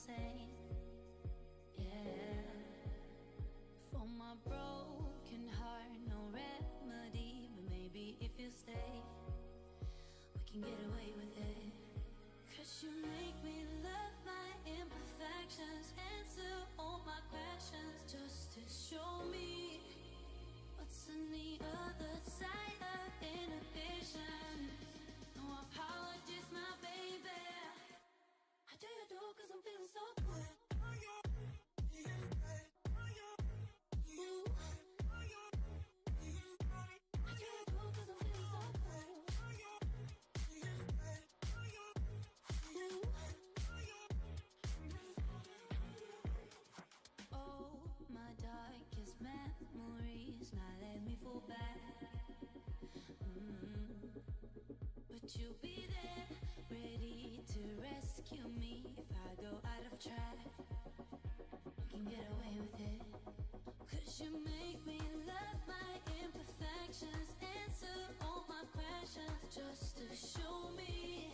same. Yeah. For my broken heart, no remedy. But maybe if you stay, we can get away with it. 'Cause you make me love my imperfections, answer all my questions, just to show me what's on the other side of inhibition. No apologies, my baby. I do you do 'cause I'm feeling so good. Darkest memories now let me fall back. But you'll be there, ready to rescue me if I go out of track. You can get away with it. 'Cause you make me love my imperfections, answer all my questions, just to show me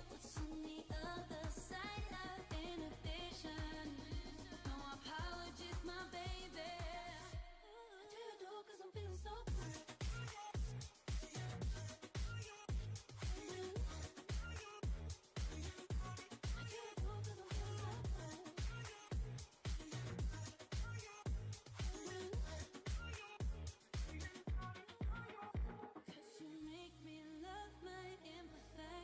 what's on the other side of inhibition. No apologies, my baby. I do you do 'cause I'm feeling so good. Imperfect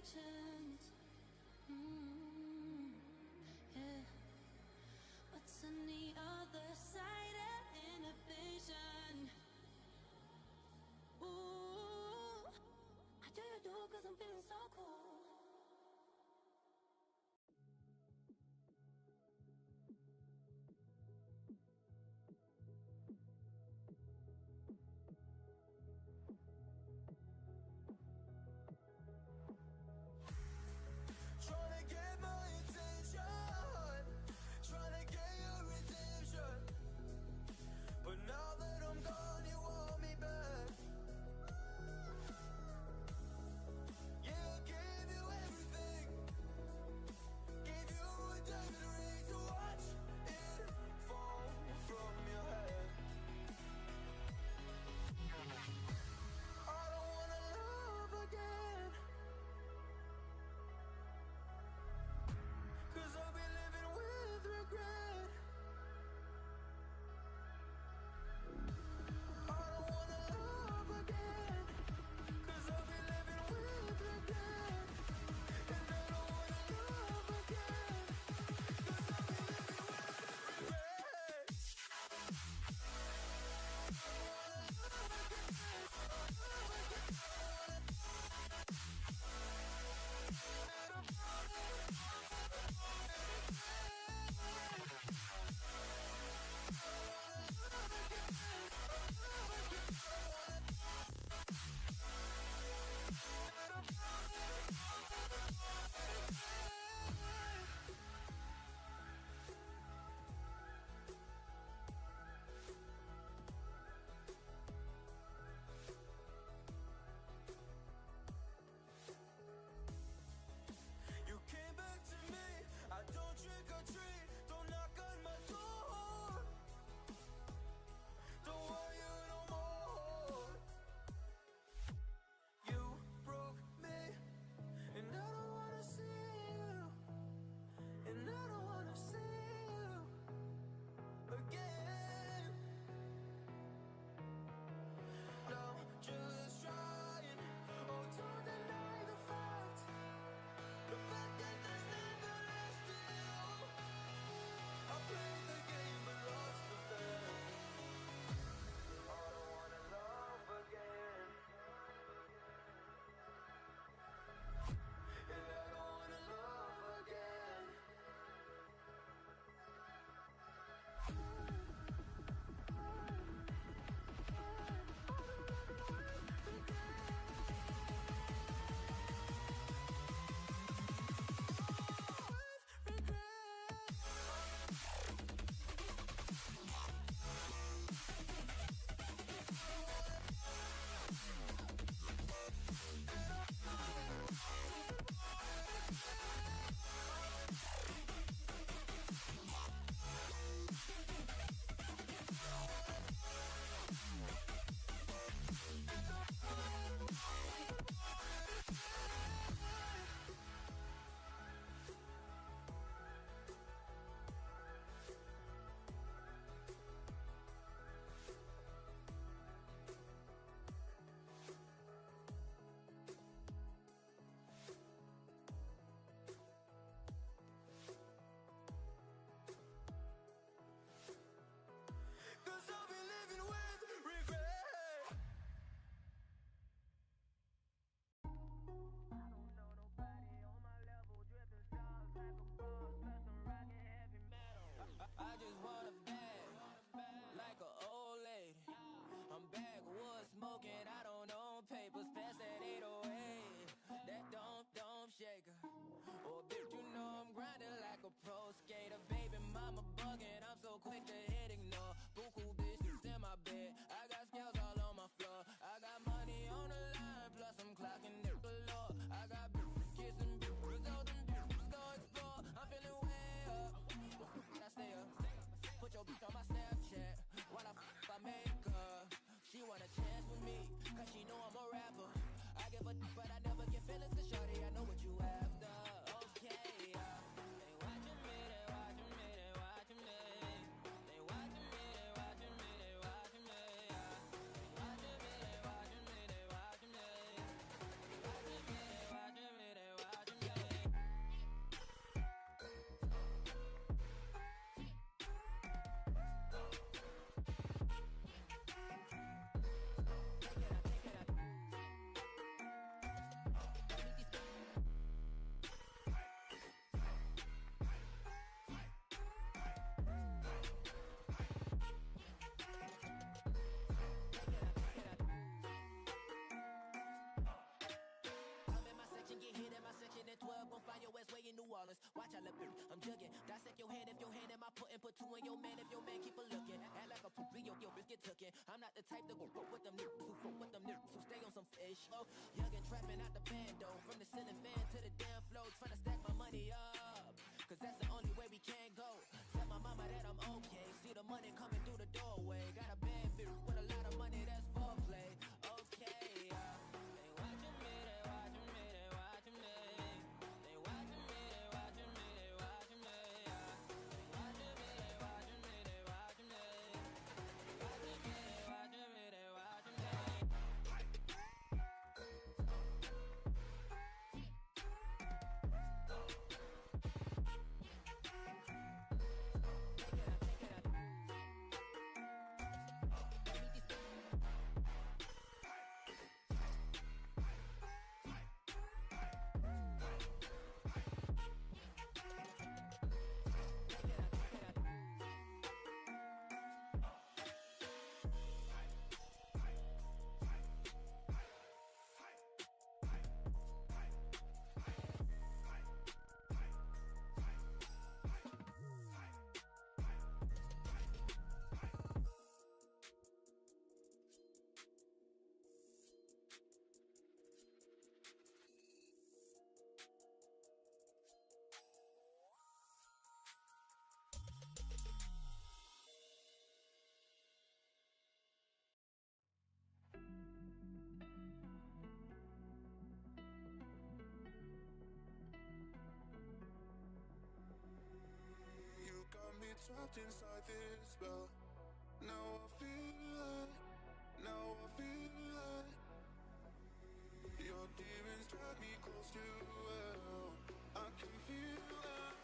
two on your man if your man keep a looking. Act like a poop, your biscuit tookin'. I'm not the type to go fuck with them niggas who fuck with them niggas who stay on some fish. Oh, young and trapping out the bando, from the ceiling fan to the damn floor, trying to stack my money up. Cause that's the only way we can go. Tell my mama that I'm okay. See the money coming through the doorway. Got a bad bitch with a lot of money, that's foreplay. Okay, they watching me, they watching me, they watching me. They watching me, they watching me, they watching me. They watching me, they watching me, they watching me. They watching me, they watching me, they watching me. You got me trapped inside this spell. Now I feel it, now I feel it. Your demons drag me close to hell. I can feel it.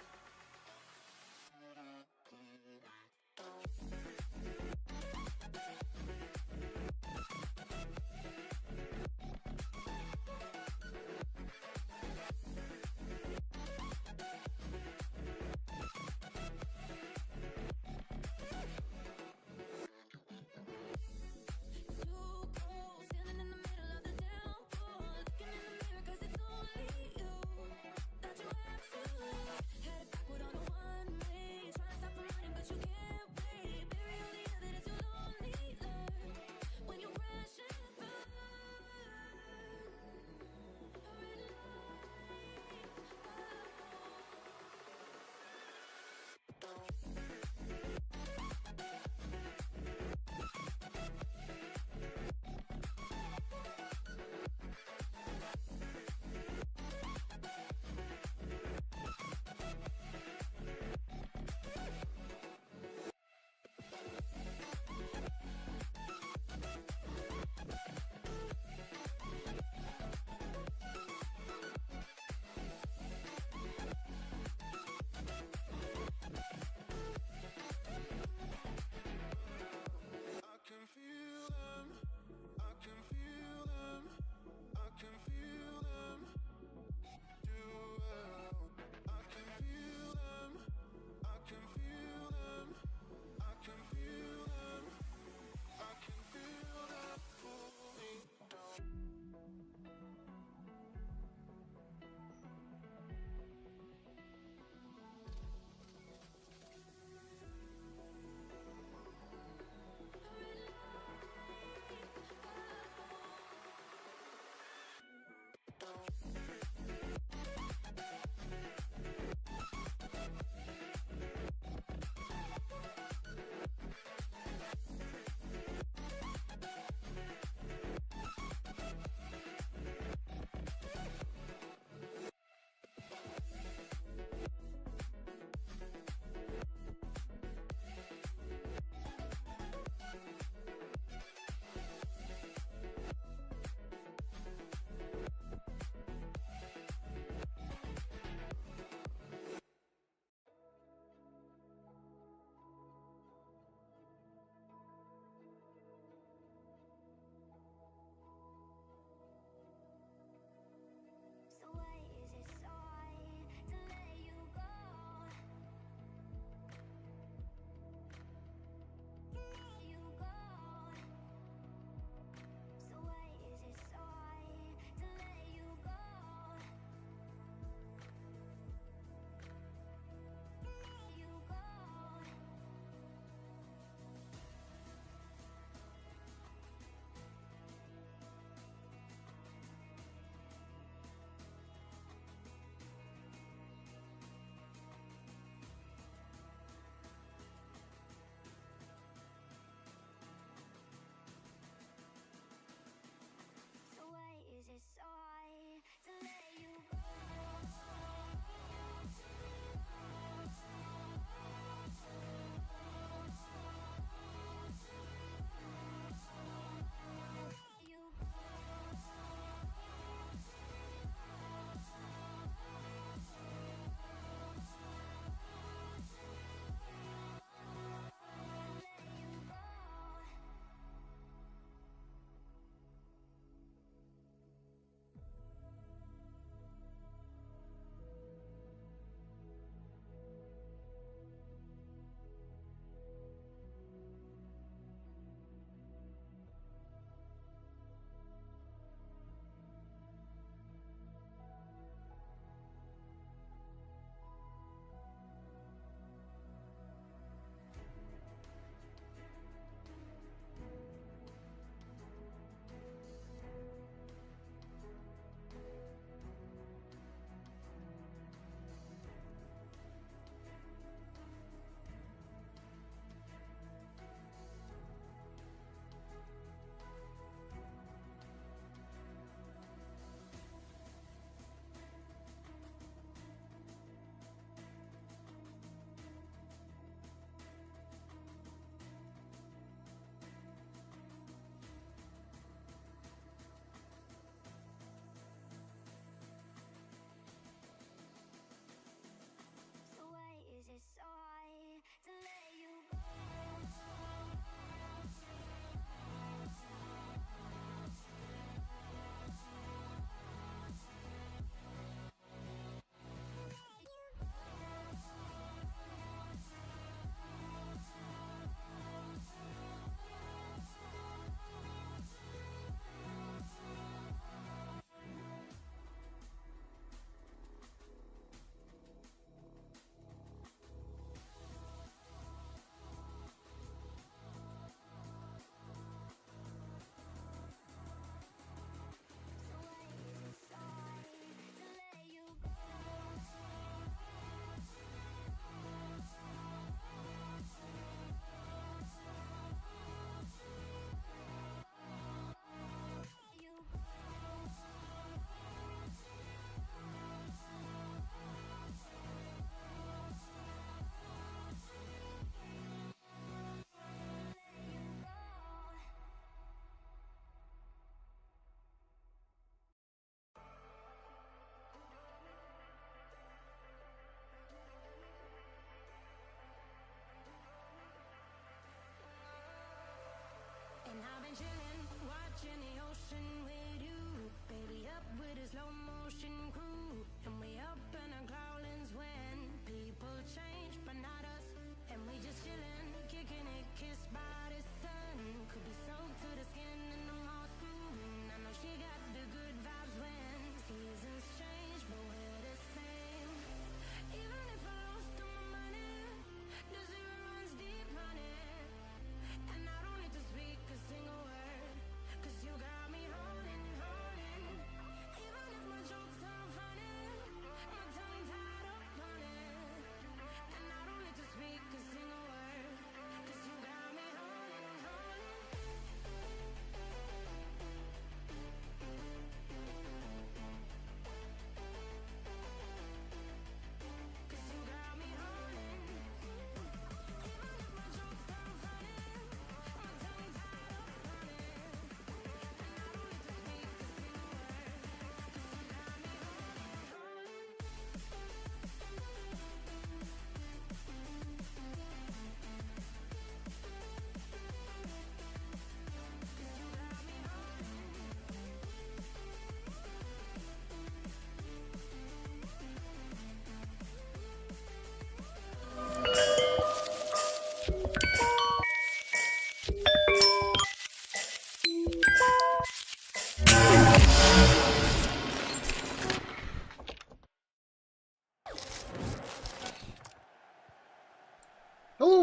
Too cold, standing in the middle of the downpour, looking in the mirror 'cause it's only you.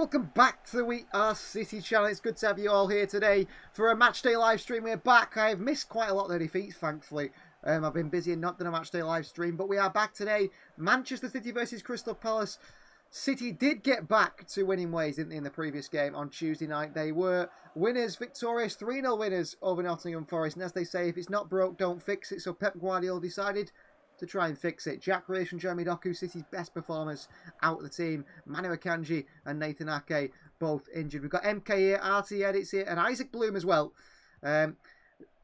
welcome back to the We Are City channel. It's good to have you all here today for a matchday live stream. We're back. I've missed quite a lot of the defeats, thankfully. I've been busy and not done a matchday live stream, but we are back today. Manchester City versus Crystal Palace. City did get back to winning ways, didn't they, in the previous game on Tuesday night. They were winners, victorious, 3-0 winners over Nottingham Forest. And as they say, if it's not broke, don't fix it. So Pep Guardiola decided to try and fix it. Jack Grealish and Jeremy Doku, City's best performers out of the team. Manu Akanji and Nathan Ake both injured. We've got MK here, RT Edits here, and Isaac Bloom as well.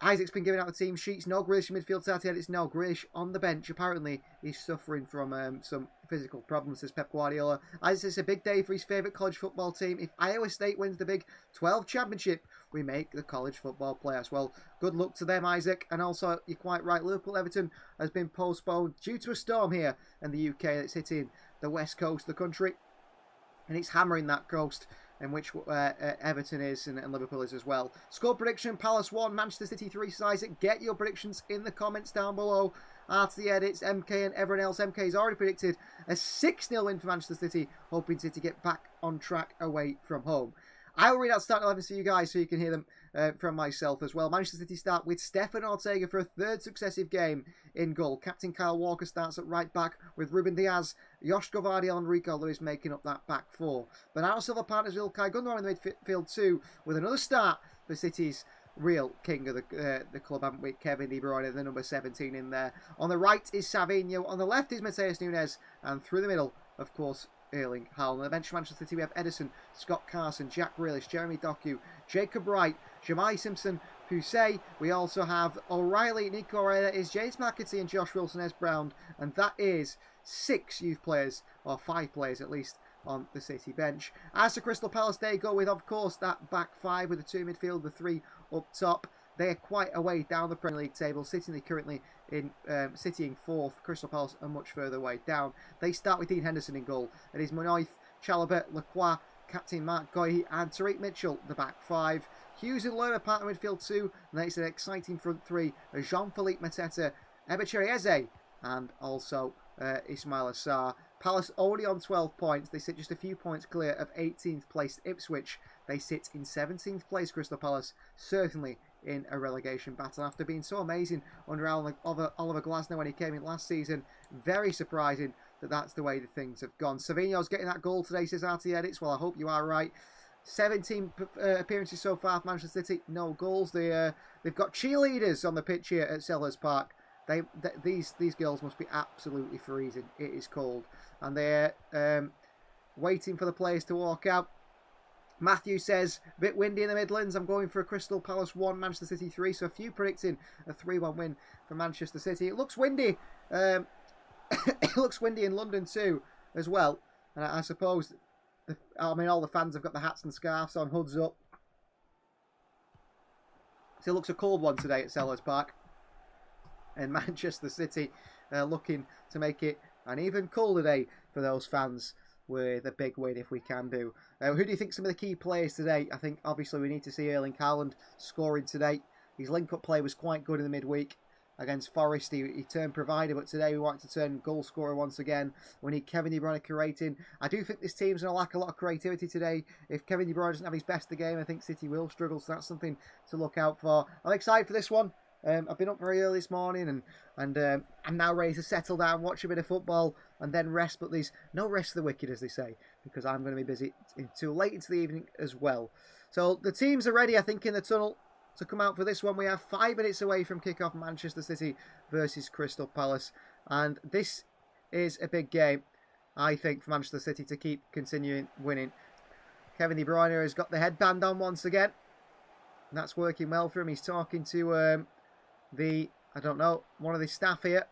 Isaac's been giving out the team sheets. No Grealish in midfield. RT Edits, no Grealish on the bench. Apparently, he's suffering from some physical problems, says Pep Guardiola. Isaac says it's a big day for his favourite college football team. If Iowa State wins the Big 12 championship, we make the college football playoffs. Well, good luck to them, Isaac. And also, you're quite right, Liverpool-Everton has been postponed due to a storm here in the UK that's hitting the west coast of the country. And it's hammering that coast in which Everton is and Liverpool is as well. Score prediction, Palace 1, Manchester City 3, says Isaac. Get your predictions in the comments down below. RT Edits, MK and everyone else. MK has already predicted a 6-0 win for Manchester City, hoping City get back on track away from home. I will read out starting 11 for you guys so you can hear them from myself as well. Manchester City start with Stefan Ortega for a third successive game in goal. Captain Kyle Walker starts at right back with Ruben Diaz, Joshko Vardiel and Rico Lewis making up that back four. Bernardo Silva partners with Ilkay Gundogan in the midfield too, with another start for City's real king of the club, haven't we? Kevin De Bruyne, the number 17 in there. On the right is Savinho, on the left is Mateus Nunes, and through the middle, of course, Erling Haaland. On the bench for Manchester City, we have Edison, Scott Carson, Jack Grealish, Jeremy Doku, Jacob Wright, Jamai Simpson, Hussein. We also have O'Reilly, Nico O'Reilly, James McAtee and Josh Wilson-S Brown. And that is 6 youth players, or 5 players at least, on the City bench. As for Crystal Palace, they go with, of course, that back 5 with the 2 midfield, the 3 up top. They are quite a way down the Premier League table, sitting currently in sitting 4th. Crystal Palace are much further away down. They start with Dean Henderson in goal. It is Munoz, Chalobah, Lacroix, Captain Mark Goy and Tariq Mitchell, the back 5. Hughes and Lerner partner midfield 2. And then it's an exciting front 3. Jean-Philippe Mateta, Eberechi Eze, and also Ismail Assar. Palace only on 12 points. They sit just a few points clear of 18th place Ipswich. They sit in 17th place, Crystal Palace, certainly in a relegation battle after being so amazing under Oliver Glasner when he came in last season. Very surprising that that's the way the things have gone. Savinho's getting that goal today, says RT Edits. Well, I hope you are right. 17 appearances so far for Manchester City, no goals. They've got cheerleaders on the pitch here at Selhurst Park. These girls must be absolutely freezing. It is cold. And they're waiting for the players to walk out. Matthew says, a bit windy in the Midlands. I'm going for a Crystal Palace 1, Manchester City 3. So a few predicting a 3-1 win for Manchester City. It looks windy. It looks windy in London too, as well. And I suppose, all the fans have got the hats and scarves on, hoods up. So it looks a cold one today at Selhurst Park. And Manchester City looking to make it an even colder day for those fans with a big win if we can do. Who do you think some of the key players today? I think obviously we need to see Erling Haaland scoring today. His link-up play was quite good in the midweek against Forest. He turned provider, but today we want to turn goal scorer once again. We need Kevin De Bruyne creating. I do think this team's going to lack a lot of creativity today. If Kevin De Bruyne doesn't have his best of the game, I think City will struggle, so that's something to look out for. I'm excited for this one. I've been up very early this morning and I'm now ready to settle down, watch a bit of football and then rest. But there's no rest for the wicked, as they say, because I'm going to be busy until late into the evening as well. So the teams are ready, I think, in the tunnel to come out for this one. We are 5 minutes away from kick-off, Manchester City versus Crystal Palace. And this is a big game, I think, for Manchester City to keep continuing winning. Kevin De Bruyne has got the headband on once again. And that's working well for him. He's talking to one of the staff here,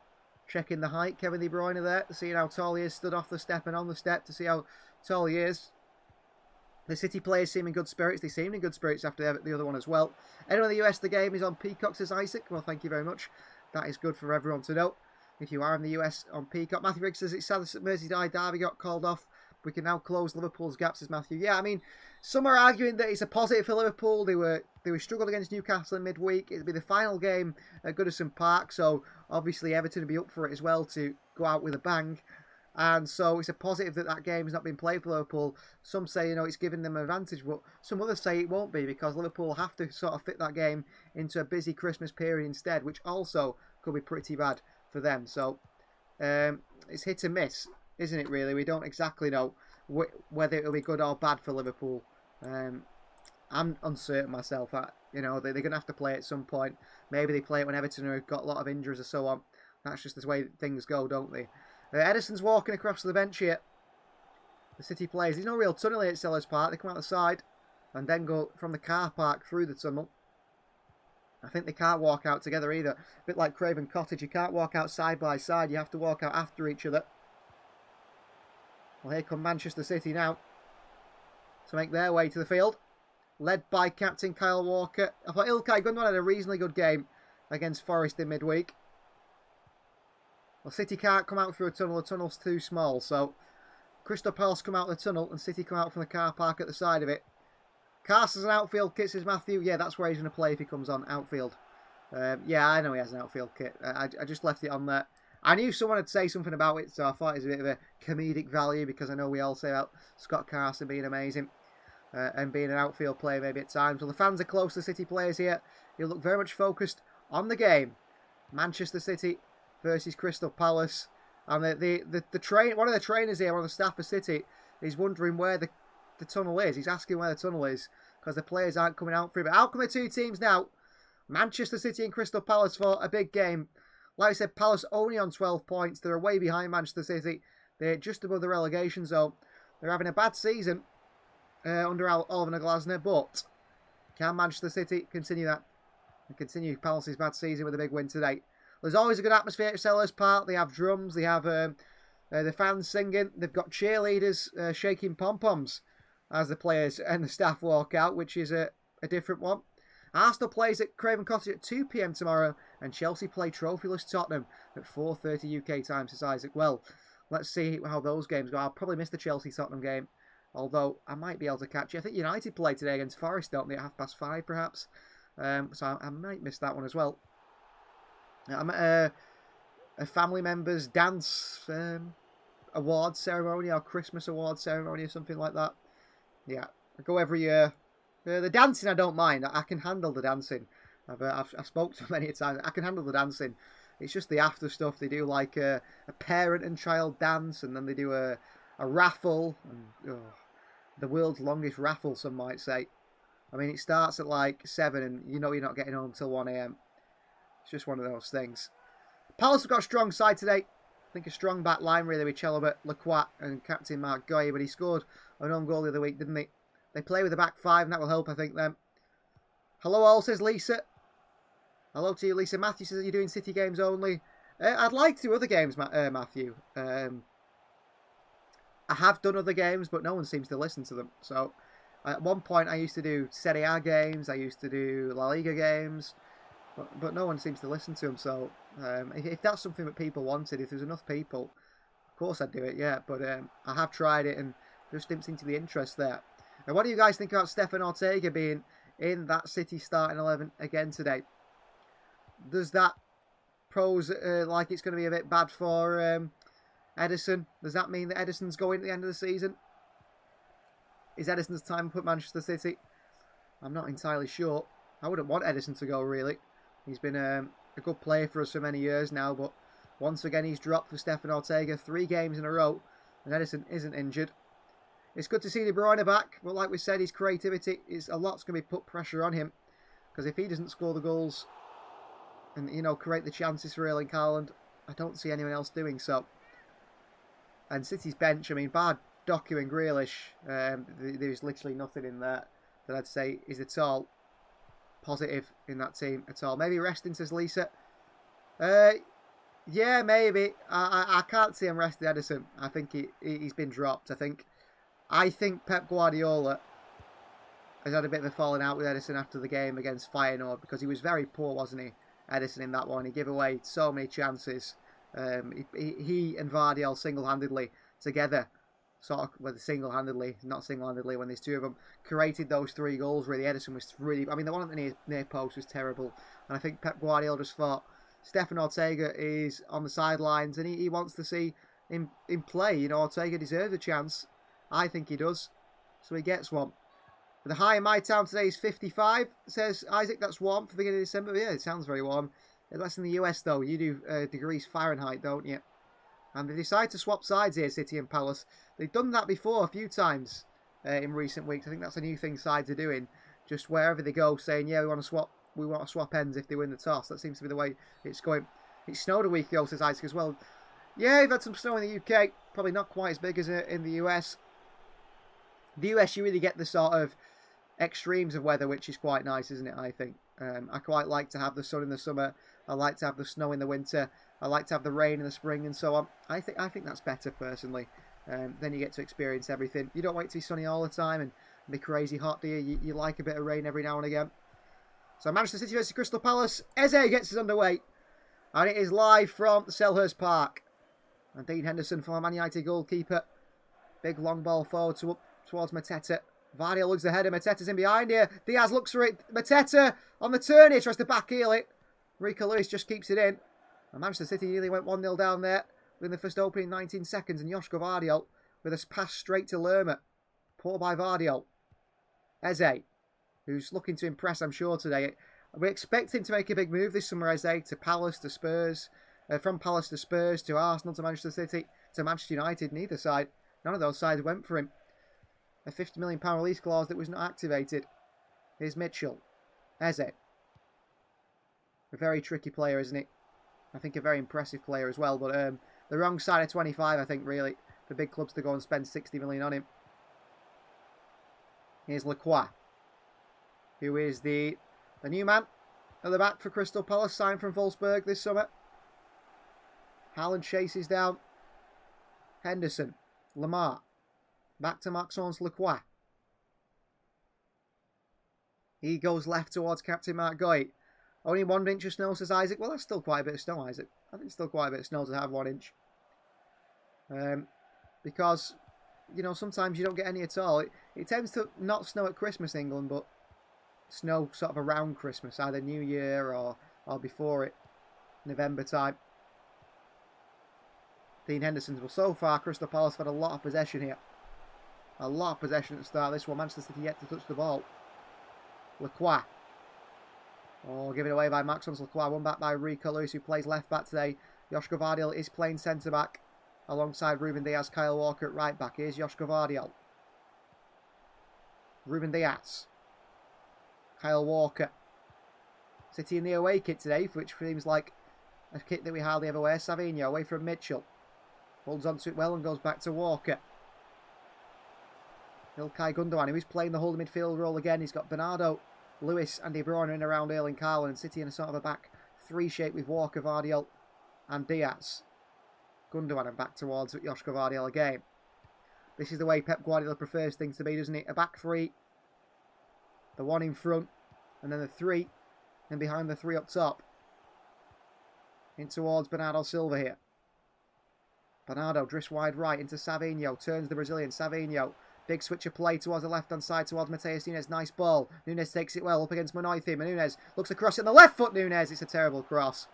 checking the height. Kevin De Bruyne there, seeing how tall he is, stood off the step and on the step to see how tall he is. The City players seem in good spirits. They seemed in good spirits after the other one as well. Anyone in the US, the game is on Peacock, says Isaac. Well, thank you very much. That is good for everyone to know. If you are in the US on Peacock. Matthew Briggs says it's sad that Merseyside derby got called off. We can now close Liverpool's gap, says Matthew. Yeah, I mean, some are arguing that it's a positive for Liverpool. They were struggled against Newcastle in midweek. It'll be the final game at Goodison Park, so obviously Everton will be up for it as well to go out with a bang. And so it's a positive that that game has not been played for Liverpool. Some say, it's giving them an advantage, but some others say it won't be because Liverpool have to sort of fit that game into a busy Christmas period instead, which also could be pretty bad for them. So it's hit and miss, isn't it, really? We don't exactly know whether it'll be good or bad for Liverpool. I'm uncertain myself. They're going to have to play at some point. Maybe they play it when Everton have got a lot of injuries or so on. That's just the way things go, don't they? Edison's walking across the bench here. The City players. There's no real tunnel here at Sellers Park. They come out the side and then go from the car park through the tunnel. I think they can't walk out together either. A bit like Craven Cottage. You can't walk out side by side. You have to walk out after each other. Well, here come Manchester City now to make their way to the field. Led by captain Kyle Walker. I thought Ilkay Gundogan had a reasonably good game against Forest in midweek. Well, City can't come out through a tunnel. The tunnel's too small. So, Crystal Palace come out the tunnel and City come out from the car park at the side of it. Carson's an outfield kit, says Matthew. Yeah, that's where he's going to play if he comes on, outfield. Yeah, I know he has an outfield kit. I just left it on there. I knew someone would say something about it, so I thought it was a bit of a comedic value because I know we all say about Scott Carson being amazing. And being an outfield player maybe at times. Well, the fans are close to City players here. They look very much focused on the game. Manchester City versus Crystal Palace. And one of the trainers here, one of the staff of City, is wondering where the tunnel is. He's asking where the tunnel is because the players aren't coming out for it. But out come the two teams now. Manchester City and Crystal Palace for a big game. Like I said, Palace only on 12 points. They're way behind Manchester City. They're just above the relegation zone. They're having a bad season under Oliver Glasner, but can Manchester City continue that and continue Palace's bad season with a big win today? There's always a good atmosphere at Sellers Park. They have drums, they have the fans singing, they've got cheerleaders shaking pom-poms as the players and the staff walk out, which is a different one. Arsenal plays at Craven Cottage at 2 PM tomorrow, and Chelsea play trophyless Tottenham at 4:30 UK time, says Isaac. Well, let's see how those games go. I'll probably miss the Chelsea-Tottenham game, although I might be able to catch it. I think United play today against Forest, don't they, at 5:30 perhaps? So I might miss that one as well. I'm at a family member's dance award ceremony or Christmas award ceremony or something like that. Yeah, I go every year. The dancing I don't mind. I can handle the dancing. I've spoke to many times. I can handle the dancing. It's just the after stuff. They do like a parent and child dance, and then they do a raffle. And, the world's longest raffle, some might say. I mean, it starts at like 7 and you know you're not getting home till 1 AM. It's just one of those things. Palace have got a strong side today. I think a strong back line really with Chalobah, Lacroix and captain Mark Goye, but he scored an own goal the other week, didn't he? They play with the back five and that will help, I think, them. Hello all, says Lisa. Hello to you, Lisa. Matthew says you're doing City games only. I'd like to do other games, Matthew. I have done other games, but no one seems to listen to them. So, at one point, I used to do Serie A games. I used to do La Liga games. But no one seems to listen to them. So, if that's something that people wanted, if there's enough people, of course I'd do it, yeah. But I have tried it and just didn't seem to be interest there. And what do you guys think about Stefan Ortega being in that City starting 11 again today? Does that pose like it's going to be a bit bad for Edison? Does that mean that Edison's going at the end of the season? Is Edison's time up at Manchester City? I'm not entirely sure. I wouldn't want Edison to go, really. He's been a good player for us for many years now, but once again he's dropped for Stefan Ortega 3 games in a row, and Edison isn't injured. It's good to see De Bruyne back, but like we said, his creativity is a lot's going to be put pressure on him, because if he doesn't score the goals and create the chances for Erling Haaland, I don't see anyone else doing so. And City's bench, I mean, bar Doku and Grealish, there's literally nothing in there that I'd say is at all positive in that team at all. Maybe resting, says Lisa. Yeah, maybe. I can't see him resting Edison. I think he's been dropped. I think Pep Guardiola has had a bit of a falling out with Edison after the game against Feyenoord, because he was very poor, wasn't he, Edison, in that one. He gave away so many chances. He and Vardy single-handedly together, not single-handedly when there's 2 of them, created those 3 goals, really. Edison was really, I mean, the one at the near post was terrible. And I think Pep Guardiola just thought, Stefan Ortega is on the sidelines and he wants to see in play. You know, Ortega deserves a chance. I think he does. So he gets one. The high in my town today is 55, says Isaac. That's warm for the beginning of December. Yeah, it sounds very warm. Less in the US, though. You do degrees Fahrenheit, don't you? And they decide to swap sides here, City and Palace. They've done that before a few times in recent weeks. I think that's a new thing sides are doing. Just wherever they go, saying, yeah, we want to swap ends if they win the toss. That seems to be the way it's going. It snowed a week ago, says Isaac, as well. Yeah, you've had some snow in the UK. Probably not quite as big as in the US. The US, you really get the sort of extremes of weather, which is quite nice, isn't it, I think? I quite like to have the sun in the summer. I like to have the snow in the winter. I like to have the rain in the spring and so on. I think that's better, personally. Then you get to experience everything. You don't want it to be sunny all the time and be crazy hot, do you? You like a bit of rain every now and again. So Manchester City versus Crystal Palace. Eze gets us underway. And it is live from Selhurst Park. And Dean Henderson, former Man United goalkeeper. Big long ball forward towards Mateta. Vardy looks ahead and Mateta's in behind here. Diaz looks for it. Mateta on the turn here, tries to backheel it. Rico Lewis just keeps it in. And Manchester City nearly went 1-0 down there within the first opening 19 seconds. And Joško Vardy with a pass straight to Lerma. Poor by Vardy. Eze, who's looking to impress, I'm sure, today. We expect him to make a big move this summer, Eze, to Palace, to Spurs. From Palace to Spurs, to Arsenal, to Manchester City, to Manchester United. Neither side. None of those sides went for him. A £50 million release clause that was not activated. Here's Mitchell. Eze. A very tricky player, isn't he? I think a very impressive player as well. But the wrong side of 25, I think, really. For big clubs to go and spend 60 million on him. Here's Lacroix, who is the new man at the back for Crystal Palace, signed from Wolfsburg this summer. Haaland chases down Henderson. Lamar. Back to Maxence Lacroix. He goes left towards Captain Mark Goy. Only 1 inch of snow, says Isaac. Well, that's still quite a bit of snow, Isaac. I think it's still quite a bit of snow to have 1 inch. Because, you know, sometimes you don't get any at all. It tends to not snow at Christmas in England, but snow sort of around Christmas, either New Year or before it, November time. Dean Henderson's. Well, so far, Crystal Palace have had a lot of possession here. A lot of possession at the start of this one. Manchester City yet to touch the ball. Lacroix. Oh, given away by Maxence Lacroix. One back by Rico Lewis, who plays left back today. Joško Vardy is playing centre back alongside Ruben Diaz, Kyle Walker at right back. Here's Joško Vardy. Ruben Diaz. Kyle Walker. City in the away kit today, which seems like a kit that we hardly ever wear. Savinho away from Mitchell. Holds onto it well and goes back to Walker. Ilkay Gundogan, who is playing the whole midfield role again. He's got Bernardo, Lewis and De Bruyne in around Erling Haaland. And City in a sort of a back three shape with Walker, Vardy and Diaz. Gundogan and back towards Joško Vardy again. This is the way Pep Guardiola prefers things to be, doesn't it? A back three. The one in front. And then the three. And behind the three up top. In towards Bernardo Silva here. Bernardo drifts wide right into Savinho. Turns the Brazilian. Savinho. Big switch of play towards the left-hand side towards Matheus Nunes. Nice ball. Nunes takes it well up against Monoithim. Nunes looks across in the left foot. Nunes. It's a terrible cross.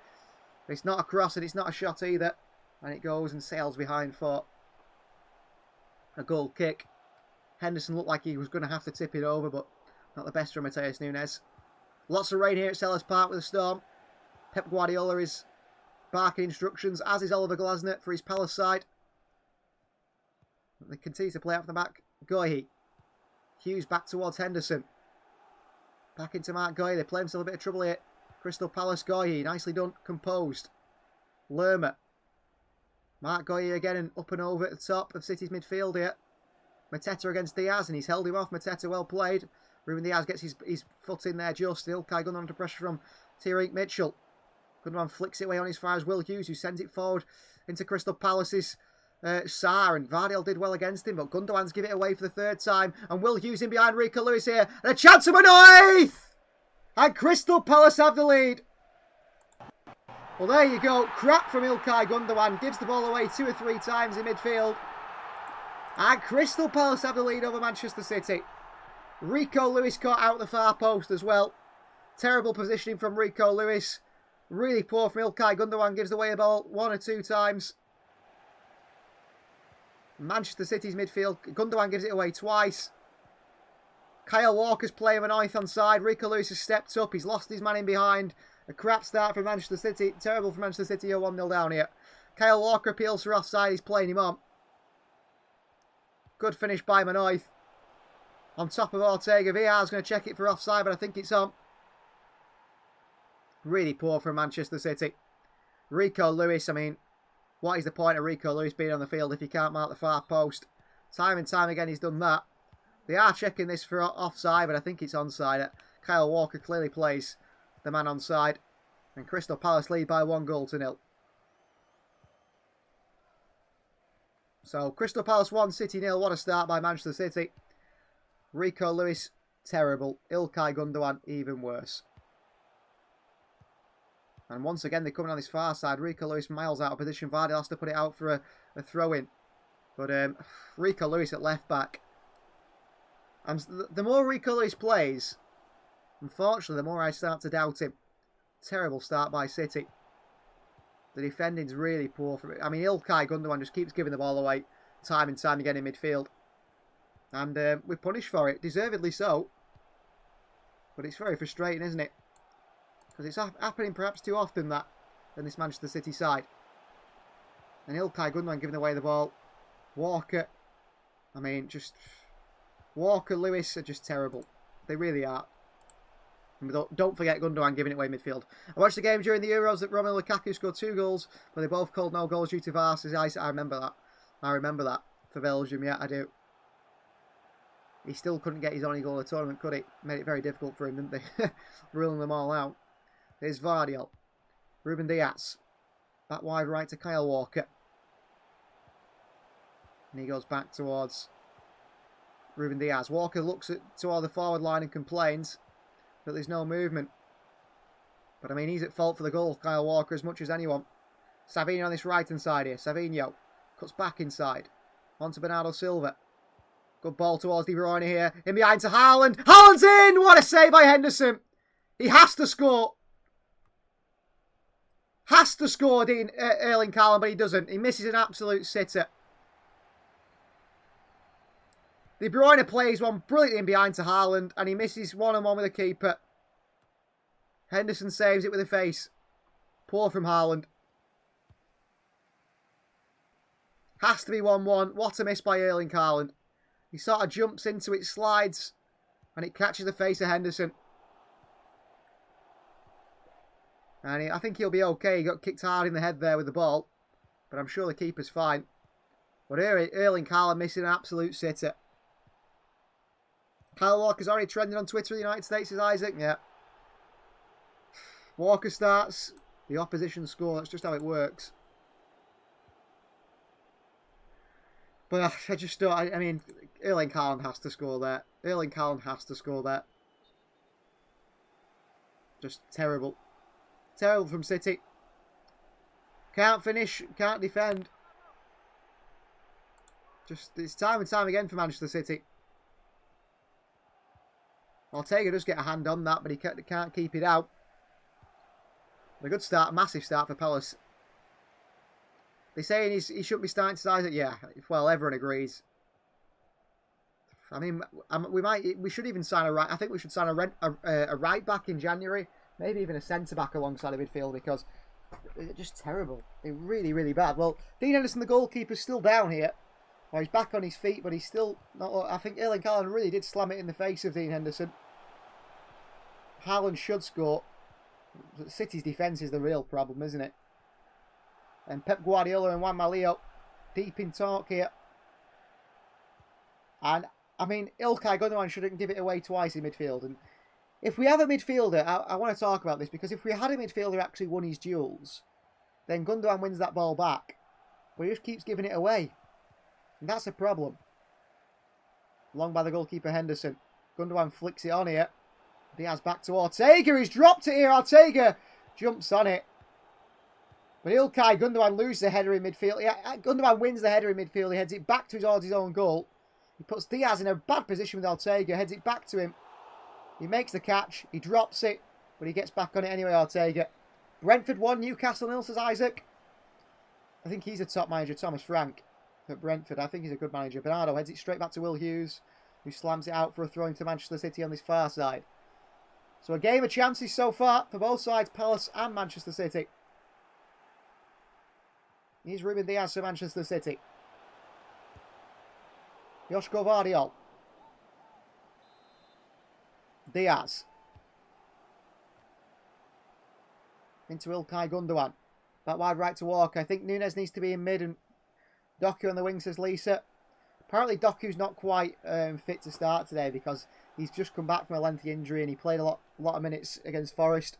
It's not a cross and it's not a shot either. And it goes and sails behind for a goal kick. Henderson looked like he was going to have to tip it over, but not the best from Matheus Nunes. Lots of rain here at Selhurst Park with a storm. Pep Guardiola is barking instructions, as is Oliver Glasner for his Palace side. They continue to play out from the back. Goyi. Hughes back towards Henderson. Back into Mark Goyi. They play himself a bit of trouble here. Crystal Palace, Goyi. Nicely done. Composed. Lerma. Mark Goyi again and up and over at the top of City's midfield here. Mateta against Diaz and he's held him off. Mateta well played. Ruben Diaz gets his foot in there just. Ilkay Gundogan under pressure from Tyreek Mitchell. Gundogan flicks it away on his far as Will Hughes, who sends it forward into Crystal Palace's Sarr, and Vardy did well against him, but Gundogan's give it away for the third time, and Will Hughes in behind Rico Lewis here, and a chance of Monoith! And Crystal Palace have the lead. Well, there you go. Crap from Ilkay Gundogan, gives the ball away 2 or 3 times in midfield, and Crystal Palace have the lead over Manchester City. Rico Lewis caught out the far post as well. Terrible positioning from Rico Lewis. Really poor from Ilkay Gundogan, gives away a ball 1 or 2 times. Manchester City's midfield. Gundogan gives it away twice. Kyle Walker's playing on the on side. Rico Lewis has stepped up. He's lost his man in behind. A crap start for Manchester City. Terrible for Manchester City. You're 1-0 down here. Kyle Walker appeals for offside. He's playing him on. Good finish by Manoith. On top of Ortega. VR's going to check it for offside, but I think it's on. Really poor from Manchester City. Rico Lewis, I mean, what is the point of Rico Lewis being on the field if he can't mark the far post? Time and time again he's done that. They are checking this for offside, but I think it's onside. Kyle Walker clearly plays the man onside. And Crystal Palace lead by 1-0. So, Crystal Palace 1, City 0. What a start by Manchester City. Rico Lewis, terrible. Ilkay Gundogan, even worse. And once again, they're coming on this far side. Rico Lewis miles out of position. Vardy has to put it out for a throw-in. But Rico Lewis at left-back. And the more Rico Lewis plays, unfortunately, the more I start to doubt him. Terrible start by City. The defending's really poor for it. I mean, Ilkay Gundogan just keeps giving the ball away time and time again in midfield. And we're punished for it, deservedly so. But it's very frustrating, isn't it? Because it's happening perhaps too often that in this Manchester City side. And Ilkay Gundogan giving away the ball. Walker, I mean, just Walker, Lewis are just terrible. They really are. And don't forget Gundogan giving it away midfield. I watched the game during the Euros that Romelu Lukaku scored 2 goals, but they both called no goals due to VAR. I remember that. I remember that for Belgium. Yeah, I do. He still couldn't get his only goal of the tournament, could he? Made it very difficult for him, didn't they? Ruling them all out. Here's Vardy. Ruben Diaz. Back wide right to Kyle Walker. And he goes back towards Ruben Diaz. Walker looks toward the forward line and complains that there's no movement. But I mean, he's at fault for the goal, Kyle Walker, as much as anyone. Savinho on this right-hand side here. Savinho cuts back inside. On to Bernardo Silva. Good ball towards De Bruyne here. In behind to Haaland. Haaland's in! What a save by Henderson. He has to score. Has to score, Erling Haaland, but he doesn't. He misses an absolute sitter. De Bruyne plays one brilliantly in behind to Haaland, and he misses one-on-one with the keeper. Henderson saves it with a face. Poor from Haaland. Has to be 1-1. What a miss by Erling Haaland. He sort of jumps into it, slides, and it catches the face of Henderson. And I think he'll be okay. He got kicked hard in the head there with the ball, but I'm sure the keeper's fine. But Erling Haaland missing an absolute sitter. Kyle Walker's already trending on Twitter in the United States, is Isaac? Yeah. Walker starts, the opposition score. That's just how it works. But I just don't... I mean, Erling Haaland has to score there. Erling Haaland has to score there. Just terrible. Terrible from City. Can't finish, can't defend. Just, it's time and time again for Manchester City. Ortega does get a hand on that, but he can't keep it out. A good start, a massive start for Palace. They're saying he shouldn't be starting to Isaac. Yeah, well, everyone agrees. I mean, we should even sign a right. I think we should sign a right back in January, maybe even a centre back alongside a midfield, because they're just terrible. They're really, really bad. Well, Dean Henderson, the goalkeeper's still down here. Well, he's back on his feet, but he's still not. I think Erling Haaland really did slam it in the face of Dean Henderson. Haaland should score. City's defence is the real problem, isn't it? And Pep Guardiola and Juan Malio deep in talk here. And, I mean, Ilkay Gundogan shouldn't give it away twice in midfield. And if we have a midfielder, I want to talk about this, because if we had a midfielder who actually won his duels, then Gundogan wins that ball back. But he just keeps giving it away. And that's a problem. Long by the goalkeeper Henderson. Gundogan flicks it on here. Diaz back to Ortega. He's dropped it here. Ortega jumps on it. But Ilkay Gundogan loses the header in midfield. Yeah, Gundogan wins the header in midfield. He heads it back towards his own goal. He puts Diaz in a bad position with Ortega. Heads it back to him. He makes the catch. He drops it. But he gets back on it anyway, Ortega. Brentford 1, Newcastle 0, says Isaac. I think he's a top manager, Thomas Frank. at Brentford. I think he's a good manager. Bernardo heads it straight back to Will Hughes, who slams it out for a throw into Manchester City on this far side. So a game of chances so far for both sides, Palace and Manchester City. Here's Ruben Diaz for Manchester City. Joško Vardiol. Diaz. Into Ilkay Gundogan. Back wide right to Walker. I think Nunes needs to be in mid and Doku on the wing, says Lisa. Apparently Doku's not quite fit to start today because he's just come back from a lengthy injury and he played a lot of minutes against Forest.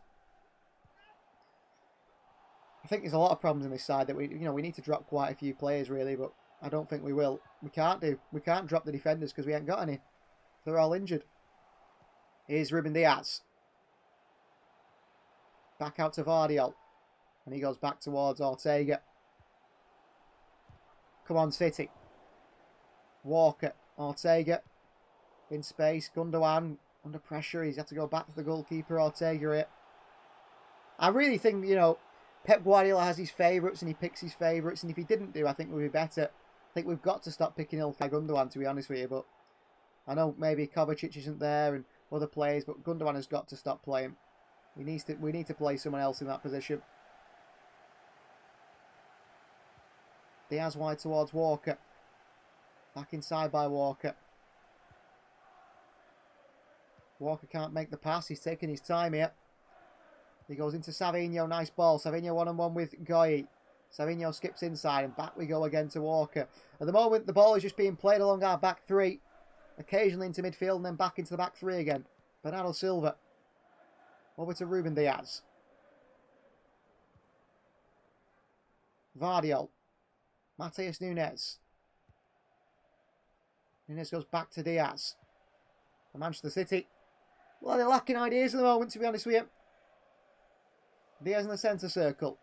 I think there's a lot of problems in this side that we need to drop quite a few players really, but I don't think we will. We can't drop the defenders because we ain't got any. They're all injured. Here's Ruben Diaz. Back out to Vardiol. And he goes back towards Ortega. Come on, City. Walker. Ortega. In space. Gundogan under pressure. He's had to go back to the goalkeeper. Ortega here. I really think, Pep Guardiola has his favourites and he picks his favourites. And if he didn't do, I think we'd be better. I think we've got to stop picking Ilkay Gundogan, to be honest with you. But I know maybe Kovacic isn't there and other players, but Gundogan has got to stop playing. We need to play someone else in that position. Diaz wide towards Walker. Back inside by Walker. Walker can't make the pass. He's taking his time here. He goes into Savinho. Nice ball. Savinho one-on-one with Goyi. Savinho skips inside and back we go again to Walker. At the moment, the ball is just being played along our back three. Occasionally into midfield and then back into the back three again. Bernardo Silva. Over to Ruben Diaz. Vardiol. Matheus Nunes. Nunes goes back to Diaz. For Manchester City. Well, they're lacking ideas at the moment, to be honest with you. Diaz in the centre circle.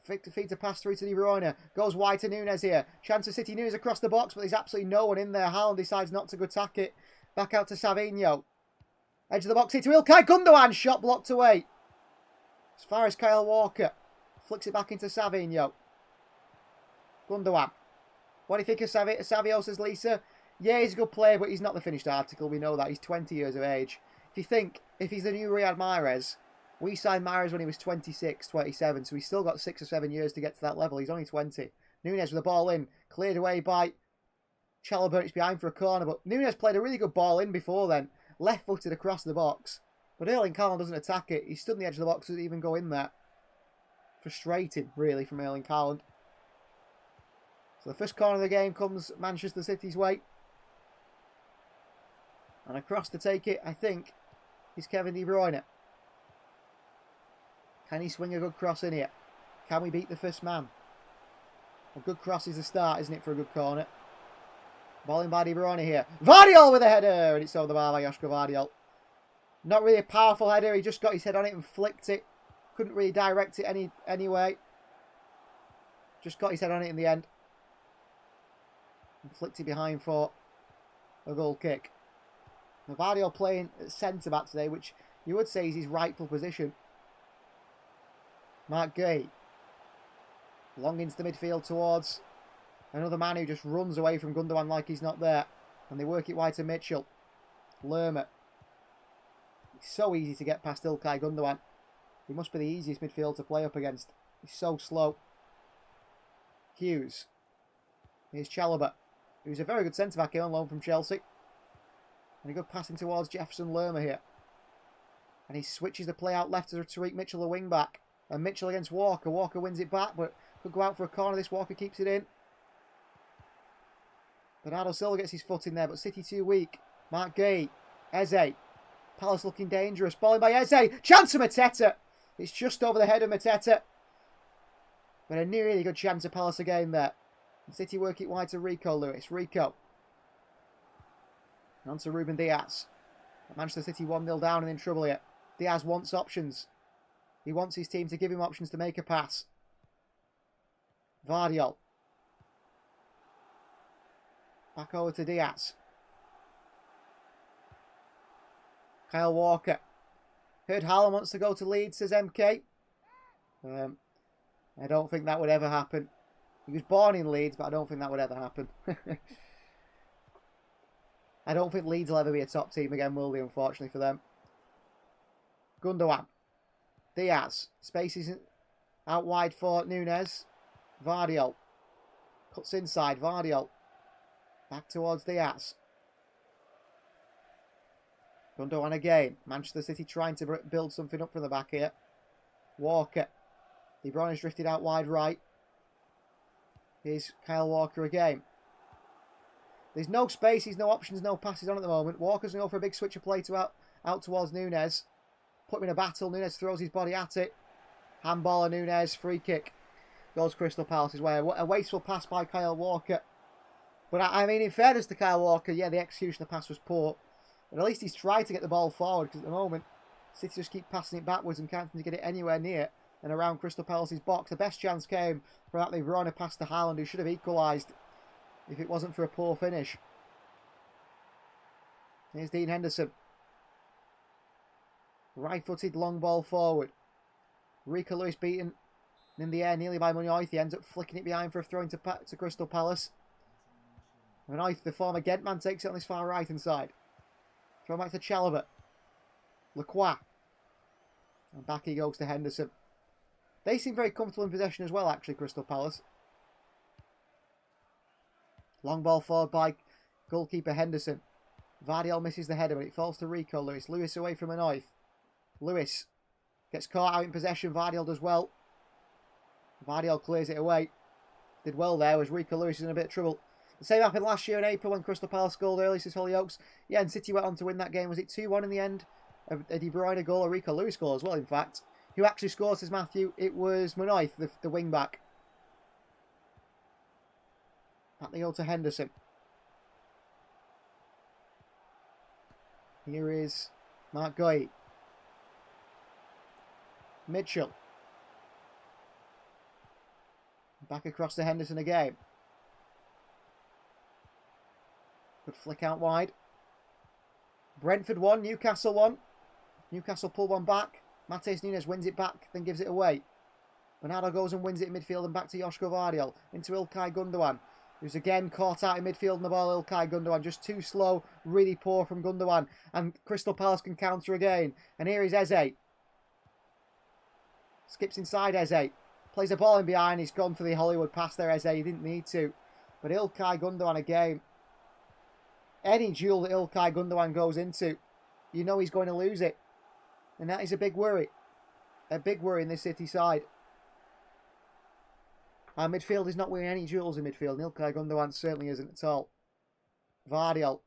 Feet to pass through to De Bruyne. Goes wide to Nunes here. Chance of City. Nunes across the box, but there's absolutely no one in there. Haaland decides not to go attack it. Back out to Savinho. Edge of the box here to Ilkay Gundogan. Shot blocked away. As far as Kyle Walker. Flicks it back into Savinho. Gundogan. What do you think of Savio, says Lisa? Yeah, he's a good player, but he's not the finished article. We know that. He's 20 years of age. If he's the new Riyad Mahrez, we signed Mahrez when he was 26, 27, so he's still got 6 or 7 years to get to that level. He's only 20. Nunes with the ball in. Cleared away by Chalobah. It's behind for a corner, but Nunes played a really good ball in before then. Left-footed across the box. But Erling Haaland doesn't attack it. He stood on the edge of the box, doesn't even go in there. Frustrating, really, from Erling Haaland. So the first corner of the game comes Manchester City's way. And across to take it, I think, is Kevin De Bruyne. Can he swing a good cross in here? Can we beat the first man? A good cross is the start, isn't it, for a good corner? Ball in by De Bruyne here. Vardiol with a header! And it's over the bar by Joško Vardiol. Not really a powerful header. He just got his head on it and flicked it. Couldn't really direct it anyway. Just got his head on it in the end. And flicked it behind for a goal kick. Now Vardiol playing at centre-back today, which you would say is his rightful position. Mark Gay. Long into the midfield towards another man who just runs away from Gundogan like he's not there. And they work it wide to Mitchell. Lerma. It's so easy to get past Ilkay Gundogan. He must be the easiest midfield to play up against. He's so slow. Hughes. Here's Chalobah, who's a very good centre-back here on loan from Chelsea. And a good passing towards Jefferson Lerma here. And he switches the play out left to Tariq Mitchell, the wing-back. And Mitchell against Walker. Walker wins it back, but could go out for a corner. This Walker keeps it in. Bernardo Silva gets his foot in there, but City too weak. Mark Gay. Eze. Palace looking dangerous. Ball in by Eze. Chance for Mateta. It's just over the head of Mateta. But a really good chance of Palace again there. City work it wide to Rico Lewis. Rico. And on to Ruben Diaz. Manchester City 1-0 down and in trouble here. Diaz wants options. He wants his team to give him options to make a pass. Vardiol. Back over to Diaz. Kyle Walker. Heard Haaland wants to go to Leeds, says MK. I don't think that would ever happen. He was born in Leeds, but I don't think that would ever happen. I don't think Leeds will ever be a top team again, will they, unfortunately for them. Gundogan. Diaz. Spaces out wide for Nunes. Vardiol. Cuts inside. Vardiol. Back towards Diaz. Gundogan again. Manchester City trying to build something up from the back here. Walker. De Bruyne's drifted out wide right. Here's Kyle Walker again. There's no spaces, no options, no passes on at the moment. Walker's going to go for a big switch of play to out towards Nunes. Put him in a battle. Nunes throws his body at it. Handball of Nunes. Free kick. Goes Crystal Palace's way. A wasteful pass by Kyle Walker. But I mean, in fairness to Kyle Walker, yeah, the execution of the pass was poor. But at least he's tried to get the ball forward, because at the moment, City just keep passing it backwards and can't seem to get it anywhere near and around Crystal Palace's box. The best chance came from that De Bruyne pass to Haaland, who should have equalised if it wasn't for a poor finish. Here's Dean Henderson. Right-footed long ball forward. Rico Lewis beaten in the air nearly by Munoz. He ends up flicking it behind for a throw into Crystal Palace. Munoz, the former Ghent man, takes it on his far right-hand side. Throw back to Chalobah. Lacroix. And back he goes to Henderson. They seem very comfortable in possession as well, actually, Crystal Palace. Long ball forward by goalkeeper Henderson. Vardiol misses the header, but it falls to Rico Lewis. Lewis away from Munoz. Lewis gets caught out in possession. Vardiol does well. Vardiol clears it away. Did well there, as Rico Lewis is in a bit of trouble. The same happened last year in April when Crystal Palace scored early, says Hollyoaks. Yeah, and City went on to win that game. Was it 2-1 in the end? A De Bruyne goal, a Rico Lewis goal as well, in fact. Who actually scored, says Matthew? It was Munoz, the wing-back. Back they go to Henderson. Here is Mark Guy. Mitchell. Back across to Henderson again. Good flick out wide. Brentford 1, Newcastle 1. Newcastle pull one back. Matheus Nunes wins it back, then gives it away. Bernardo goes and wins it in midfield and back to Joshua Vardiol. Into Ilkay Gundogan, who's again caught out in midfield and the ball. Ilkay Gundogan just too slow, really poor from Gundogan. And Crystal Palace can counter again. And here is Eze. Skips inside Eze. Plays a ball in behind. He's gone for the Hollywood pass there, Eze. He didn't need to. But Ilkay Gundogan again. Any duel that Ilkay Gundogan goes into, you know he's going to lose it. And that is a big worry. A big worry in this City side. Our midfield is not winning any duels in midfield. Ilkay Gundogan certainly isn't at all. Vardiol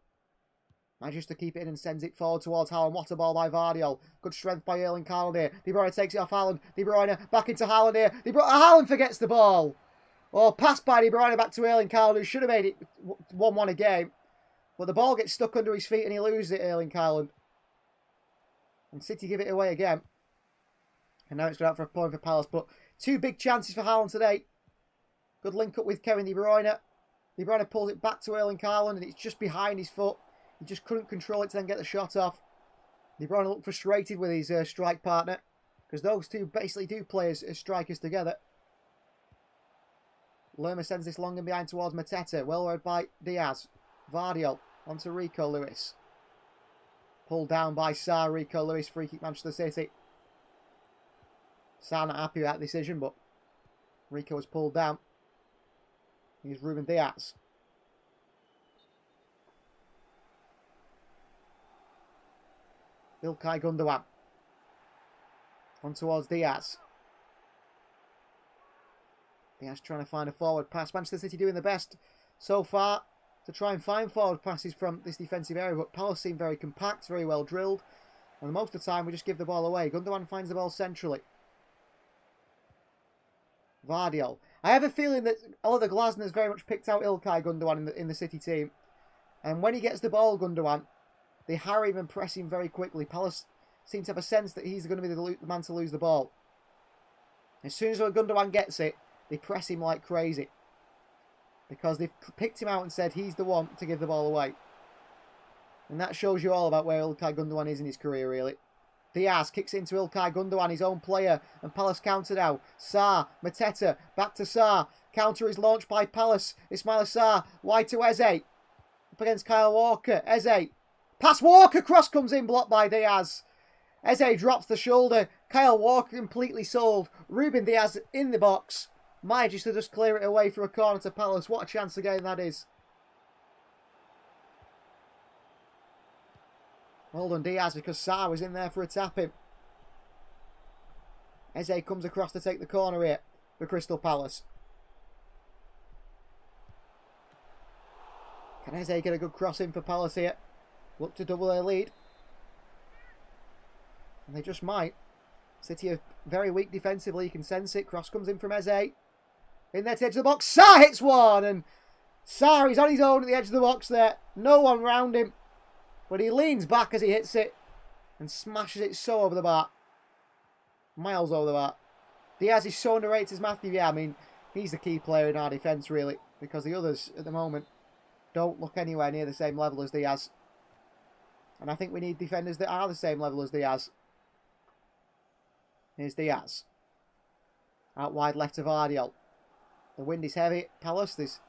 manages to keep it in and sends it forward towards Haaland. What a ball by Vardiol. Good strength by Erling Haaland here. De Bruyne takes it off Haaland. De Bruyne back into Haaland here. Haaland forgets the ball. Oh, pass by De Bruyne back to Erling Haaland, who should have made it 1-1 a game. But the ball gets stuck under his feet and he loses it, Erling Haaland. And City give it away again. And now it's gone out for a point for Palace. But two big chances for Haaland today. Good link up with Kevin De Bruyne. De Bruyne pulls it back to Erling Haaland and it's just behind his foot. He just couldn't control it to then get the shot off. De Bruyne looked frustrated with his strike partner, because those two basically do play as strikers together. Lerma sends this long and behind towards Mateta. Well read by Diaz. Vardiol onto Rico Lewis. Pulled down by Sarr. Rico Lewis, free kick Manchester City. Sarr not happy with that decision, but Rico was pulled down. Here's Ruben Diaz. Ilkay Gundogan. On towards Diaz. Diaz trying to find a forward pass. Manchester City doing the best so far to try and find forward passes from this defensive area, but Palace seem very compact, very well drilled, and most of the time we just give the ball away. Gundogan finds the ball centrally. Vardiol. I have a feeling that Oliver Glasner's very much picked out Ilkay Gundogan in the City team, and when he gets the ball, Gundogan, they harry him and press him very quickly. Palace seem to have a sense that he's going to be the man to lose the ball. As soon as Gundogan gets it, they press him like crazy, because they've picked him out and said he's the one to give the ball away. And that shows you all about where Ilkay Gundogan is in his career, really. Diaz kicks into Ilkay Gundogan, his own player, and Palace counter now. Sarr, Mateta, back to Sarr. Counter is launched by Palace. Ismail Assar. Wide to Eze. Up against Kyle Walker. Eze. Pass Walker. Cross comes in. Blocked by Diaz. Eze drops the shoulder. Kyle Walker completely sold. Ruben Diaz in the box. Manages to just clear it away for a corner to Palace. What a chance again that is. Well done Diaz, because Sarr was in there for a tap-in. Eze comes across to take the corner here for Crystal Palace. Can Eze get a good cross in for Palace here? Look to double their lead. And they just might. City are very weak defensively. You can sense it. Cross comes in from Eze. In there to the edge of the box. Sarr hits one. And Sarr is on his own at the edge of the box there. No one round him. But he leans back as he hits it. And smashes it so over the bar. Miles over the bar. Diaz is so underrated as Matthew. Yeah, I mean, he's the key player in our defence, really. Because the others, at the moment, don't look anywhere near the same level as Diaz. And I think we need defenders that are the same level as Diaz. Here's Diaz. Out wide left to Vardiol. The wind is heavy. Palace, there's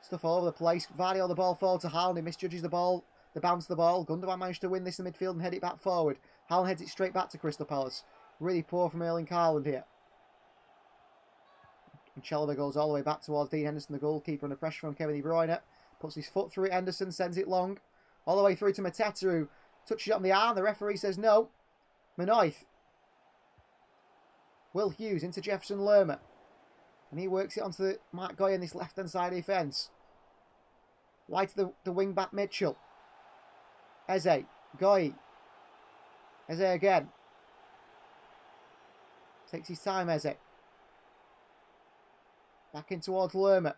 stuff all over the place. Vardiol, the ball forward to Haaland. He misjudges the ball. The bounce of the ball. Gundogan managed to win this in midfield and head it back forward. Haaland heads it straight back to Crystal Palace. Really poor from Erling Haaland here. And Chalobah goes all the way back towards Dean Henderson, the goalkeeper, under pressure from Kevin De Bruyne. Puts his foot through it. Henderson sends it long. All the way through to Mateta, who touches it on the arm. The referee says no. Manoith. Will Hughes into Jefferson Lerma. And he works it onto the Mark Goy in this left-hand side defence. Wide to the wing-back Mitchell. Eze. Goy. Eze again. Takes his time, Eze. Back in towards Lerma.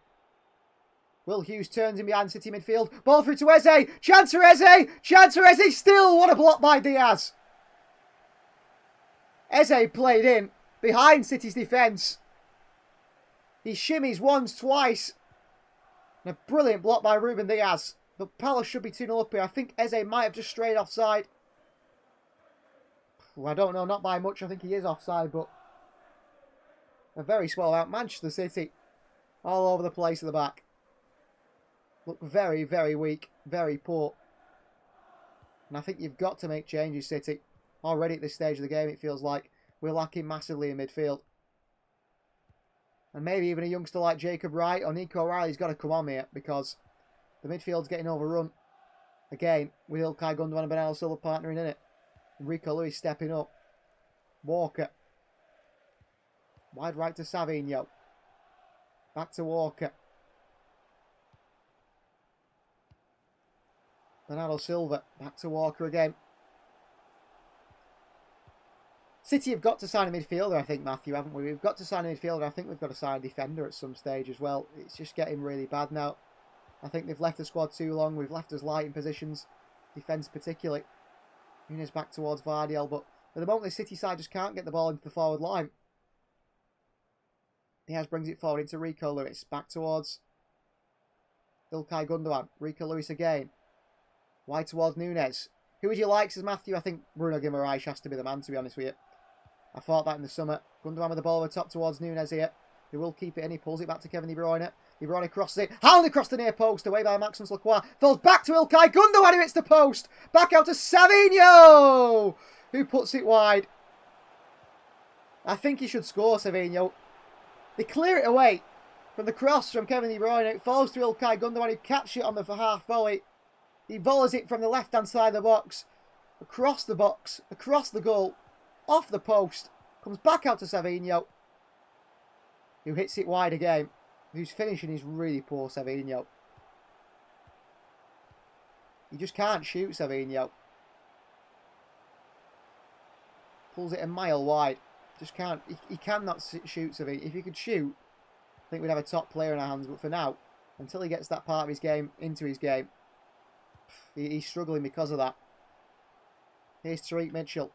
Will Hughes turns in behind City midfield. Ball through to Eze. Chance for Eze. Chance for Eze. Still, what a block by Diaz. Eze played in behind City's defence. He shimmies once, twice. And a brilliant block by Ruben Diaz. But Palace should be 2-0 up here. I think Eze might have just strayed offside. I don't know, not by much. I think he is offside, but a very swell out. Manchester City all over the place at the back. Look very, very weak. Very poor. And I think you've got to make changes, City. Already at this stage of the game, it feels like we're lacking massively in midfield. And maybe even a youngster like Jacob Wright or Nico O'Reilly's got to come on here, because the midfield's getting overrun. Again, with Ilkay Gundogan and Bernardo Silva partnering in it. Rico Lewis stepping up. Walker. Wide right to Savinho. Back to Walker. Bernardo Silva. Back to Walker again. City have got to sign a midfielder, I think, Matthew, haven't we? We've got to sign a midfielder. I think we've got to sign a defender at some stage as well. It's just getting really bad now. I think they've left the squad too long. We've left us light in positions. Defence particularly. Nunes back towards Vardiol, but at the moment the City side just can't get the ball into the forward line. Diaz brings it forward into Rico Lewis. Back towards Ilkay Gundogan. Rico Lewis again. Wide towards Nunes. Who would you like, says Matthew? I think Bruno Guimaraes has to be the man, to be honest with you. I thought that in the summer. Gundogan with the ball over top towards Nunes here. He will keep it in. He pulls it back to Kevin De Bruyne. De Bruyne crosses it. Haaland across the near post. Away by Maximus Lacroix. Falls back to Ilkay Gundogan, who hits the post. Back out to Savinho, who puts it wide. I think he should score, Savinho. They clear it away from the cross from Kevin De Bruyne. It falls to Ilkay Gundogan, who catches it on the half volley. He volleys it from the left-hand side of the box. Across the goal. Off the post. Comes back out to Savinho, who hits it wide again. Whose finishing is really poor, Savinho. You just can't shoot, Savinho. Pulls it a mile wide. Just can't. He cannot shoot, Savinho. If he could shoot, I think we'd have a top player in our hands. But for now, until he gets that part of his game into his game, he's struggling because of that. Here's Tariq Mitchell.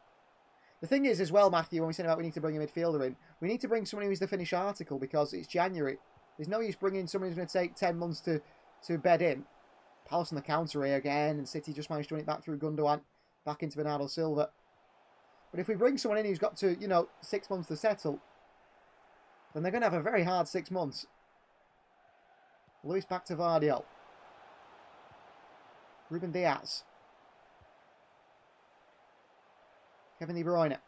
The thing is as well, Matthew, when we said about we need to bring a midfielder in, we need to bring someone who's the finished article, because it's January. There's no use bringing someone who's going to take 10 months to bed in. Palace on the counter here again, and City just managed to win it back through Gundogan, back into Bernardo Silva. But if we bring someone in who's got to, 6 months to settle, then they're going to have a very hard 6 months. Luis back to Vardiol. Ruben Diaz. Kevin De Bruyne.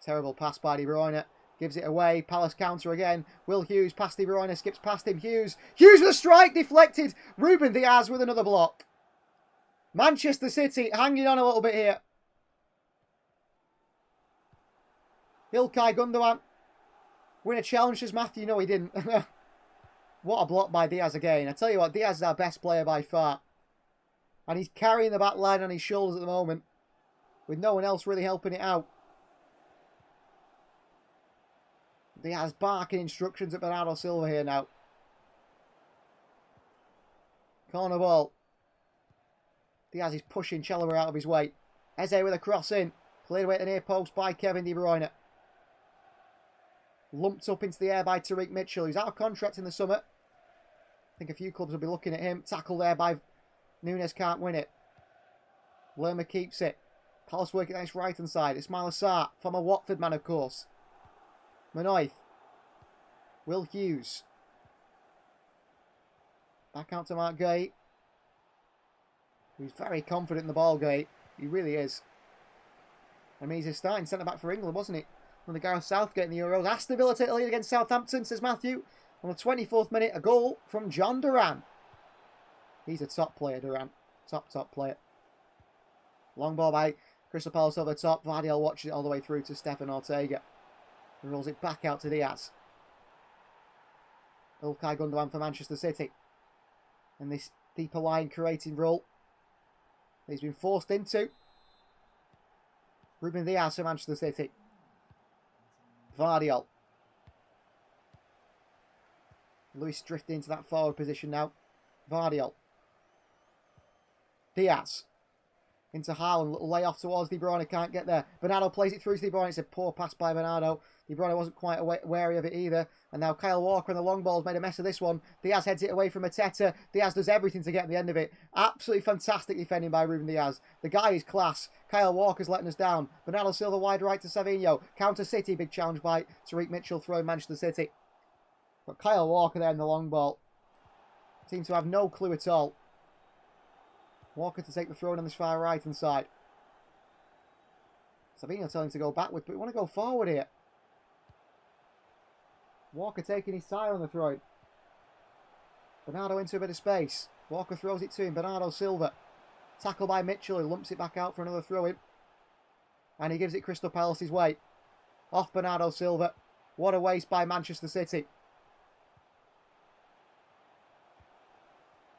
Terrible pass by De Bruyne. Gives it away. Palace counter again. Will Hughes past De Bruyne. Skips past him. Hughes. Hughes with a strike. Deflected. Ruben Diaz with another block. Manchester City hanging on a little bit here. Ilkay Gundogan. Win a challenge as Matthew. No, he didn't. What a block by Diaz again. I tell you what, Diaz is our best player by far. And he's carrying the back line on his shoulders at the moment. With no one else really helping it out. Diaz barking instructions at Bernardo Silva here now. Corner ball. Diaz is pushing Chalobah out of his way. Eze with a cross in. Cleared away at the near post by Kevin De Bruyne. Lumped up into the air by Tariq Mitchell, who's out of contract in the summer. I think a few clubs will be looking at him. Tackled there by Nunes, can't win it. Lerma keeps it. Palace working on his right hand side. Ismail Assar, former Watford man, of course. Manoith. Will Hughes. Back out to Mark Gay. He's very confident in the ball, Gay. He really is. I mean, he's a starting centre-back for England, wasn't he? Under Gareth Southgate in the Euros. Aston Villa take the lead against Southampton, says Matthew. On the 24th minute, a goal from John Duran. He's a top player, Duran. Top player. Long ball by Crystal Palace over the top. Vardiol watches it all the way through to Stefan Ortega. He rolls it back out to Diaz. Ilkay Gundogan for Manchester City. And this deeper line creating role he's been forced into. Ruben Diaz for Manchester City. Vardiol. Luis drifting into that forward position now. Vardiol. Diaz. Into Haaland. Little layoff towards De Bruyne. Can't get there. Bernardo plays it through to De Bruyne. It's a poor pass by Bernardo. De Bruyne wasn't quite wary of it either. And now Kyle Walker and the long ball's made a mess of this one. Diaz heads it away from Mateta. Diaz does everything to get to the end of it. Absolutely fantastic defending by Ruben Diaz. The guy is class. Kyle Walker's letting us down. Bernardo Silva wide right to Savinho. Counter City. Big challenge by Tariq Mitchell throwing Manchester City. But Kyle Walker there in the long ball. Seems to have no clue at all. Walker to take the throw on this far right hand side. Savinho telling him to go backwards, but we want to go forward here. Walker taking his time on the throw. Bernardo into a bit of space. Walker throws it to him. Bernardo Silva. Tackled by Mitchell, who lumps it back out for another throw in. And he gives it Crystal Palace's way. Off Bernardo Silva. What a waste by Manchester City.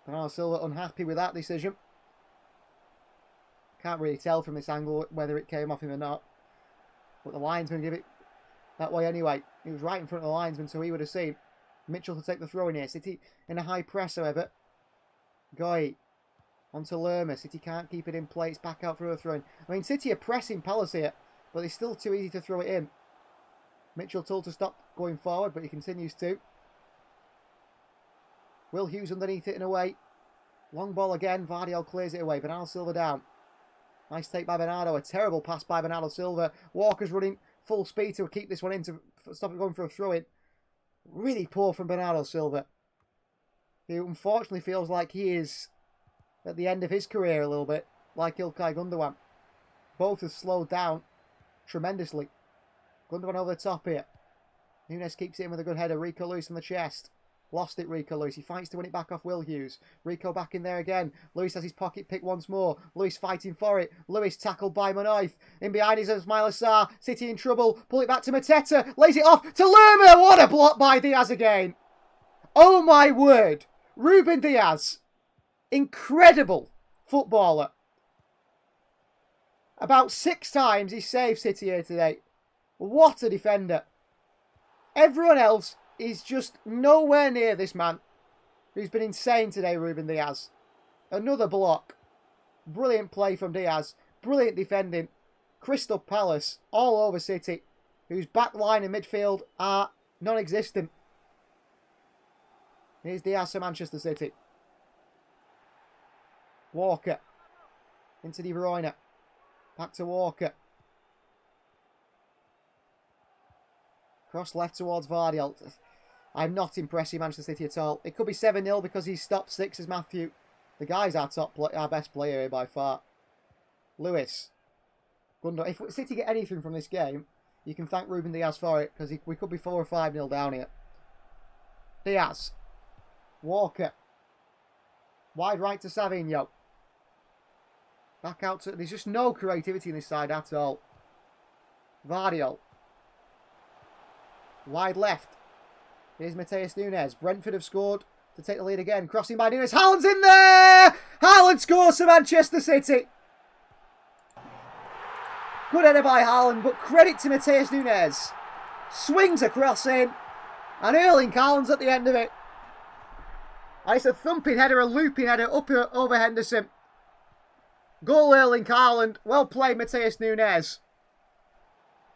Bernardo Silva unhappy with that decision. Can't really tell from this angle whether it came off him or not. But the linesman give it that way anyway. He was right in front of the linesman, so he would have seen. Mitchell to take the throw in here. City in a high press, however. Goy onto Lerma. City can't keep it in play. It's back out for a throw in. I mean, City are pressing Palace here, but it's still too easy to throw it in. Mitchell told to stop going forward, but he continues to. Will Hughes underneath it and away. Long ball again. Vardiol clears it away. Bernardo Silva down. Nice take by Bernardo. A terrible pass by Bernardo Silva. Walker's running full speed to keep this one in to stop it going for a throw-in. Really poor from Bernardo Silva. He unfortunately feels like he is at the end of his career a little bit, like Ilkay Gundogan. Both have slowed down tremendously. Gundogan over the top here. Nunes keeps it in with a good header. Rico Lewis on the chest. Lost it, Rico Lewis. He fights to win it back off Will Hughes. Rico back in there again. Lewis has his pocket pick once more. Lewis fighting for it. Lewis tackled by Manoith. In behind is Ismail Assar. City in trouble. Pull it back to Mateta. Lays it off to Lerma. What a block by Diaz again. Oh my word. Ruben Diaz. Incredible footballer. About 6 times he saved City here today. What a defender. Everyone else is just nowhere near this man, who's been insane today, Ruben Diaz. Another block. Brilliant play from Diaz. Brilliant defending. Crystal Palace all over City, whose back line and midfield are non-existent. Here's Diaz for Manchester City. Walker. Into De Bruyne. Back to Walker. Cross left towards Vardiol. I'm not impressing Manchester City at all. It could be 7-0 because he's stopped 6 as Matthew. The guy's our best player here by far. Lewis. Gundo. If City get anything from this game, you can thank Ruben Diaz for it, because we could be 4 or 5-0 down here. Diaz. Walker. Wide right to Savinho. Back out to... There's just no creativity in this side at all. Vardiol. Wide left. Here's Mateus Nunes. Brentford have scored to take the lead again. Crossing by Nunes. Haaland's in there! Haaland scores for Manchester City. Good header by Haaland, but credit to Mateus Nunes. Swings across in. And Erling Haaland's at the end of it. And it's a thumping header, a looping header up over Henderson. Goal Erling Haaland. Well played, Mateus Nunes.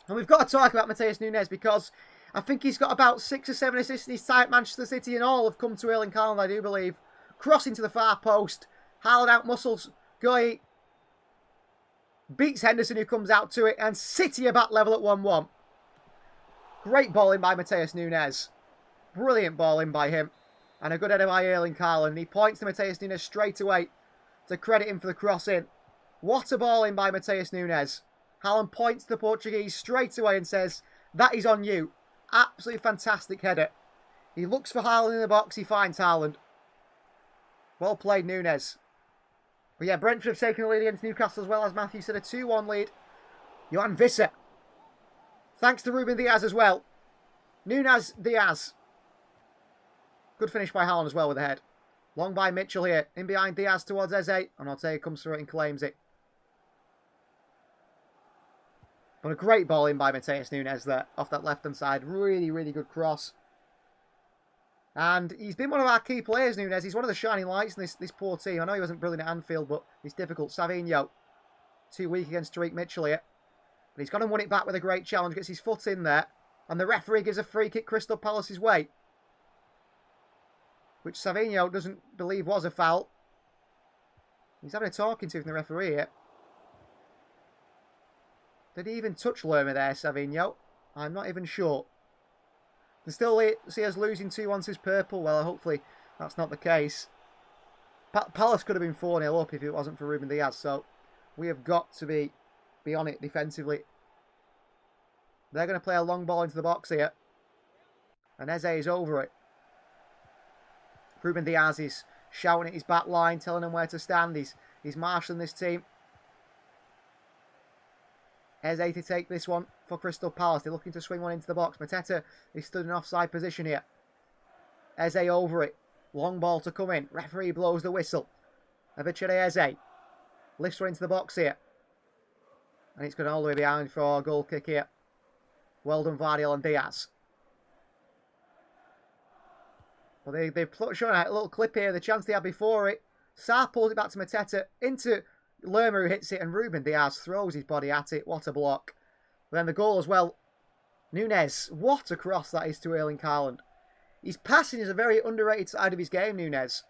And we've got to talk about Mateus Nunes because I think he's got about 6 or 7 assists in his time at Manchester City, and all have come to Erling Haaland, I do believe. Crossing to the far post. Haaland out muscles. Goy beats Henderson, who comes out to it, and City are back level at 1-1. Great ball in by Mateus Nunes. Brilliant ball in by him. And a good header by Erling Haaland. And he points to Mateus Nunes straight away to credit him for the cross in. What a ball in by Mateus Nunes. Haaland points to the Portuguese straight away and says, that is on you. Absolutely fantastic header. He looks for Haaland in the box. He finds Haaland. Well played, Nunes. But yeah, Brentford have taken the lead against Newcastle as well, as Matthew said, a 2-1 lead. Johan Visser. Thanks to Ruben Diaz as well. Nunes Diaz. Good finish by Haaland as well with the head. Long by Mitchell here. In behind Diaz towards Eze. And Ortega comes through it and claims it. But a great ball in by Mateus Nunes there. Off that left-hand side. Really, really good cross. And he's been one of our key players, Nunes. He's one of the shining lights in this poor team. I know he wasn't brilliant at Anfield, but he's difficult. Savinho. Too weak against Tariq Mitchell here. But he's gone and won it back with a great challenge. Gets his foot in there. And the referee gives a free kick Crystal Palace's way. Which Savinho doesn't believe was a foul. He's having a talking to from the referee here. Did he even touch Lerma there, Savinho? I'm not even sure. They still see us losing 2-1 to purple. Well, hopefully that's not the case. Palace could have been 4-0 up if it wasn't for Ruben Diaz. So we have got to be on it defensively. They're going to play a long ball into the box here. And Eze is over it. Ruben Diaz is shouting at his back line, telling them where to stand. He's marshalling this team. Eze to take this one for Crystal Palace. They're looking to swing one into the box. Mateta is stood in offside position here. Eze over it. Long ball to come in. Referee blows the whistle. Abichere Eze lifts one into the box here. And it's going all the way behind for a goal kick here. Well done, Vardiol and Diaz. Well, they've shown a little clip here. The chance they had before it. Sarr pulls it back to Mateta. Into Lerma, who hits it, and Ruben Diaz throws his body at it. What a block. But then the goal as well. Nunes, what a cross that is to Erling Haaland. His passing is a very underrated side of his game, Nunes.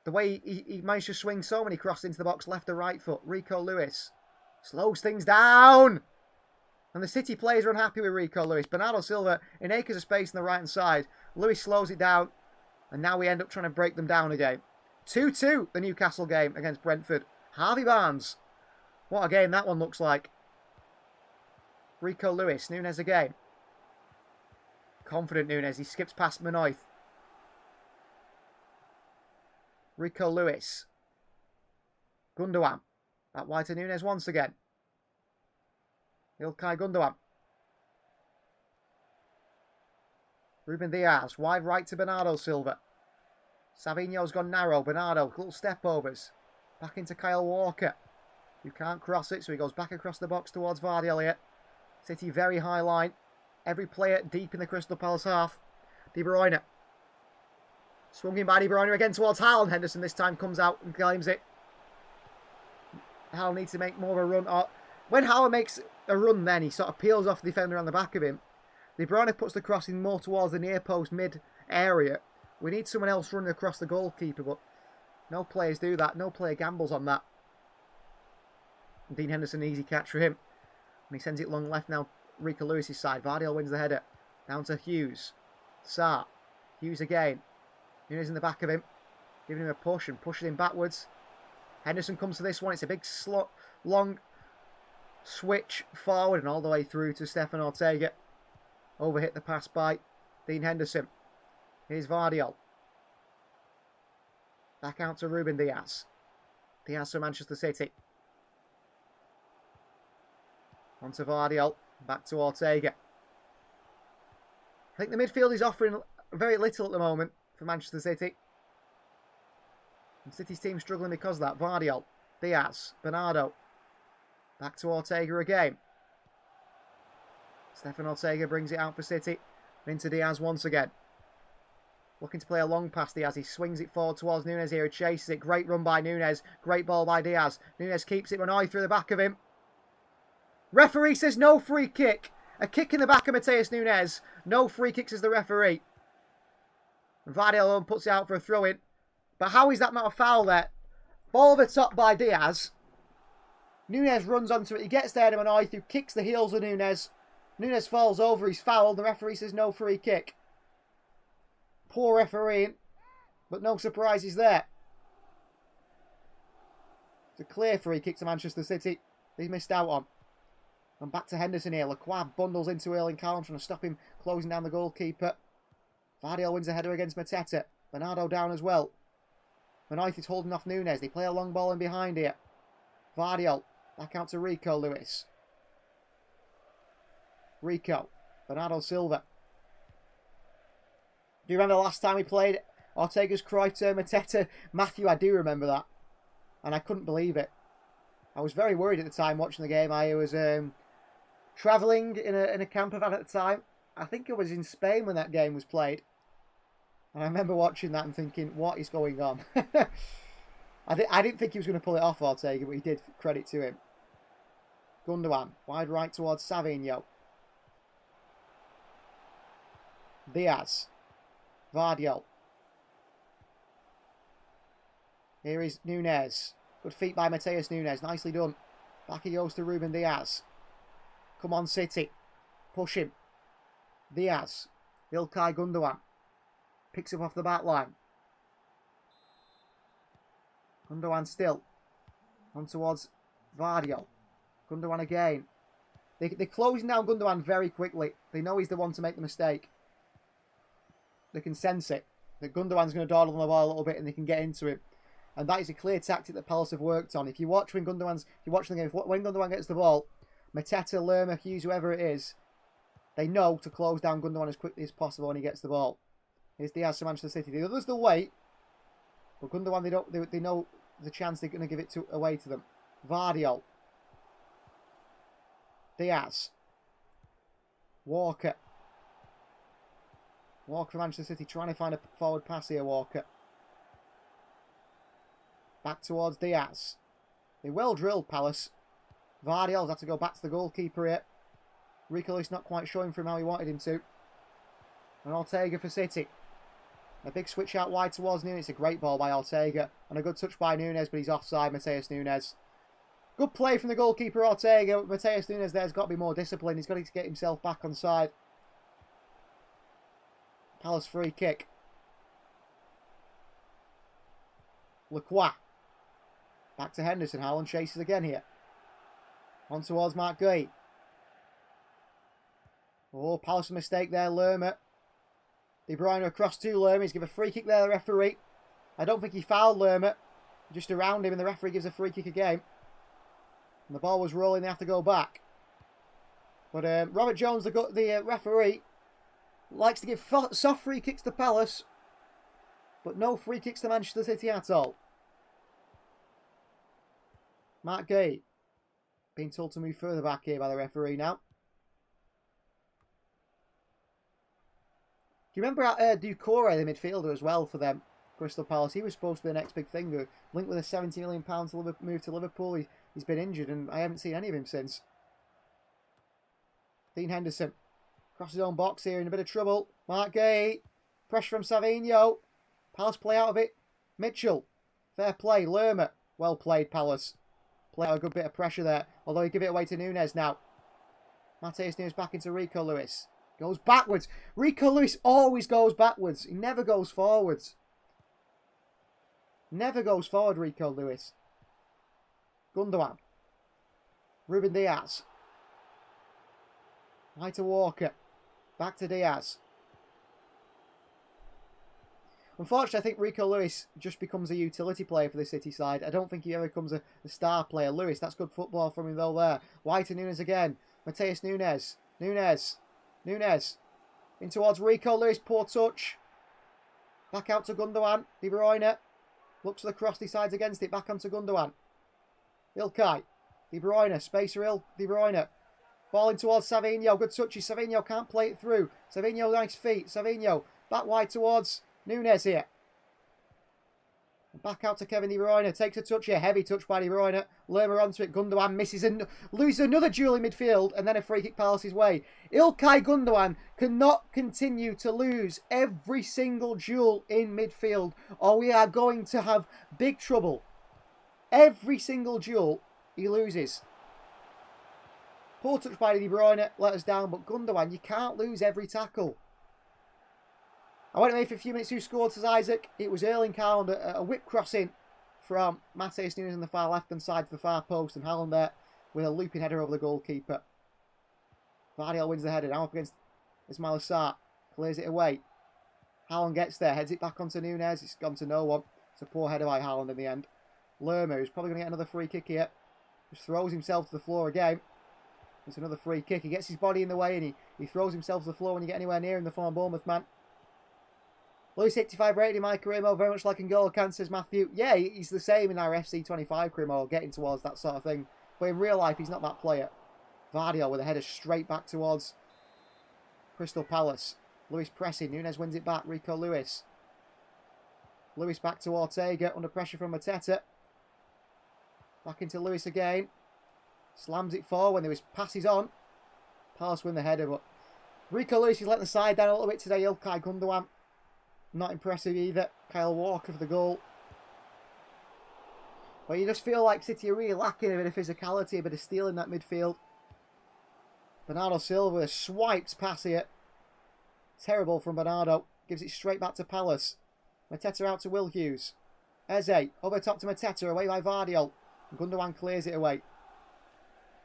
The way he managed to swing so many crosses into the box, left or right foot. Rico Lewis slows things down. And the City players are unhappy with Rico Lewis. Bernardo Silva in acres of space on the right-hand side. Lewis slows it down. And now we end up trying to break them down again. 2-2, the Newcastle game against Brentford. Harvey Barnes. What a game that one looks like. Rico Lewis, Nunes again. Confident Nunes, he skips past Manoith. Rico Lewis. Gundogan. Back wide to Nunes once again. Ilkay Gundogan. Ruben Diaz, wide right to Bernardo Silva. Savinho's gone narrow. Bernardo, little step overs. Back into Kyle Walker. You can't cross it, so he goes back across the box towards Vardy here. City very high line. Every player deep in the Crystal Palace half. De Bruyne. Swung in by De Bruyne again towards Haaland. Henderson this time comes out and claims it. Haaland needs to make more of a run. When Haaland makes a run then, he sort of peels off the defender on the back of him. De Bruyne puts the crossing more towards the near post mid area. We need someone else running across the goalkeeper, but no players do that. No player gambles on that. Dean Henderson, easy catch for him. And he sends it long left now. Rico Lewis's side. Vardiol wins the header. Down to Hughes. Sarr. Hughes again. Nunes in the back of him. Giving him a push and pushing him backwards. Henderson comes to this one. It's a big long switch forward and all the way through to Stefan Ortega. Overhit the pass by Dean Henderson. Here's Vardiol. Back out to Ruben Diaz. Diaz for Manchester City. On to Vardiol. Back to Ortega. I think the midfield is offering very little at the moment for Manchester City. And City's team struggling because of that. Vardiol. Diaz. Bernardo. Back to Ortega again. Stefan Ortega brings it out for City. Into Diaz once again. Looking to play a long pass, Diaz. He swings it forward towards Nunes here. He chases it. Great run by Nunes. Great ball by Diaz. Nunes keeps it. Manoy through the back of him. Referee says no free kick. A kick in the back of Mateus Nunes. No free kicks as the referee. Vardiol puts it out for a throw-in. But how is that not a foul there? Ball over top by Diaz. Nunes runs onto it. He gets there to Manoy who kicks the heels of Nunes. Nunes falls over. He's fouled. The referee says no free kick. Poor refereeing. But no surprises there. It's a clear free kick to Manchester City. He's missed out on. And back to Henderson here. Lacroix bundles into Erling Haaland trying to stop him closing down the goalkeeper. Vardiol wins a header against Mateta. Bernardo down as well. Manoy is holding off Nunes. They play a long ball in behind here. Vardiol. Back out to Rico Lewis. Rico. Bernardo Silva. Do you remember the last time we played Ortega's Cruyff Mateta? Matthew, I do remember that. And I couldn't believe it. I was very worried at the time watching the game. I was travelling in a camper van at the time. I think it was in Spain when that game was played. And I remember watching that and thinking, what is going on? I didn't think he was going to pull it off, Ortega, but he did. Credit to him. Gundogan, wide right towards Savinho. Diaz. Vardiol. Here is Nunes. Good feet by Mateus Nunes. Nicely done. Back he goes to Ruben Diaz. Come on, City. Push him. Diaz. Ilkay Gundogan. Picks up off the back line. Gundogan still. On towards Vardiol. Gundogan again. They're closing down Gundogan very quickly. They know he's the one to make the mistake. They can sense it. That Gundogan's going to dawdle on the ball a little bit and they can get into him. And that is a clear tactic that Palace have worked on. If you watch when Gundogan gets the ball, Mateta, Lerma, Hughes, whoever it is, they know to close down Gundogan as quickly as possible when he gets the ball. Here's Diaz to Manchester City. The others will wait, but Gundogan they know the chance they're going to give it away to them. Vardiol, Diaz, Walker. Walker for Manchester City trying to find a forward pass here. Walker. Back towards Diaz. They well drilled Palace. Vardiol's had to go back to the goalkeeper here. Rico Lewis not quite showing for him how he wanted him to. And Ortega for City. A big switch out wide towards Nunes. It's a great ball by Ortega. And a good touch by Nunes, but he's offside, Mateus Nunes. Good play from the goalkeeper Ortega. Mateus Nunes there's got to be more disciplined. He's got to get himself back on side. Palace free kick. Lacroix. Back to Henderson. Haaland chases again here. On towards Mark Guy. Oh, Palace mistake there, Lerma. De Bruyne across to Lerma. He's given a free kick there, the referee. I don't think he fouled Lerma. Just around him, and the referee gives a free kick again. And the ball was rolling, they have to go back. But Robert Jones, the referee, likes to give soft free kicks to Palace, but no free kicks to Manchester City at all. Mark Gay being told to move further back here by the referee now. Do you remember Doucouré, the midfielder as well for them, Crystal Palace? He was supposed to be the next big thing. Linked with a £70 million move to Liverpool. He's been injured and I haven't seen any of him since. Dean Henderson. Across his own box here in a bit of trouble. Mark Gay. Pressure from Savinho. Palace play out of it. Mitchell. Fair play. Lerma. Well played, Palace. Play out a good bit of pressure there. Although he give it away to Nunes now. Mateus Nunes back into Rico Lewis. Goes backwards. Rico Lewis always goes backwards. He never goes forwards. Never goes forward, Rico Lewis. Gundogan. Ruben Diaz. Right to Walker. Back to Diaz. Unfortunately, I think Rico Lewis just becomes a utility player for the City side. I don't think he ever becomes a star player. Lewis, that's good football from him though there. White to Nunes again. Mateus Nunes. Nunes. In towards Rico Lewis. Poor touch. Back out to Gundogan. De Bruyne. Looks for the cross. Decides against it. Back onto Gundogan. Ilkay. De Bruyne. Space for De Bruyne. Ball in towards Savinho. Good touches. Savinho can't play it through. Savinho, nice feet. Savinho. Back wide towards Nunes here. Back out to Kevin De Bruyne. Takes a touch here. Heavy touch by De Bruyne. Lerma onto it. Gundogan misses and loses another duel in midfield. And then a free kick Palace's way. Ilkay Gundogan cannot continue to lose every single duel in midfield, or we are going to have big trouble. Every single duel he loses. Poor touch by De Bruyne. Let us down. But Gundogan, you can't lose every tackle. I went away for a few minutes. Who scored, says Isaac? It was Erling Haaland, a whip crossing from Mateus Nunes on the far left-hand side to the far post, and Haaland there with a looping header over the goalkeeper. Vardiel wins the header, now up against Ismail Assar, clears it away. Haaland gets there, heads it back onto Nunes, it's gone to no one. It's a poor header by Haaland in the end. Lerma, who's probably going to get another free kick here, just throws himself to the floor again. It's another free kick, he gets his body in the way and he throws himself to the floor when you get anywhere near him, the former Bournemouth man. Lewis 85 rating, Mike Carimo, very much like N'Golo Kante, says Matthew. Yeah, he's the same in our FC25 Carimo, getting towards that sort of thing. But in real life, he's not that player. Vardiel with a header straight back towards Crystal Palace. Lewis pressing, Nunes wins it back, Rico Lewis. Lewis back to Ortega, under pressure from Mateta. Back into Lewis again. Slams it forward, Lewis passes on. Palace win the header, but Rico Lewis is letting the side down a little bit today. Ilkay Gundogan, not impressive either. Kyle Walker for the goal. But you just feel like City are really lacking a bit of physicality, a bit of steel in that midfield. Bernardo Silva with a swiped pass here. Terrible from Bernardo. Gives it straight back to Palace. Mateta out to Will Hughes. Eze over top to Mateta, away by Vardiel. Gundogan clears it away.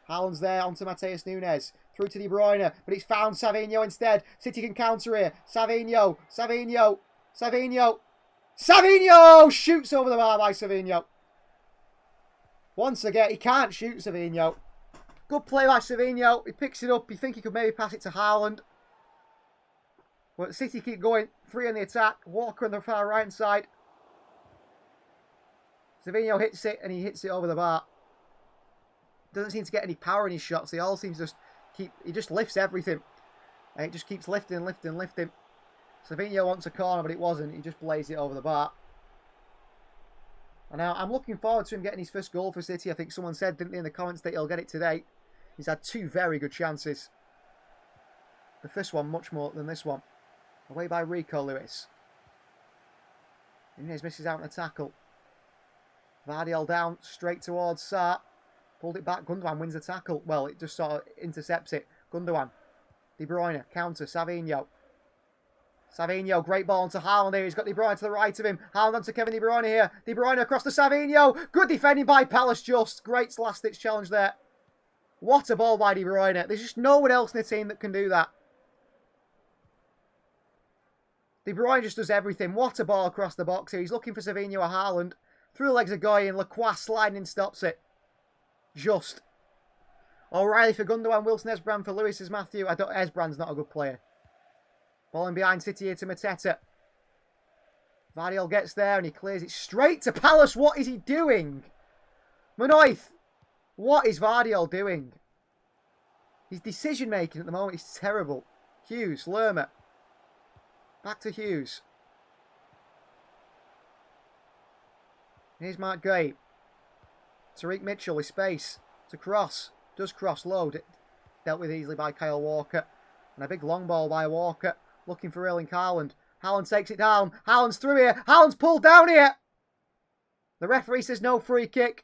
Haaland's there onto Mateus Nunes. Through to De Bruyne, but he's found Savinho instead. City can counter here. Savinho. Shoots over the bar by Savinho. Once again, he can't shoot Savinho. Good play by Savinho. He picks it up. You think he could maybe pass it to Haaland. But City keep going. 3 on the attack. Walker on the far right side. Savinho hits it and he hits it over the bar. Doesn't seem to get any power in his shots. He all seems to just he just lifts everything. And it just keeps lifting. Savinho wants a corner, but it wasn't. He just blazed it over the bar. And now I'm looking forward to him getting his first goal for City. I think someone said, didn't they, in the comments, that he'll get it today. He's had 2 very good chances. The first one much more than this one. Away by Rico Lewis. Nunes misses out on the tackle. Vardiel down, straight towards Sarr. Pulled it back. Gundogan wins the tackle. Well, it just sort of intercepts it. Gundogan. De Bruyne. Counter. Savinho. Great ball onto Haaland here. He's got De Bruyne to the right of him. Haaland onto Kevin De Bruyne here. De Bruyne across to Savinho. Good defending by Palace just. Great last-ditch challenge there. What a ball by De Bruyne. There's just no one else in the team that can do that. De Bruyne just does everything. What a ball across the box here. He's looking for Savinho or Haaland. Through the legs of Goy and Lacroix sliding in stops it. Just. O'Reilly for Gundogan, Wilson Esbrand for Lewis as Matthew. Esbrand's not a good player. Ball in behind City here to Mateta. Vardiel gets there and he clears it straight to Palace. What is he doing? Manoith, what is Vardiel doing? His decision making at the moment is terrible. Hughes, Lerma. Back to Hughes. Here's Mark Gray. Tariq Mitchell with space to cross. Does cross low. Dealt with easily by Kyle Walker. And a big long ball by Walker. Looking for Erling Haaland. Haaland takes it down. Haaland's through here. Haaland's pulled down here. The referee says no free kick.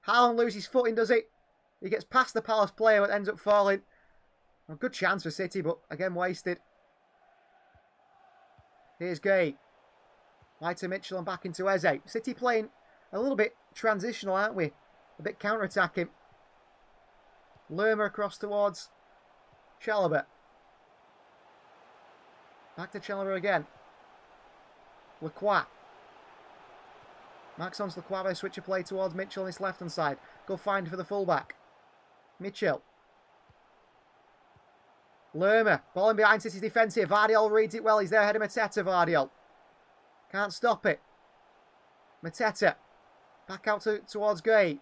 Haaland loses footing, does he? He gets past the Palace player but ends up falling. A good chance for City, but again wasted. Here's Gay. Wide to Mitchell and back into Eze. City playing a little bit transitional, aren't we? A bit counter-attacking. Lerma across towards Chalobah. Back to Chalobah again. Lacroix. Maxence Lacroix by a switch of play towards Mitchell on his left-hand side. Go find for the fullback. Mitchell. Lerma. Ball in behind City's defence here. Vardiol reads it well. He's there ahead of Mateta, Vardiol. Can't stop it. Mateta. Back out towards Gay.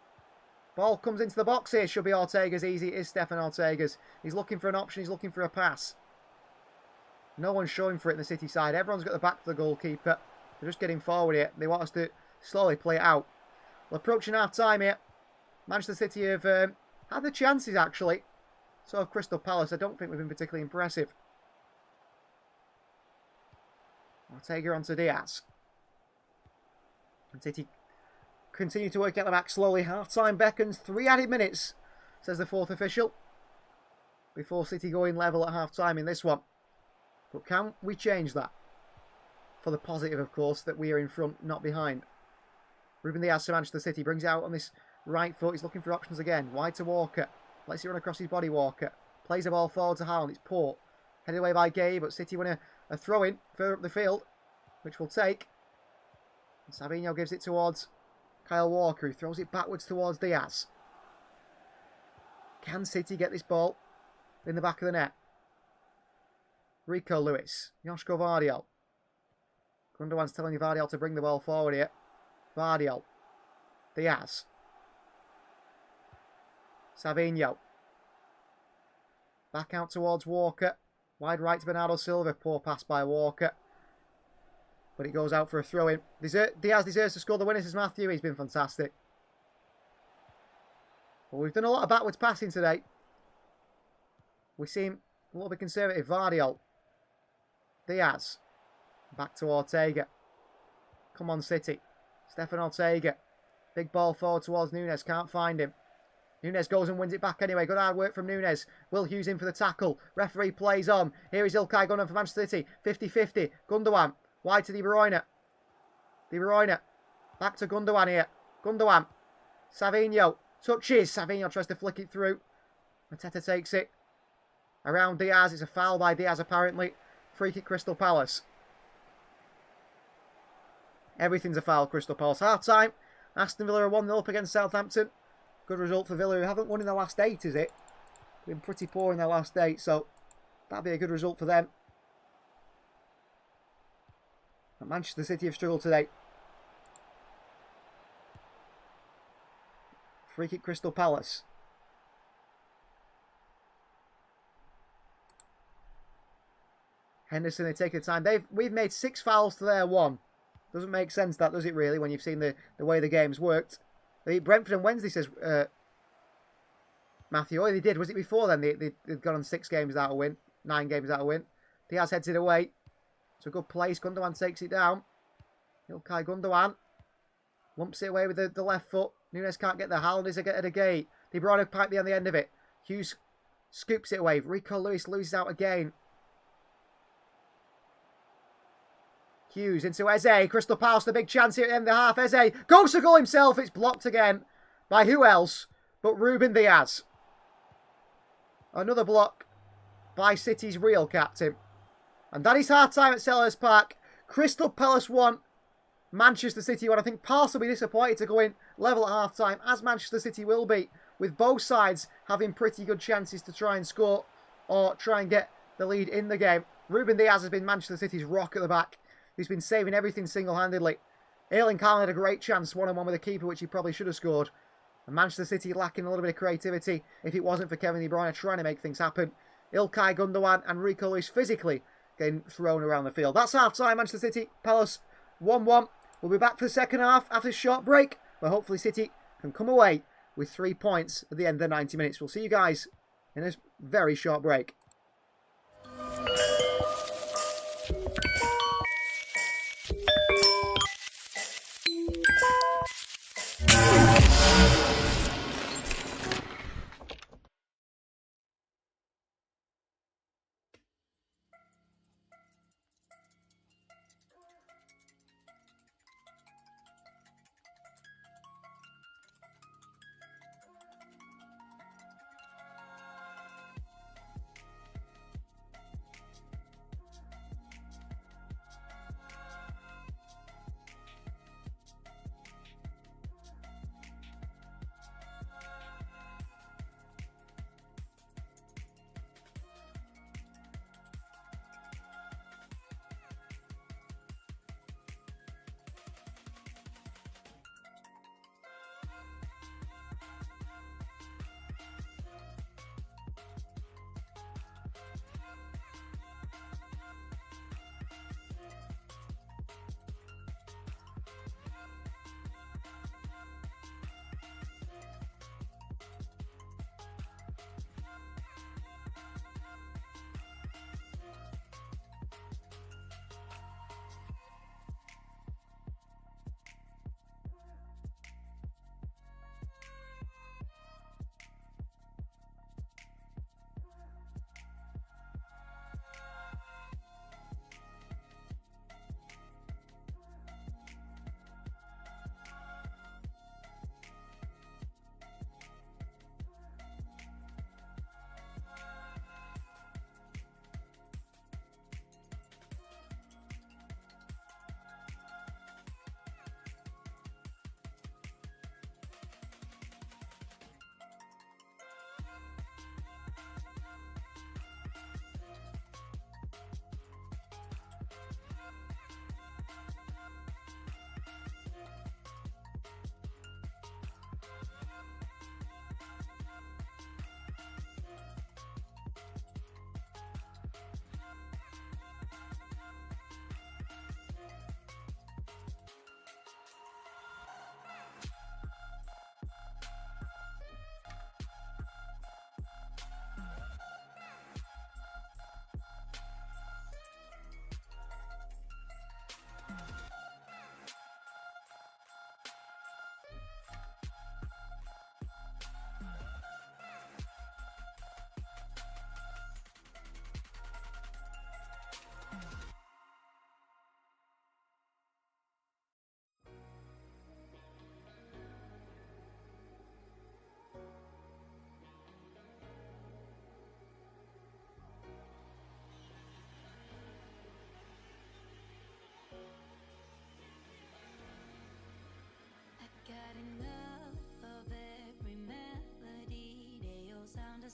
Ball comes into the box here. Should be Ortega's. Easy. It is Stefan Ortega's. He's looking for an option. He's looking for a pass. No one's showing for it in the City side. Everyone's got the back to the goalkeeper. They're just getting forward here. They want us to slowly play it out. We're approaching half-time here. Manchester City have had the chances, actually. So have Crystal Palace. I don't think we've been particularly impressive. Ortega onto Diaz. And City continue to work out the back slowly. Half-time beckons. 3 added minutes, says the fourth official. Before City going level at half-time in this one. But can we change that? For the positive, of course, that we are in front, not behind. Ruben Diaz to Manchester City. Brings it out on this right foot. He's looking for options again. Wide to Walker. Lets it run across his body, Walker. Plays the ball forward to Haaland. It's poor. Headed away by Gay, but City win a throw-in further up the field, which we'll take. And Savinho gives it towards Kyle Walker, who throws it backwards towards Diaz. Can City get this ball in the back of the net? Rico Lewis. Joško Vardiol. Gundogan's telling Vardiol to bring the ball forward here. Vardiol. Diaz. Savinho. Back out towards Walker. Wide right to Bernardo Silva. Poor pass by Walker. But it goes out for a throw-in. Diaz deserves to score the winner, says Matthew. He's been fantastic. Well, we've done a lot of backwards passing today. We seem a little bit conservative. Vardiol. Diaz. Back to Ortega. Come on, City. Stefan Ortega. Big ball forward towards Nunes. Can't find him. Nunes goes and wins it back anyway. Good hard work from Nunes. Will Hughes in for the tackle. Referee plays on. Here is İlkay Gundogan for Manchester City. 50-50. Gundogan. Wide to De Bruyne. De Bruyne. Back to Gundogan here. Gundogan. Savinho. Touches. Savinho tries to flick it through. Mateta takes it. Around Diaz. It's a foul by Diaz apparently. Free kick Crystal Palace. Everything's a foul, Crystal Palace. Half-time. Aston Villa are 1-0 up against Southampton. Good result for Villa, who haven't won in their last 8, is it? Been pretty poor in their last 8, so that'd be a good result for them. But Manchester City have struggled today. Free kick Crystal Palace. Henderson, they take the time. We've made 6 fouls to their 1. Doesn't make sense, that, does it, really, when you've seen the way the game's worked. They beat Brentford on Wednesday, says Matthew. Oh, they did. Was it before then? They'd gone on 6 games without a win. 9 games without a win. Diaz heads it away. It's a good place. Gundogan takes it down. İlkay Gundogan lumps it away with the left foot. Nunes can't get the Haaland is at a gate. De Bruyne pipe on the end of it. Hughes scoops it away. Rico Lewis loses out again. Hughes into Eze. Crystal Palace, the big chance here at the end of the half. Eze goes to goal himself. It's blocked again by who else but Ruben Diaz. Another block by City's real captain. And that is half-time at Selhurst Park. Crystal Palace 1, Manchester City 1. I think Palace will be disappointed to go in level at half-time, as Manchester City will be, with both sides having pretty good chances to try and score or try and get the lead in the game. Ruben Diaz has been Manchester City's rock at the back. He's been saving everything single-handedly. Erling Haaland had a great chance, one-on-one with the keeper, which he probably should have scored. And Manchester City lacking a little bit of creativity if it wasn't for Kevin De Bruyne trying to make things happen. İlkay Gundogan and Rico Lewis physically getting thrown around the field. That's half-time. Manchester City, Palace 1-1. We'll be back for the second half after a short break, where hopefully City can come away with 3 points at the end of the 90 minutes. We'll see you guys in a very short break.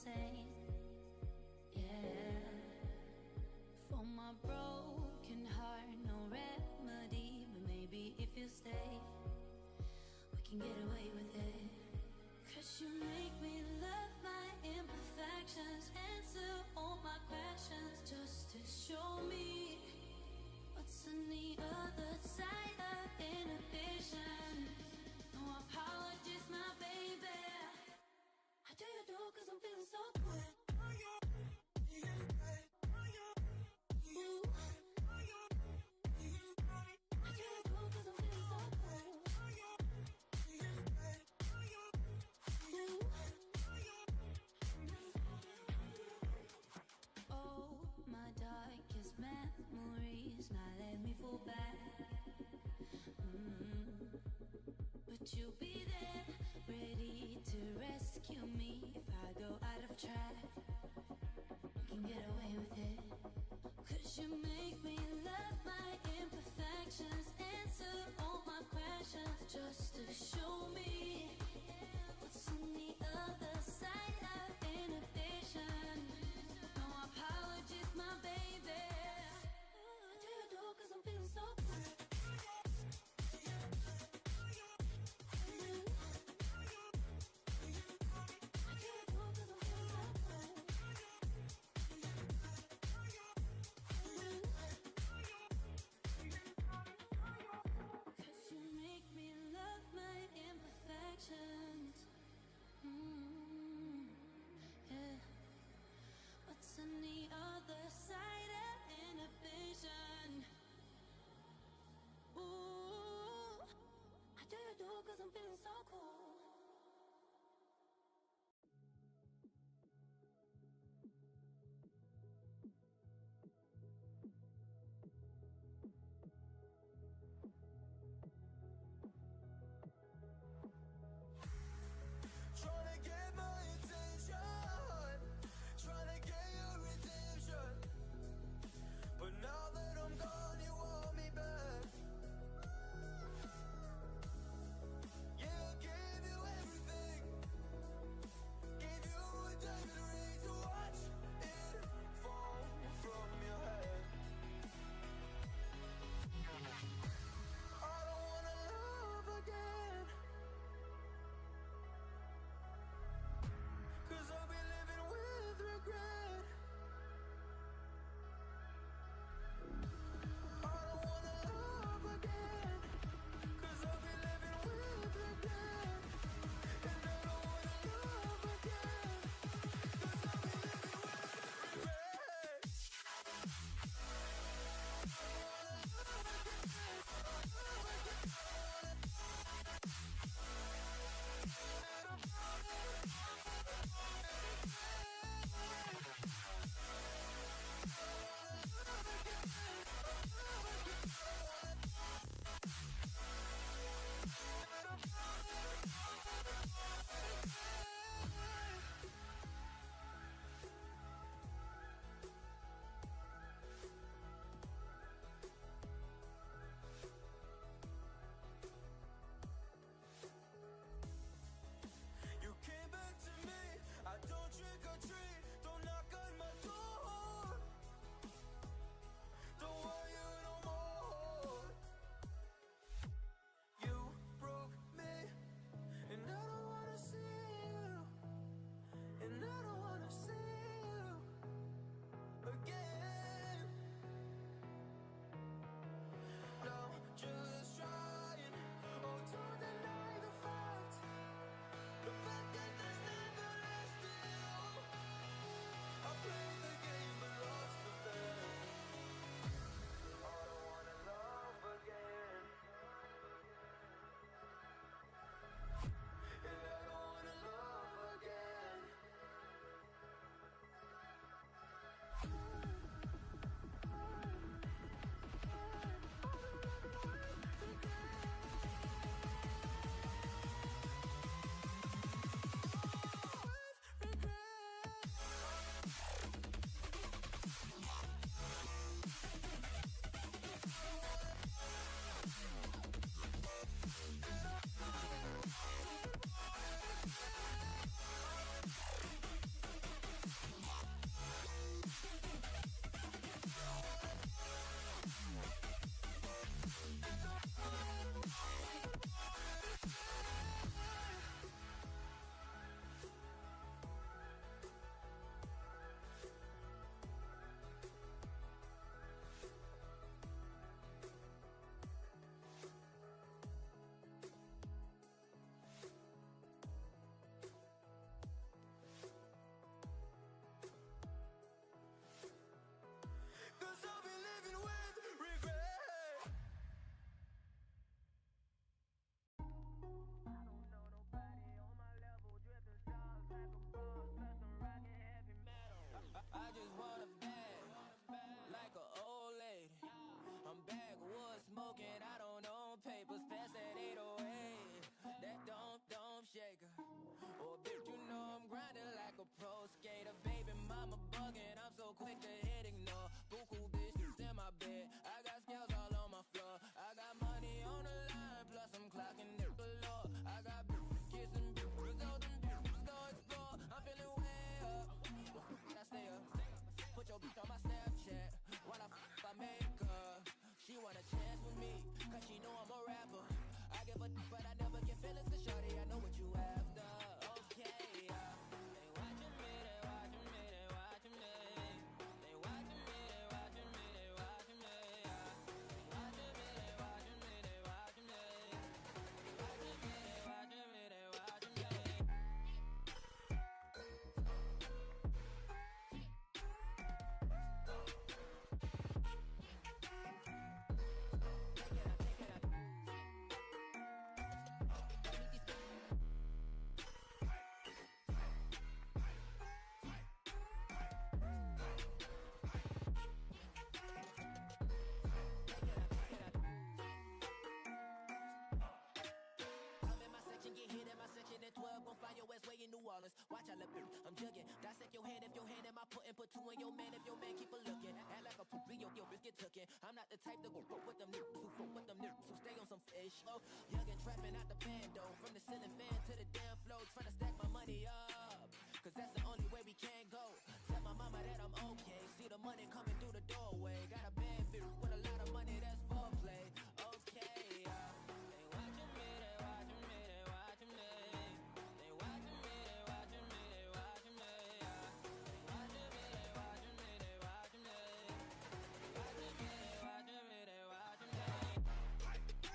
insane. Yeah, for my broken heart, no remedy. But maybe if you stay, we can get away with it. 'Cause you make me love my imperfections, answer all my questions, just to show me what's on the other side of inhibition. No apologies, my baby. How do you do? 'Cause I'm feeling so good. Ooh. How do you do? 'Cause I'm feeling so good. Ooh. Oh, my darkest memories, now let me fall back. But you'll be there, ready to rescue me if I go out of track. We can get away with it. 'Cause you make me love my imperfections, answer all my questions, just to show me what's on the other side of inhibition. No apologies, my baby. What do you do? 'Cause I'm feeling so good. cause she know I'm a rapper. I give a but I never get feelings, cause shawty, I know what you after. Okay, they watching me, they watching me, they watching me. They watching me, they watching me, they watching me. They watching me, they watching me, they watching me. They watching me, they watching me, they watching me. Get hit in my section at 12, gon' find your ass way in New Orleans. Watch I look, I'm jugging. Dissect your hand if your hand in my puttin', put two in your man if your man keep a looking. Act like a poopy, your bitch get tookin'. I'm not the type to go fuck with them niggas who fuck with them niggas who stay on some fish. Oh, young and trappin' out the bando, from the ceiling fan to the damn floor, tryna stack my money up. Cause that's the only way we can go. Tell my mama that I'm okay. See the money coming through the doorway. Got a bad bitch with a lot of money, that's foreplay. Okay, they watching me, they watching me, they watching me. They watching me, they watching me, they watching me. They watching me, they watching me, they watching me. They watching me, they watching me, they watching me.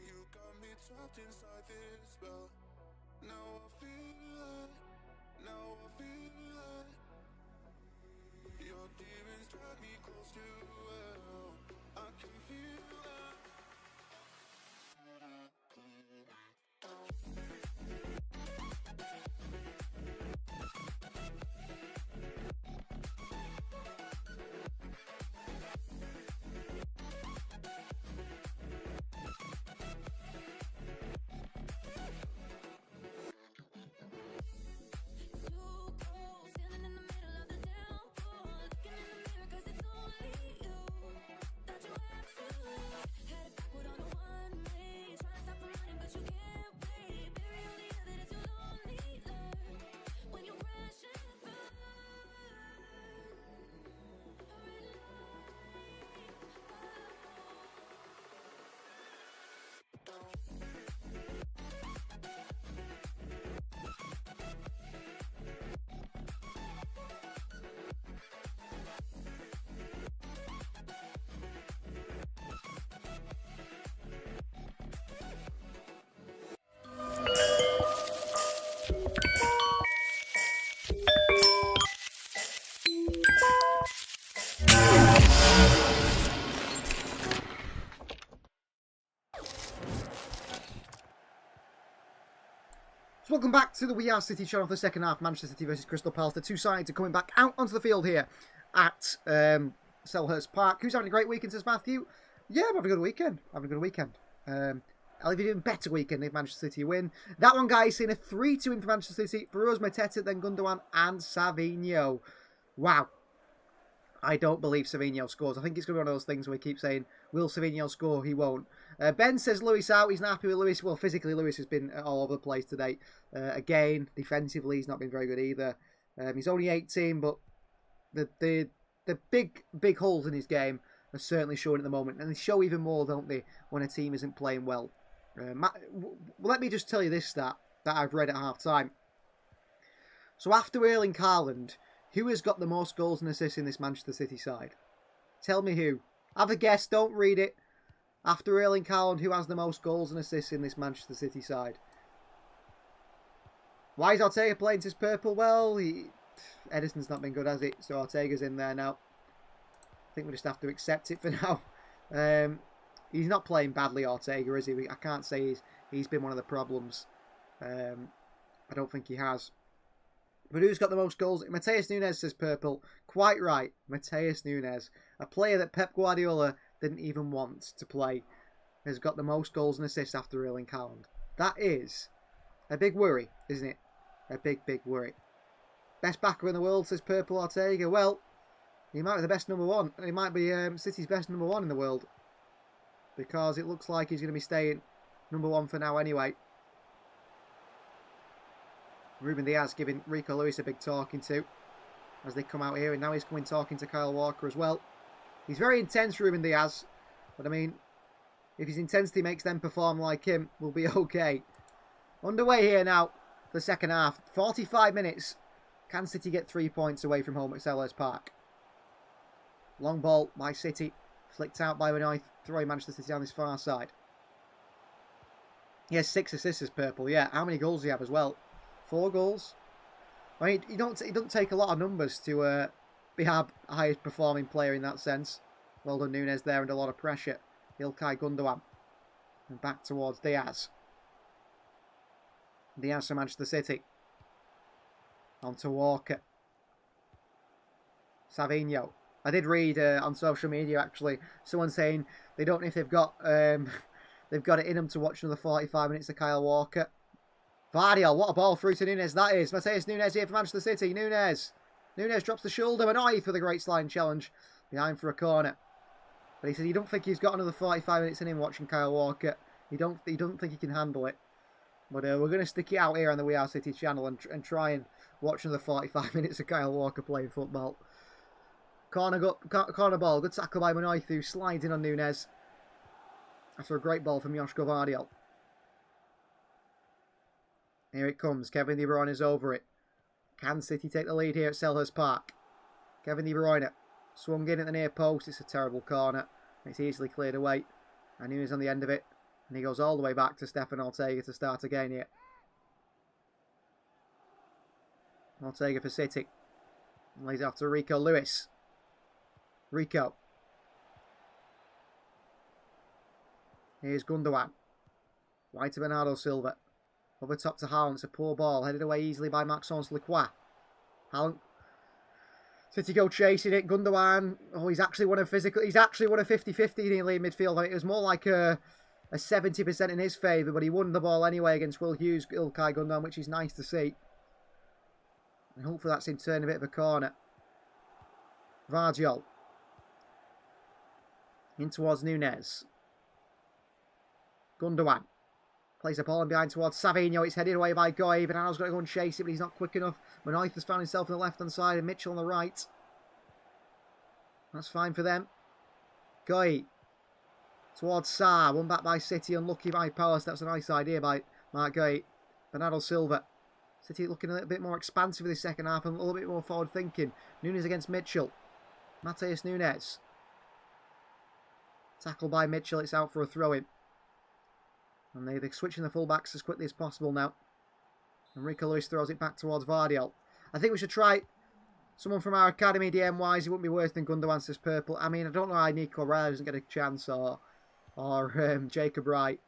You got me trapped inside this spell. Now I feel it. Now I feel it. Your demons drag me close to hell. I can feel it. Too cold, standing in the middle of the downpour, looking in the mirror 'cause it's only you that you have to leave. Headed backward on a one-way, trying to stop from running but you can't wait. Bury all the evidence you lonely learn when you crash and burn. A red light, So welcome back to the We Are City channel for the second half. Manchester City versus Crystal Palace. The two sides are coming back out onto the field here at Selhurst Park. Who's having a great weekend, says Matthew? Yeah, I'm having a good weekend. I'll have an even better weekend if Manchester City win. That one, guys, seeing a 3-2 win for Manchester City. For us, Mateta, then Gundogan and Savinho. Wow. I don't believe Savinho scores. I think it's going to be one of those things where we keep saying, will Savinho score? He won't. Ben says Lewis out. He's not happy with Lewis. Well, physically, Lewis has been all over the place today. Again, defensively, he's not been very good either. He's only 18, but the big holes in his game are certainly showing at the moment. And they show even more, don't they, when a team isn't playing well. Let me just tell you this stat that I've read at half-time. So after Erling Haaland Who has got the most goals and assists in this Manchester City side? Tell me who. Have a guess, don't read it. After Erling Haaland, who has the most goals and assists in this Manchester City side? Why is Ortega playing his purple? Well, Edison's not been good, has it? So Ortega's in there now. I think we just have to accept it for now. He's not playing badly, Ortega, is he? I can't say he's been one of the problems. I don't think he has. But who's got the most goals? Mateus Nunes says purple. Quite right. Mateus Nunes. A player that Pep Guardiola didn't even want to play has got the most goals and assists after Erling Haaland. That is a big worry, isn't it? A big, big worry. Best backer in the world, says purple Ortega. Well, he might be the best number one. He might be City's best number one in the world. Because it looks like he's going to be staying number one for now anyway. Ruben Diaz giving Rico Lewis a big talking to as they come out here, and now he's coming talking to Kyle Walker as well. He's very intense, Ruben Diaz, but I mean, if his intensity makes them perform like him, we'll be okay. Underway here now, the second half. 45 minutes. Can City get 3 points away from home at Selhurst Park? Long ball by City, flicked out by Benoit, throwing Manchester City down this far side. He has 6 assists as purple, yeah. How many goals does he have as well? 4 goals. I mean, he doesn't take a lot of numbers to be our highest performing player in that sense. Well done, Nunes there, and a lot of pressure. Ilkay Gundogan. And back towards Diaz. Diaz for Manchester City. On to Walker. Savinho. I did read on social media, actually, someone saying they don't know if they've got it in them to watch another 45 minutes of Kyle Walker. Vardiel, what a ball through to Nunes that is. Mateus Nunes here for Manchester City. Nunes drops the shoulder. Benoit for the great sliding challenge. Behind for a corner. But he said he don't think he's got another 45 minutes in him watching Kyle Walker. He don't think he can handle it. But we're going to stick it out here on the We Are City channel and try and watch another 45 minutes of Kyle Walker playing football. Corner ball. Good tackle by Benoit, who slides in on Nunes. After a great ball from Joško Vardiel. Here it comes. Kevin De Bruyne is over it. Can City take the lead here at Selhurst Park? Kevin De Bruyne swung in at the near post. It's a terrible corner. It's easily cleared away. And Nunes on the end of it. And he goes all the way back to Stefan Ortega to start again here. Ortega for City. And lays off to Rico Lewis. Rico. Here's Gundogan. Right to Bernardo Silva. Over top to Haaland. It's a poor ball. Headed away easily by Maxence Lacroix. Haaland. City go chasing it. Gundogan. Oh, he's actually won a 50-50 nearly in midfield. It was more like a 70% in his favour, but he won the ball anyway against Will Hughes, Ilkay Gundogan, which is nice to see. And hopefully that's in turn a bit of a corner. Vardiol. In towards Nunes. Gundogan. Plays the ball in behind towards Savinho. It's headed away by Goy. Bernardo's got to go and chase it, but he's not quick enough. Benoit has found himself on the left-hand side and Mitchell on the right. That's fine for them. Goy. Towards Sarr. Won back by City. Unlucky by Palace. That's a nice idea by Mark Goy. Bernardo Silva. City looking a little bit more expansive in the second half and a little bit more forward thinking. Nunes against Mitchell. Mateus Nunes. Tackled by Mitchell. It's out for a throw-in. And they're switching the full-backs as quickly as possible now. And Rico Lewis throws it back towards Vardiel. I think we should try someone from our academy DM-wise. It wouldn't be worse than Gundogan says purple. I mean, I don't know why Nico Raya doesn't get a chance or Jacob Wright.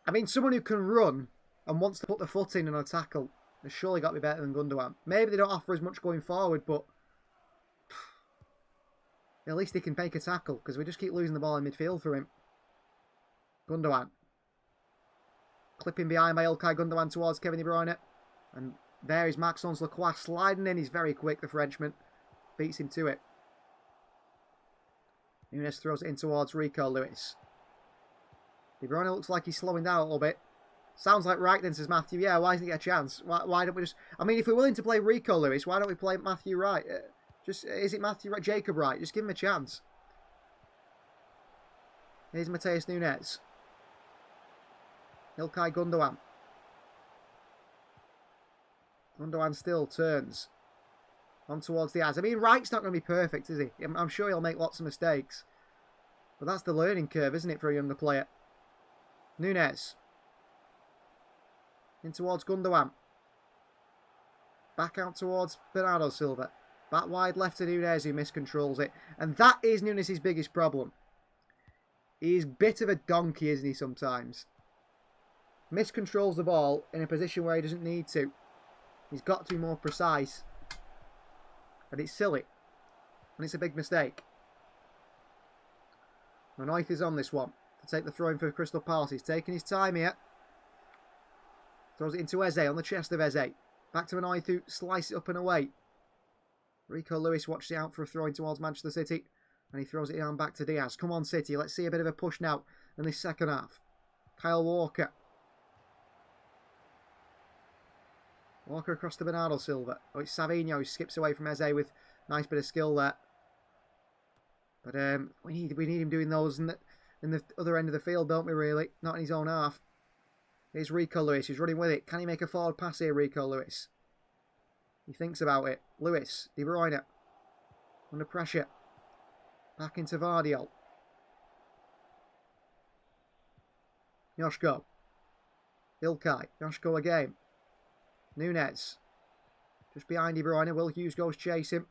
I mean, someone who can run and wants to put the foot in a tackle has surely got to be better than Gundogan. Maybe they don't offer as much going forward, but at least he can make a tackle because we just keep losing the ball in midfield for him. Gundogan. Clipping behind by Ilkay Gundogan towards Kevin De Bruyne. And there is Maxence Lacroix sliding in. He's very quick, the Frenchman. Beats him to it. Nunes throws it in towards Rico Lewis. De Bruyne looks like he's slowing down a little bit. Sounds like right then, says Matthew. Yeah, why doesn't he get a chance? Why don't we just... I mean, if we're willing to play Rico Lewis, why don't we play Matthew Wright? Is it Matthew Wright? Jacob Wright? Just give him a chance. Here's Mateus Nunes. Ilkay Gundogan. Gundogan still turns. On towards Diaz. I mean, Wright's not going to be perfect, is he? I'm sure he'll make lots of mistakes. But that's the learning curve, isn't it, for a younger player? Nunes. In towards Gundogan. Back out towards Bernardo Silva. Back wide left to Nunes, who miscontrols it. And that is Nunes' biggest problem. He's a bit of a donkey, isn't he, sometimes? Miscontrols the ball in a position where he doesn't need to. He's got to be more precise. And it's silly. And it's a big mistake. Manoif is on this one to take the throw in for Crystal Palace. He's taking his time here. Throws it into Eze, on the chest of Eze. Back to Manoif, who slices it up and away. Rico Lewis watches it out for a throw in towards Manchester City. And he throws it down back to Diaz. Come on, City. Let's see a bit of a push now in this second half. Kyle Walker. Walker across to Bernardo Silva. Oh, it's Savinho who skips away from Eze with a nice bit of skill there. But we need him doing those in the other end of the field, don't we, really? Not in his own half. Here's Rico Lewis. He's running with it. Can he make a forward pass here, Rico Lewis? He thinks about it. Lewis. De Bruyne. Under pressure. Back into Vardiol. Joshko. Ilkay. Joshko again. Nunes. Just behind De Bruyne. Will Hughes goes chase him.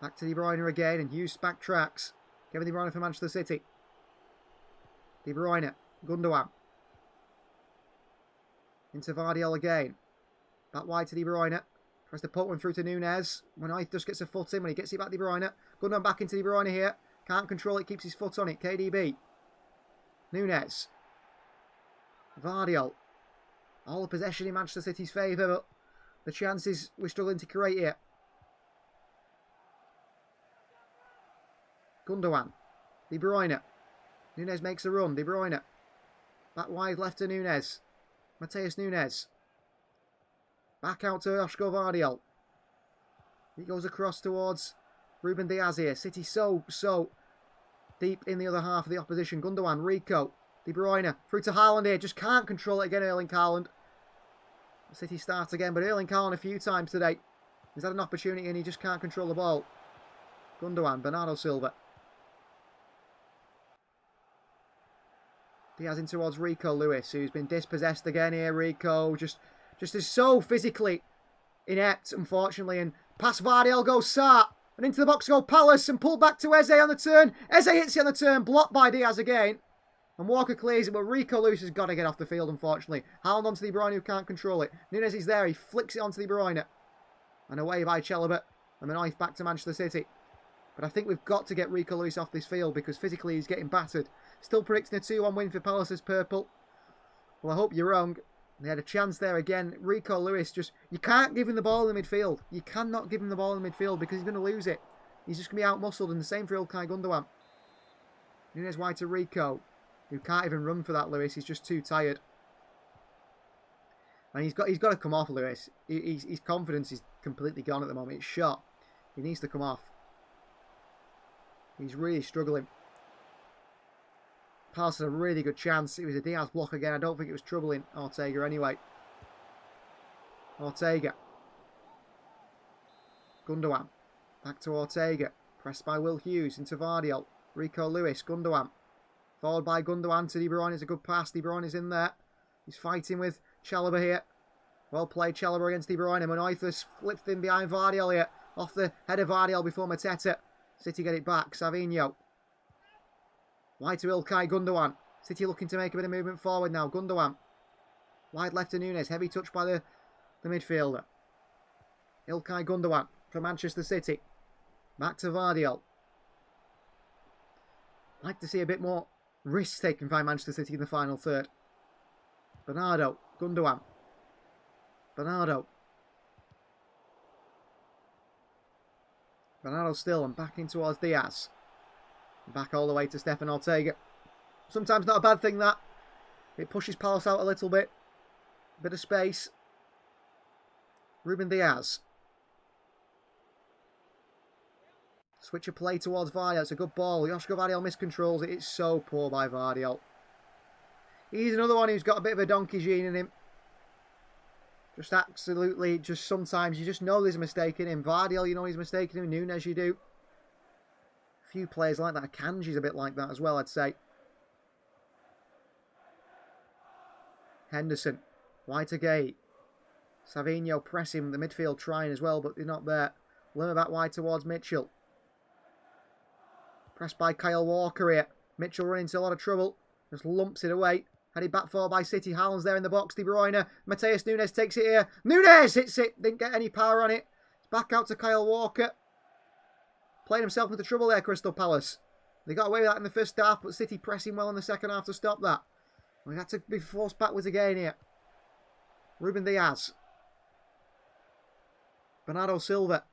Back to De Bruyne again. And Hughes backtracks. Kevin De Bruyne for Manchester City. De Bruyne. Gundogan. Into Vardiol again. Back wide to De Bruyne. Tries to put one through to Nunes. Manoif just gets a foot in when he gets it back to De Bruyne. Gundogan back into De Bruyne here. Can't control it. Keeps his foot on it. KDB. Nunes. Vardiol. All the possession in Manchester City's favour, but the chances we're struggling to create here. Gundogan. De Bruyne. Nunes makes a run. De Bruyne. Back wide left to Nunes. Mateus Nunes. Back out to Joshko Vardiol. He goes across towards Ruben Diaz here. City so deep in the other half of the opposition. Gundogan, Rico, De Bruyne. Through to Haaland here. Just can't control it again, Erling Haaland. City starts again, but Erling Haaland a few times today. He's had an opportunity and he just can't control the ball. Gundogan, Bernardo Silva. Diaz in towards Rico Lewis, who's been dispossessed again here. Rico just is so physically inept, unfortunately. And past Vardiol goes Sarr. And into the box go Palace and pulled back to Eze on the turn. Eze hits it on the turn, blocked by Diaz again. And Walker clears it, but Rico Lewis has got to get off the field, unfortunately. Haaland onto De Bruyne, who can't control it. Nunes is there, he flicks it onto De Bruyne. And away by Chalobah. And Manoif back to Manchester City. But I think we've got to get Rico Lewis off this field because physically he's getting battered. Still predicting a 2-1 win for Palace's purple. Well, I hope you're wrong. They had a chance there again. Rico Lewis just... You can't give him the ball in the midfield. You cannot give him the ball in the midfield because he's going to lose it. He's just going to be out-muscled, and the same for Ilkay Gundogan. Nunes wide to Rico, who can't even run for that, Lewis. He's just too tired. And he's got to come off, Lewis. His confidence is completely gone at the moment. It's shot. He needs to come off. He's really struggling. Palace had a really good chance. It was a Diaz block again. I don't think it was troubling Ortega anyway. Ortega. Gundogan. Back to Ortega. Pressed by Will Hughes into Vardiol. Rico Lewis. Gundogan. Followed by Gundogan to De Bruyne. It's a good pass. De Bruyne is in there. He's fighting with Chalobah here. Well played, Chalobah against De Bruyne. Manoif flipped in behind Vardiol here. Off the head of Vardiol before Mateta. City get it back. Savinho. Wide to Ilkay Gundogan. City looking to make a bit of movement forward now. Gundogan. Wide left to Nunes. Heavy touch by the midfielder. Ilkay Gundogan for Manchester City. Back to Vardiol. Like to see a bit more risk taken by Manchester City in the final third. Bernardo. Gundogan. Bernardo. Bernardo still and back in towards Diaz. Back all the way to Stefan Ortega. Sometimes not a bad thing that. It pushes Palace out a little bit. Bit of space. Ruben Diaz. Switch of play towards Vardiol. It's a good ball. Joshko Vardiol miscontrols it. It's so poor by Vardiol. He's another one who's got a bit of a donkey gene in him. Just absolutely, just sometimes you just know there's a mistake in him. Vardiel, you know he's mistaken him. Nunes, you do. A few players like that. Kanji's a bit like that as well, I'd say. Henderson. Whitegate. Savinho pressing the midfield, trying as well, but they're not there. Lerma back wide towards Mitchell. Pressed by Kyle Walker here. Mitchell running into a lot of trouble. Just lumps it away. Headed back forward by City. Haaland's there in the box. De Bruyne. Mateus Nunes takes it here. Nunes hits it. Didn't get any power on it. It's back out to Kyle Walker. Playing himself into trouble there, Crystal Palace. They got away with that in the first half, but City pressing well in the second half to stop that. We had to be forced backwards again here. Ruben Diaz. Bernardo Silva.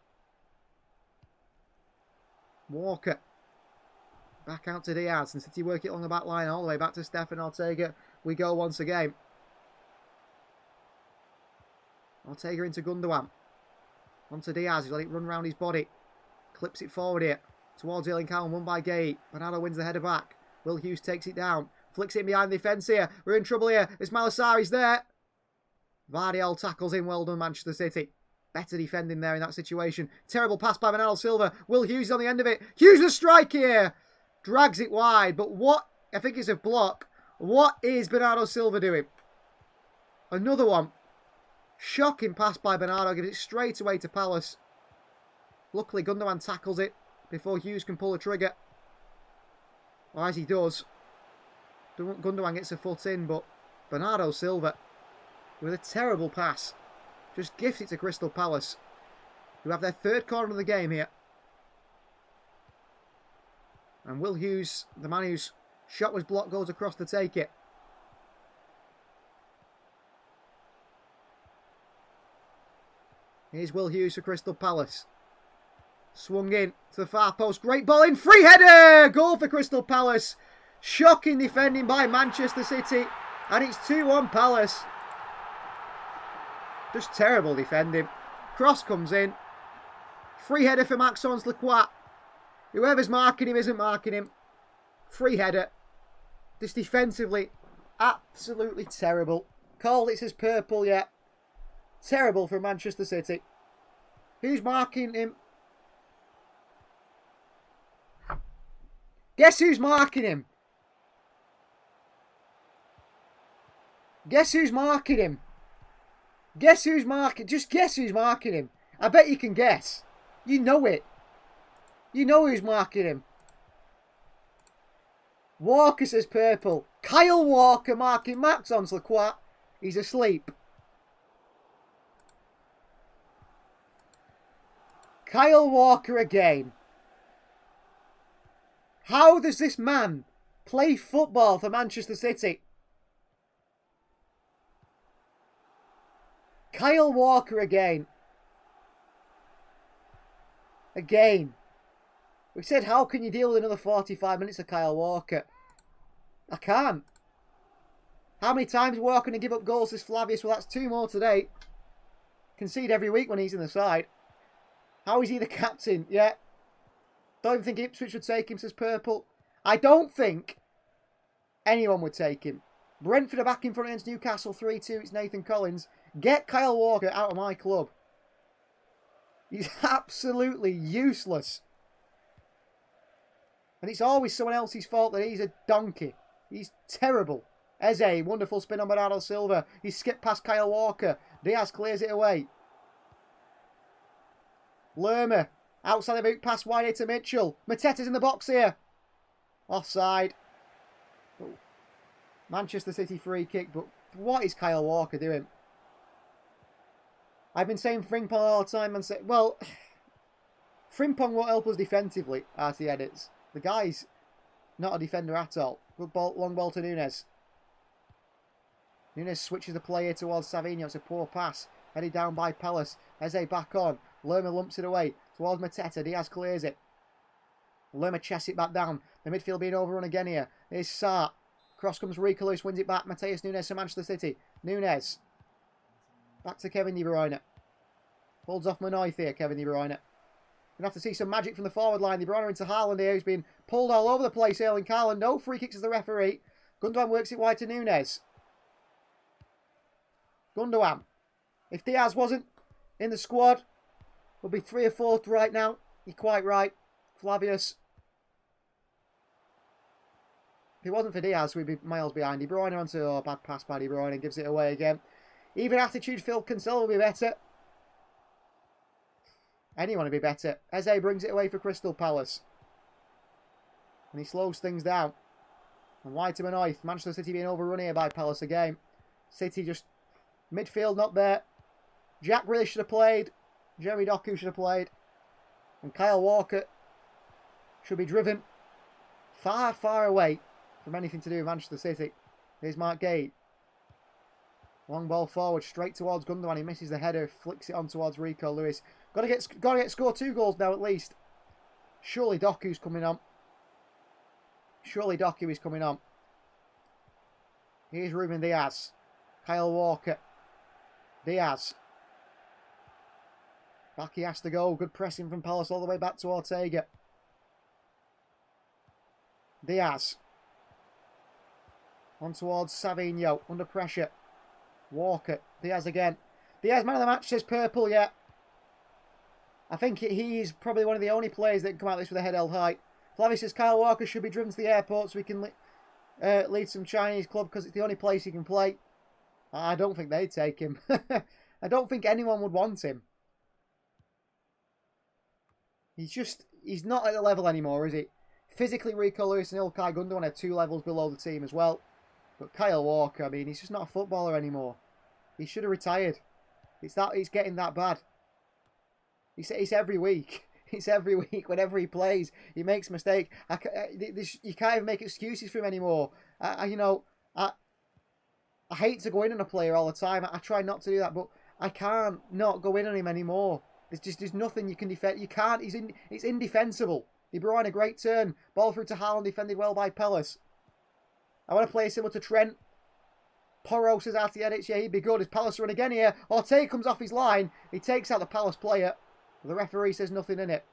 Walker. Back out to Diaz, and City work it along the back line all the way back to Stefan Ortega. We go once again. Ortega into Gundogan. Onto Diaz, he's let it run round his body. Clips it forward here. Towards Erling Haaland, won by Gay. Bernardo wins the header back. Will Hughes takes it down. Flicks it in behind the defence here. We're in trouble here. Ismail Sarri's there. Vardiel tackles in. Well done, Manchester City. Better defending there in that situation. Terrible pass by Bernardo Silva. Will Hughes on the end of it. Hughes the strike here. Drags it wide. But what? I think it's a block. What is Bernardo Silva doing? Another one. Shocking pass by Bernardo. Gives it straight away to Palace. Luckily, Gundogan tackles it before Hughes can pull the trigger. Or as he does. Gundogan gets a foot in, but Bernardo Silva, with a terrible pass, just gifts it to Crystal Palace, who have their third corner of the game here. And Will Hughes, the man whose shot was blocked, goes across to take it. Here's Will Hughes for Crystal Palace. Swung in to the far post. Great ball in. Free header! Goal for Crystal Palace. Shocking defending by Manchester City. And it's 2-1 Palace. Just terrible defending. Cross comes in. Free header for Maxence Lacroix. Whoever's marking him isn't marking him. Free header. Just defensively, absolutely terrible. Called it as purple yet. Terrible for Manchester City. Who's marking him? Guess who's marking him? Guess who's marking him? Guess who's marking? Just guess who's marking him. I bet you can guess. You know it. You know who's marking him. Walker says purple. Kyle Walker marking Maxence Lacroix. He's asleep. Kyle Walker again. How does this man play football for Manchester City? Kyle Walker again. Again. We said, how can you deal with another 45 minutes of Kyle Walker? I can't. How many times we're going to give up goals this Flavius? Well, that's 2 more today. Concede every week when he's in the side. How is he the captain? Yeah. Don't even think Ipswich would take him, says Purple. I don't think anyone would take him. Brentford are back in front against Newcastle 3-2. It's Nathan Collins. Get Kyle Walker out of my club. He's absolutely useless. And it's always someone else's fault that he's a donkey. He's terrible. Eze, wonderful spin on Bernardo Silva. He skipped past Kyle Walker. Diaz clears it away. Lerma, outside the boot, pass wide here to Mitchell. Mateta's in the box here. Offside. Oh. Manchester City free kick, but what is Kyle Walker doing? I've been saying Frimpong all the time and say, well, Frimpong won't help us defensively, RT edits. The guy's not a defender at all. Good ball, long ball to Nunes. Nunes switches the play here towards Savinho. It's a poor pass. Headed down by Palace. Eze back on. Lerma lumps it away towards Mateta. Diaz clears it. Lerma chests it back down. The midfield being overrun again here. Here's Sarr. Cross comes Rico Lewis, wins it back. Mateus Nunes to Manchester City. Nunes. Back to Kevin De Bruyne. Holds off Manoy here, Kevin De Bruyne. Gonna have to see some magic from the forward line. De Bruyne into Haaland here, who's been pulled all over the place. Erling Haaland. No free kicks as the If Diaz wasn't in the squad, we'll be 3 or 4th right now. You're quite right, Flavius. If it wasn't for Diaz, we'd be miles behind. De Bruyne onto bad pass by De Bruyne and gives it away again. Even attitude-filled Cancelo will be better. Anyone would be better. Eze brings it away for Crystal Palace. And he slows things down. And wide to Manoif. Manchester City being overrun here by Palace again. City just midfield not there. Jack Grealish should have played. Jeremy Doku should have played. And Kyle Walker should be driven far, far away from anything to do with Manchester City. Here's Mark Gate. Long ball forward, straight towards Gundogan. He misses the header, flicks it on towards Rico Lewis. Got to score 2 goals now at least. Surely Doku's coming on. Surely Doku is coming on. Here's Ruben Diaz. Kyle Walker. Diaz. Back he has to go. Good pressing from Palace all the way back to Ortega. Diaz. On towards Savinho. Under pressure. Walker. Diaz again. Diaz, man of the match, says purple, yeah. I think he's probably one of the only players that can come out of this with a head held high. Flavius says Kyle Walker should be driven to the airport so he can lead some Chinese club because it's the only place he can play. I don't think they'd take him. I don't think anyone would want him. He's not at the level anymore, is he? Physically, Rico Lewis and Ilkay Gundogan are 2 levels below the team as well. But Kyle Walker, I mean, he's just not a footballer anymore. He should have retired. It's getting that bad. It's every week. It's every week. Whenever he plays, he makes a mistake. You can't even make excuses for him anymore. I hate to go in on a player all the time. I try not to do that, but I can't not go in on him anymore. There's nothing you can defend. You can't. It's indefensible. De Bruyne, a great turn. Ball through to Haaland, defended well by Palace. I want to play similar to Trent. Porro says out the edits. Yeah, he'd be good. As Palace run again here. Ortega comes off his line. He takes out the Palace player. The referee says nothing in it.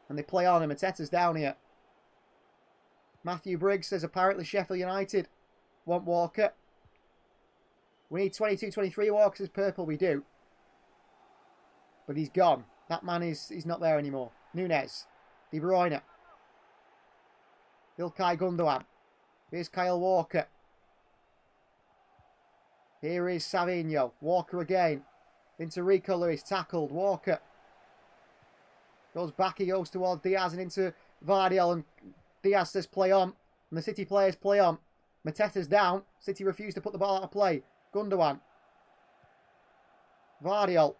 And they play on and Mateta's down here. Matthew Briggs says apparently Sheffield United want Walker. We need 22-23 Walker, says purple. We do. But he's gone. That man he's not there anymore. Nunes. De Bruyne. Ilkay Gundogan. Here's Kyle Walker. Here is Savinho. Walker again. Into Rico Lewis. Tackled. Walker. Goes back. He goes towards Diaz and into Vardiel. And Diaz says play on. And the City players play on. Mateta's down. City refuse to put the ball out of play. Gundogan. Vardiel.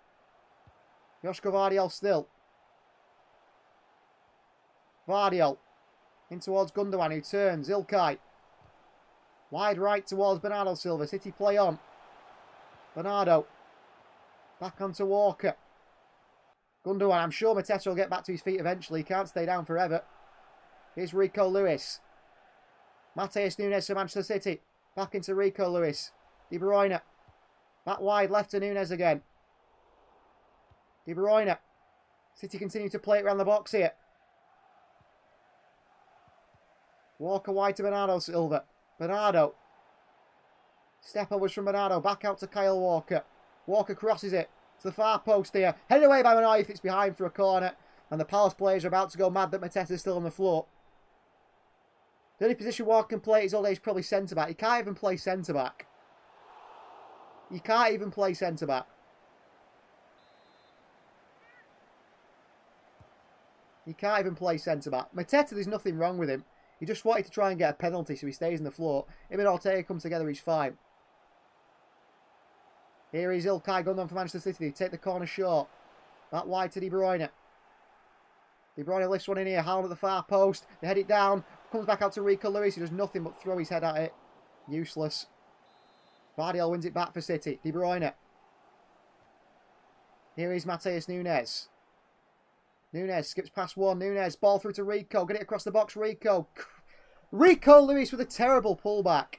Joshko Vardiel still. Vardiel. In towards Gundogan, who turns. Ilkay. Wide right towards Bernardo Silva. City play on. Bernardo. Back onto Walker. Gundogan. I'm sure Mateta will get back to his feet eventually. He can't stay down forever. Here's Rico Lewis. Matheus Nunes for Manchester City. Back into Rico Lewis. De Bruyne. Back wide left to Nunes again. De Bruyne. City continue to play it around the box here. Walker wide to Bernardo Silva. Bernardo. Step overs from Bernardo. Back out to Kyle Walker. Walker crosses it to the far post here. Headed away by Manoif. It's behind for a corner. And the Palace players are about to go mad that Mateta's still on the floor. The only position Walker can play his old age is probably centre-back. He can't even play centre-back. You can't even play centre-back. You can't even play centre-back. Mateta, there's nothing wrong with him. He just wanted to try and get a penalty so he stays on the floor. Him and Ortega come together, he's fine. Here is Ilkay Gundogan for Manchester City. They take the corner short. Back wide to De Bruyne. De Bruyne lifts one in here. Haaland at the far post. They head it down. Comes back out to Rico Lewis. He does nothing but throw his head at it. Useless. Vardiel wins it back for City. De Bruyne. Here is Matheus Nunes. Nunes skips past one. Nunes, ball through to Rico. Get it across the box. Rico. Rico Lewis with a terrible pullback.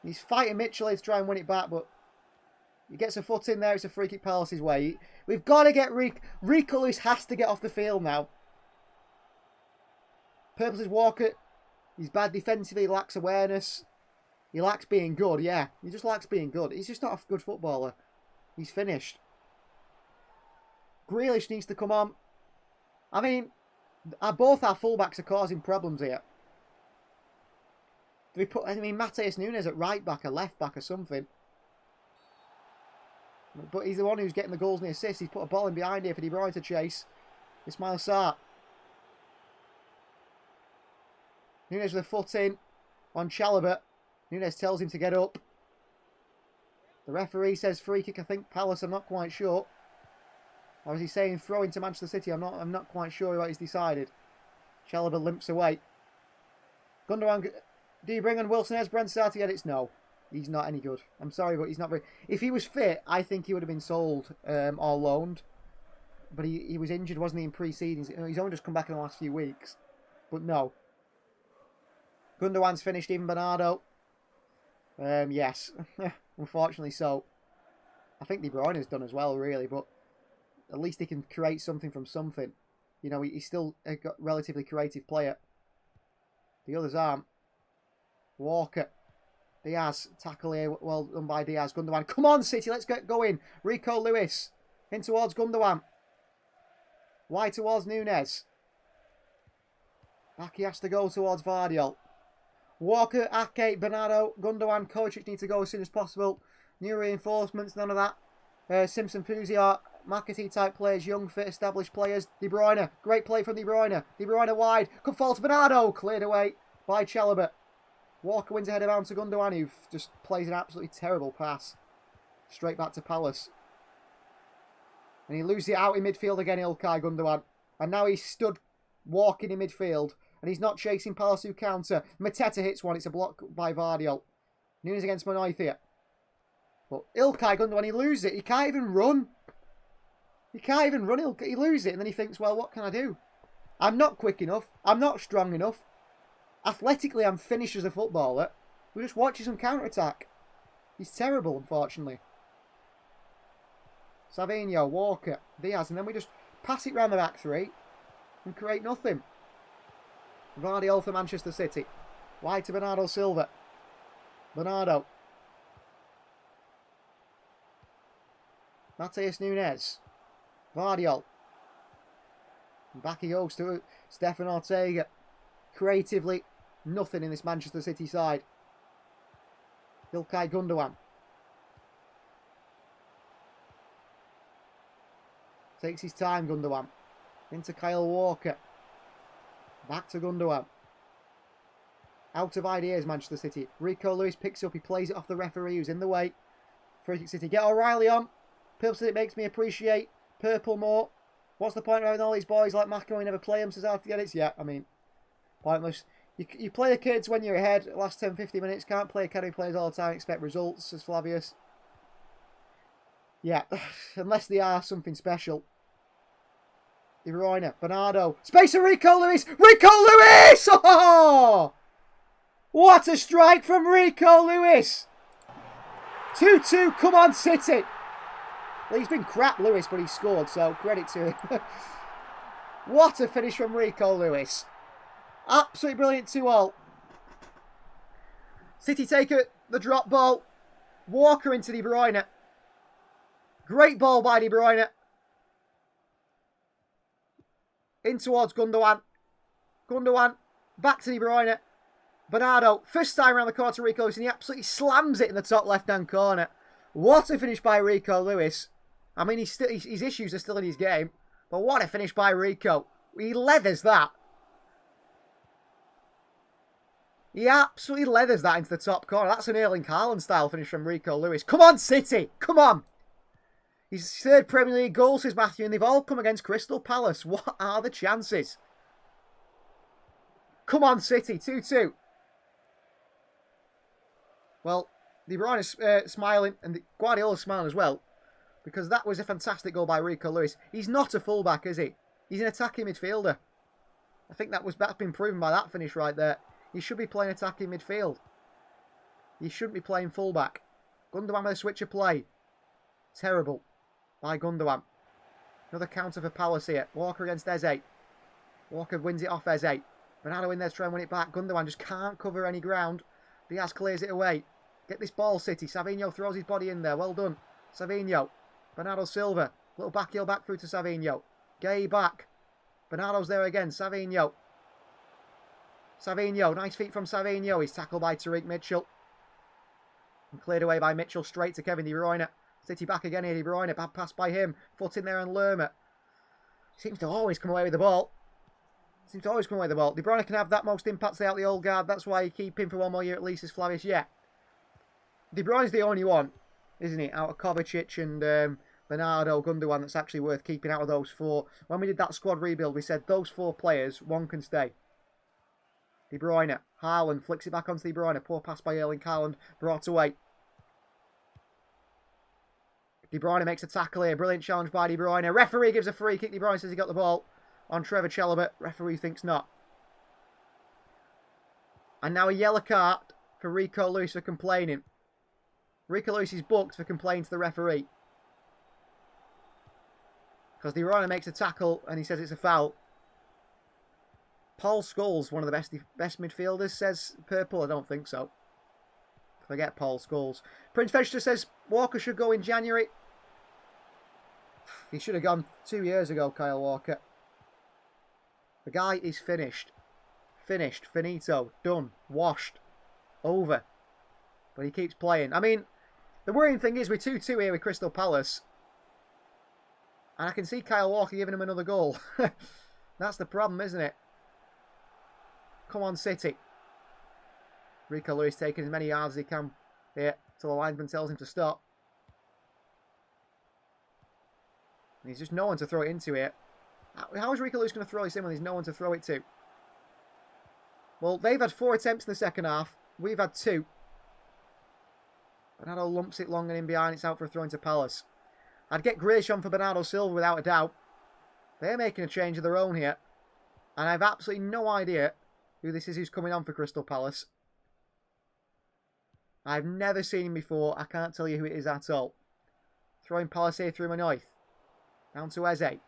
He's fighting Mitchell to try and win it back, but he gets a foot in there. It's a free kick Palace's way. We've got to get Rico Lewis has to get off the field now. Purple's Walker. He's bad defensively. He lacks awareness. He lacks being good, yeah. He just lacks being good. He's just not a good footballer. He's finished. Grealish needs to come on. I mean, both our fullbacks are causing problems here. Do we put, I mean, Matheus Nunes at right back, or left back, or something? But he's the one who's getting the goals and the assists. He's put a ball in behind here for De Bruyne to chase. Ismail Sarr. Nunes with a foot in on Chalobah. Nunes tells him to get up. The referee says free kick, I think Palace, I'm not quite sure. Or is he saying throw into Manchester City? I'm not quite sure what he's decided. Chalobah limps away. Gundogan, do you bring on Wilson as Brent starting yet? It's no. He's not any good. I'm sorry, but he's not very... If he was fit, I think he would have been sold or loaned. But he was injured, wasn't he, in pre-seasons? He's only just come back in the last few weeks. But no. Gundogan's finished, even Bernardo. Yes. Unfortunately so. I think De Bruyne has done as well, really, but at least he can create something from something. You know, he's still a relatively creative player. The others aren't. Walker. Diaz. Tackle here. Well done by Diaz. Gundogan. Come on, City. Let's get going. Rico Lewis. In towards Gundogan. Wide towards Nunes. Back he has to go towards Vardiol. Walker, Ake, Bernardo, Gundogan, Kovacic need to go as soon as possible. New reinforcements, none of that. Simpson, Puziar, McAtee type players, young, fit, established players. De Bruyne, great play from De Bruyne. De Bruyne wide, good fall to Bernardo, cleared away by Chalobah. Walker wins ahead of bound to Gundogan, who just plays an absolutely terrible pass. Straight back to Palace. And he loses it out in midfield again, Ilkay Gundogan. And now he's stood walking in midfield. And he's not chasing Palace who counter. Mateta hits one. It's a block by Vardiol. Nunes against Monoithia. But Ilkay Gundogan, he loses it. He can't even run. He can't even run. He loses it. And then he thinks, well, what can I do? I'm not quick enough. I'm not strong enough. Athletically, I'm finished as a footballer. We just watches him counter-attack. He's terrible, unfortunately. Savinho, Walker, Diaz. And then we just pass it round the back three and create nothing. Vardiol for Manchester City. Wide to Bernardo Silva. Bernardo. Matheus Nunes. Vardiol. And back he goes to Stefan Ortega. Creatively, nothing in this Manchester City side. Ilkay Gundogan. Takes his time, Gundogan. Into Kyle Walker. Back to Gundogan. Out of ideas, Manchester City. Rico Lewis picks up. He plays it off the referee who's in the way. Free kick City. Get O'Reilly on. Purple says it makes me appreciate purple more. What's the point of having all these boys like Mako? We never play them, says hard to get it. Yeah, I mean, pointless. You play the kids when you're ahead. Last 10-15 minutes. Can't play academy players all the time. Expect results, says Flavius. Yeah, unless they are something special. De Bruyne, Bernardo, space for Rico Lewis! Rico Lewis! Oh! What a strike from Rico Lewis! 2-2, come on City! Well, he's been crap, Lewis, but he scored, so credit to him. What a finish from Rico Lewis. Absolutely brilliant 2-all. City take the drop ball. Walker into De Bruyne. Great ball by De Bruyne. In towards Gundogan. Gundogan. Back to De Bruyne. Bernardo. First time around the corner to Rico Lewis. And he absolutely slams it in the top left-hand corner. What a finish by Rico Lewis. I mean, his issues are still in his game. But what a finish by Rico. He leathers that. He absolutely leathers that into the top corner. That's an Erling Haaland style finish from Rico Lewis. Come on, City. Come on. His third Premier League goal, says Matthew, and they've all come against Crystal Palace. What are the chances? Come on, City. 2-2. Well, De Bruyne is smiling, and Guardiola's smiling as well, because that was a fantastic goal by Rico Lewis. He's not a fullback, is he? He's an attacking midfielder. I think that's been proven by that finish right there. He should be playing attacking midfield. He shouldn't be playing fullback. Gundogan with a switch of play. Terrible. By Gundogan. Another counter for Palace here. Walker against Eze. Walker wins it off Eze. Bernardo in there to try and win it back. Gundogan just can't cover any ground. Diaz clears it away. Get this ball, City. Savinho throws his body in there. Well done. Savinho. Bernardo Silva. Little back heel back through to Savinho. Gay back. Bernardo's there again. Savinho. Savinho. Nice feet from Savinho. He's tackled by Tariq Mitchell. And cleared away by Mitchell straight to Kevin De Bruyne. City back again here. De Bruyne. Bad pass by him. Foot in there and Lerma. Seems to always come away with the ball. De Bruyne can have that most impacts out the old guard. That's why you keep him for one more year at least as Flavius. Yeah. De Bruyne's the only one, isn't he? Out of Kovacic and Bernardo, Gundogan, that's actually worth keeping out of those four. When we did that squad rebuild, we said those four players, one can stay. De Bruyne. Haaland flicks it back onto De Bruyne. Poor pass by Erling Haaland. Brought away. De Bruyne makes a tackle here. Brilliant challenge by De Bruyne. Referee gives a free kick. De Bruyne says he got the ball on Trevor Chalobah. Referee thinks not. And now a yellow card for Rico Lewis for complaining. Rico Lewis is booked for complaining to the referee. Because De Bruyne makes a tackle and he says it's a foul. Paul Scholes, one of the best midfielders, says purple. I don't think so. Forget Paul Scholes. Prince Vegeta says Walker should go in January. He should have gone 2 years ago, Kyle Walker. The guy is finished. Finished. Finito. Done. Washed. Over. But he keeps playing. I mean, the worrying thing is we're 2-2 here with Crystal Palace. And I can see Kyle Walker giving him another goal. That's the problem, isn't it? Come on, City. Rico Lewis taking as many yards as he can here till the linesman tells him to stop. And he's just no one to throw it into here. How is Rico Lewis going to throw this in when there's no one to throw it to? Well, they've had 4 attempts in the second half. We've had 2. Bernardo lumps it long and in behind. It's out for a throw into Palace. I'd get Grealish on for Bernardo Silva without a doubt. They're making a change of their own here. And I've absolutely no idea who this is who's coming on for Crystal Palace. I've never seen him before. I can't tell you who it is at all. Throwing Palace here through Manoith. Down to Eze.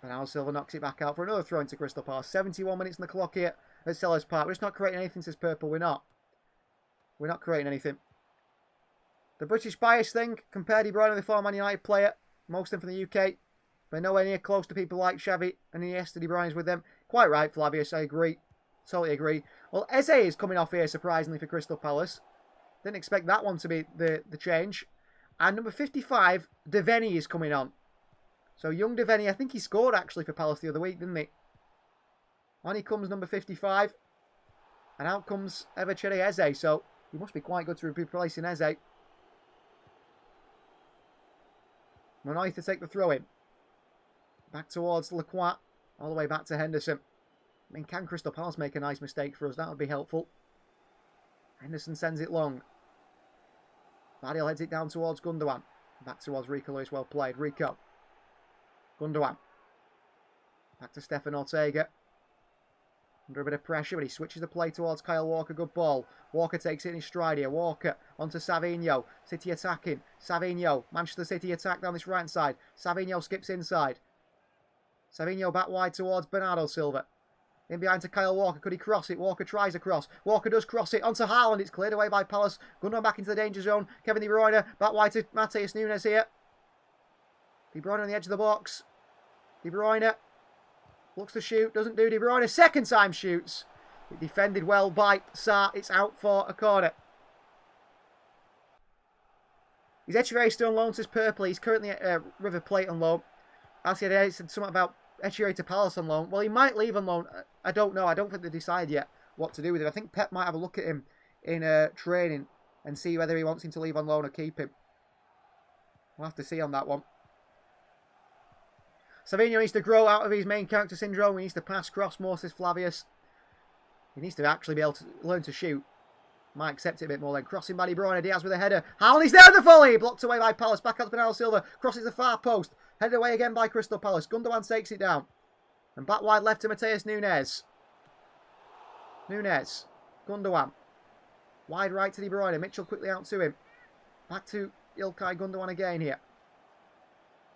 Bernardo Silva knocks it back out for another throw into Crystal Palace. 71 minutes on the clock here at Sellers Park. We're just not creating anything, says Purple. We're not. We're not creating anything. The British bias thing, compare De Bruyne with the former Man United player. Most of them from the UK. But nowhere near close to people like Xavi and Iniesta. De Bruyne's with them. Quite right, Flavius. I agree. Totally agree. Well, Eze is coming off here, surprisingly, for Crystal Palace. Didn't expect that one to be the change. And number 55, Devaney is coming on. So young Devaney, I think he scored actually for Palace the other week, didn't he? On he comes number 55. And out comes Evercheri Eze. So he must be quite good to be replacing Eze. Manoith to take the throw in. Back towards Lacroix. All the way back to Henderson. I mean, can Crystal Palace make a nice mistake for us? That would be helpful. Henderson sends it long. Vardiel heads it down towards Gundogan. Back towards Rico Lewis. Well played. Rico. Gundogan. Back to Stefan Ortega. Under a bit of pressure, but he switches the play towards Kyle Walker. Good ball. Walker takes it in his stride here. Walker onto Savinho. City attacking. Savinho. Manchester City attack down this right side. Savinho skips inside. Savinho back wide towards Bernardo Silva. In behind to Kyle Walker. Could he cross it? Walker tries a cross. Walker does cross it onto Haaland. It's cleared away by Palace. Gundogan back into the danger zone. Kevin De Bruyne back wide to Matheus Nunes here. De Bruyne on the edge of the box. De Bruyne looks to shoot. Doesn't do. De Bruyne second time shoots. It defended well by Sarr. It's out for a corner. Is Echeverri still on loan, says Purple. He's currently at River Plate on loan. As he said something about Echeverri to Palace on loan. Well, he might leave on loan. I don't know. I don't think they decided yet what to do with him. I think Pep might have a look at him in training and see whether he wants him to leave on loan or keep him. We'll have to see on that one. Savinho needs to grow out of his main character syndrome. He needs to pass cross more, says Flavius. He needs to actually be able to learn to shoot. Might accept it a bit more then. Crossing by De Bruyne. Diaz with a header. Haaland is there at the volley. Blocked away by Palace. Back out to Bernardo Silva. Crosses the far post. Headed away again by Crystal Palace. Gundogan takes it down. And back wide left to Matheus Nunes. Nunes. Gundogan. Wide right to De Bruyne. Mitchell quickly out to him. Back to Ilkay Gundogan again here.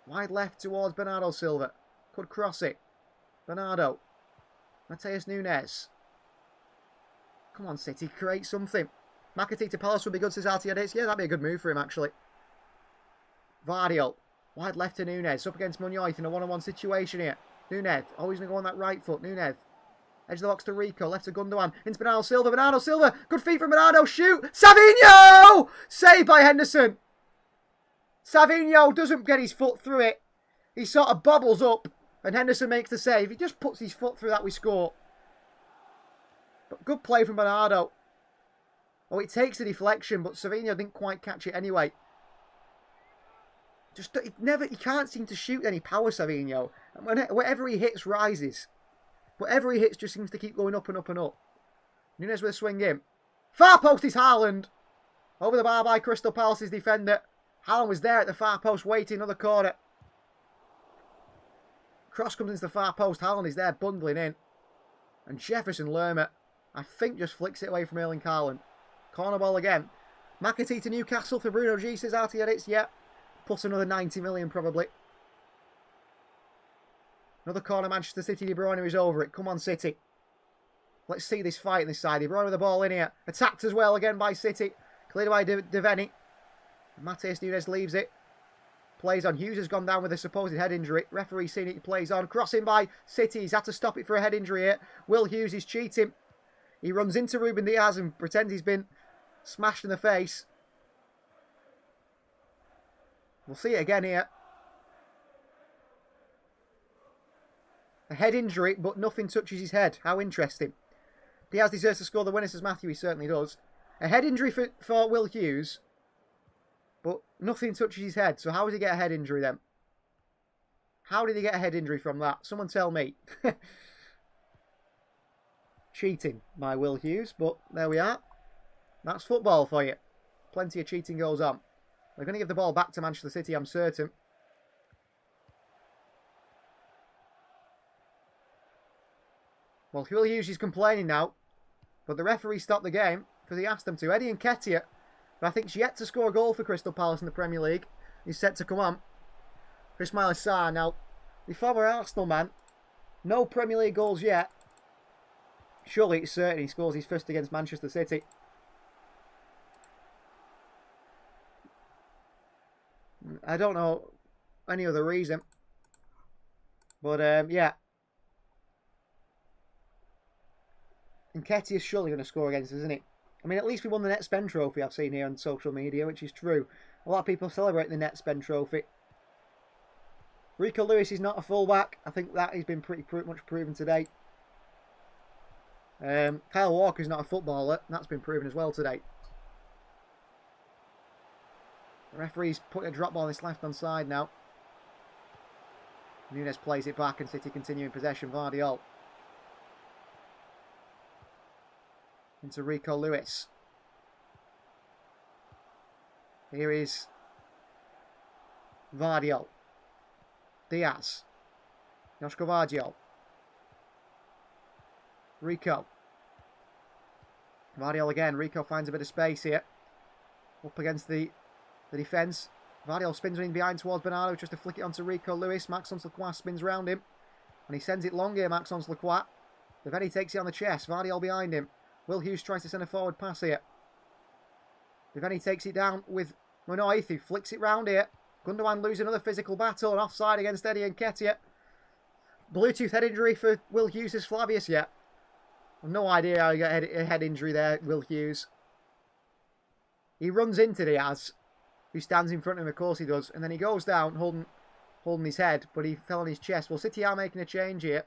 Wide left towards Bernardo Silva. Could cross it. Bernardo. Matheus Nunes. Come on, City, create something. McAtee to Palace would be good, says RTX. Yeah, that'd be a good move for him, actually. Vardiol. Wide left to Nunez. Up against Munoz in a one-on-one situation here. Nunez. Always going to go on that right foot. Nunez. Edge of the box to Rico. Left to Gundogan. Into Bernardo Silva. Bernardo Silva. Good feet from Bernardo. Shoot. Savinho! Saved by Henderson. Savinho doesn't get his foot through it. He sort of bobbles up. And Henderson makes the save. He just puts his foot through that, we score. But good play from Bernardo. Oh, it takes a deflection, but Savinho didn't quite catch it anyway. He can't seem to shoot any power, Savinho. Whatever he hits rises. Whatever he hits just seems to keep going up and up and up. Nunez with a swing in. Far post is Haaland. Over the bar by Crystal Palace's defender. Haaland was there at the far post waiting another corner. Cross comes into the far post. Haaland is there bundling in. And Jefferson Lerma, I think, just flicks it away from Erling Haaland. Corner ball again. McAtee to Newcastle for Bruno G, says RT Edits. Yep. Plus another 90 million probably. Another corner, Manchester City. De Bruyne is over it. Come on, City. Let's see this fight on this side. De Bruyne with the ball in here. Attacked as well again by City. Cleared by Deveni. Matheus Nunes leaves it. Plays on. Hughes has gone down with a supposed head injury. Referee seen it. He plays on. Crossing by City. He's had to stop it for a head injury here. Will Hughes is cheating. He runs into Ruben Diaz and pretends he's been smashed in the face. We'll see it again here. A head injury, but nothing touches his head. How interesting. Diaz deserves to score the winner, says Matthew. He certainly does. A head injury for Will Hughes, but nothing touches his head. So how did he get a head injury then? How did he get a head injury from that? Someone tell me. Cheating by Will Hughes, but there we are. That's football for you. Plenty of cheating goes on. They're going to give the ball back to Manchester City, I'm certain. Well, Will Hughes is complaining now, but the referee stopped the game because he asked them to. Eddie Nketiah, but I think he's yet to score a goal for Crystal Palace in the Premier League. He's set to come on. Ismaila Sarr now, the former Arsenal man, no Premier League goals yet. Surely it's certain he scores his first against Manchester City. I don't know any other reason. But, yeah. Nketiah is surely going to score against us, isn't it? I mean, at least we won the Net Spend Trophy I've seen here on social media, which is true. A lot of people celebrate the Net Spend Trophy. Rico Lewis is not a fullback. I think that has been pretty much proven today. Kyle Walker's not a footballer. And that's been proven as well today. The referee's putting a drop ball on this left-hand side now. Nunes plays it back and City continue in possession. Vardiol. Into Rico Lewis. Here is Vardiol. Diaz. Joshko Vardiol. Rico. Vardiol again. Rico finds a bit of space here. Up against the defence. Vardiol spins in behind towards Bernardo. Just to flick it onto Rico Lewis. Maxence Lacroix spins round him. And he sends it long here, Maxence Lacroix. Deveni takes it on the chest. Vardiol behind him. Will Hughes tries to send a forward pass here. Deveni takes it down with Munoz, who flicks it round here. Gundogan losing another physical battle and offside against Eddie Nketiah. Bluetooth head injury for Will Hughes is Flavius yet. I've no idea how he got a head injury there, Will Hughes. He runs into Diaz, who stands in front of him, of course he does, and then he goes down holding his head, but he fell on his chest. Well, City are making a change here.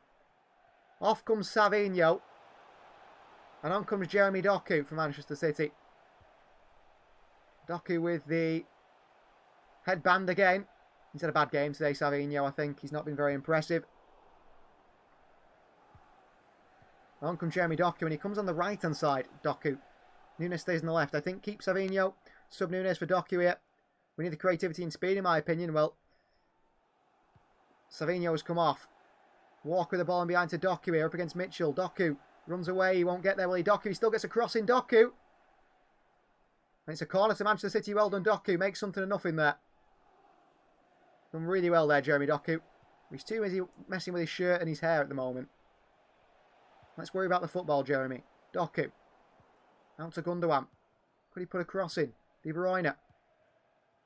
Off comes Savinho. And on comes Jeremy Doku from Manchester City. Doku with the headband again. He's had a bad game today, Savinho, I think. He's not been very impressive. On comes Jeremy Doku, and he comes on the right-hand side, Doku. Nunes stays on the left. I think keep Savinho. Sub Nunes for Doku here. We need the creativity and speed, in my opinion. Well, Savinho has come off. Walker with the ball and behind to Doku here, up against Mitchell. Doku runs away. He won't get there, will he? Doku, he still gets a cross in. Doku. And it's a corner to Manchester City. Well done, Doku. Makes something of nothing there. Done really well there, Jeremy Doku. He's too busy messing with his shirt and his hair at the moment. Let's worry about the football, Jeremy. Doku. Out to Gundogan. Could he put a cross in? De Bruyne.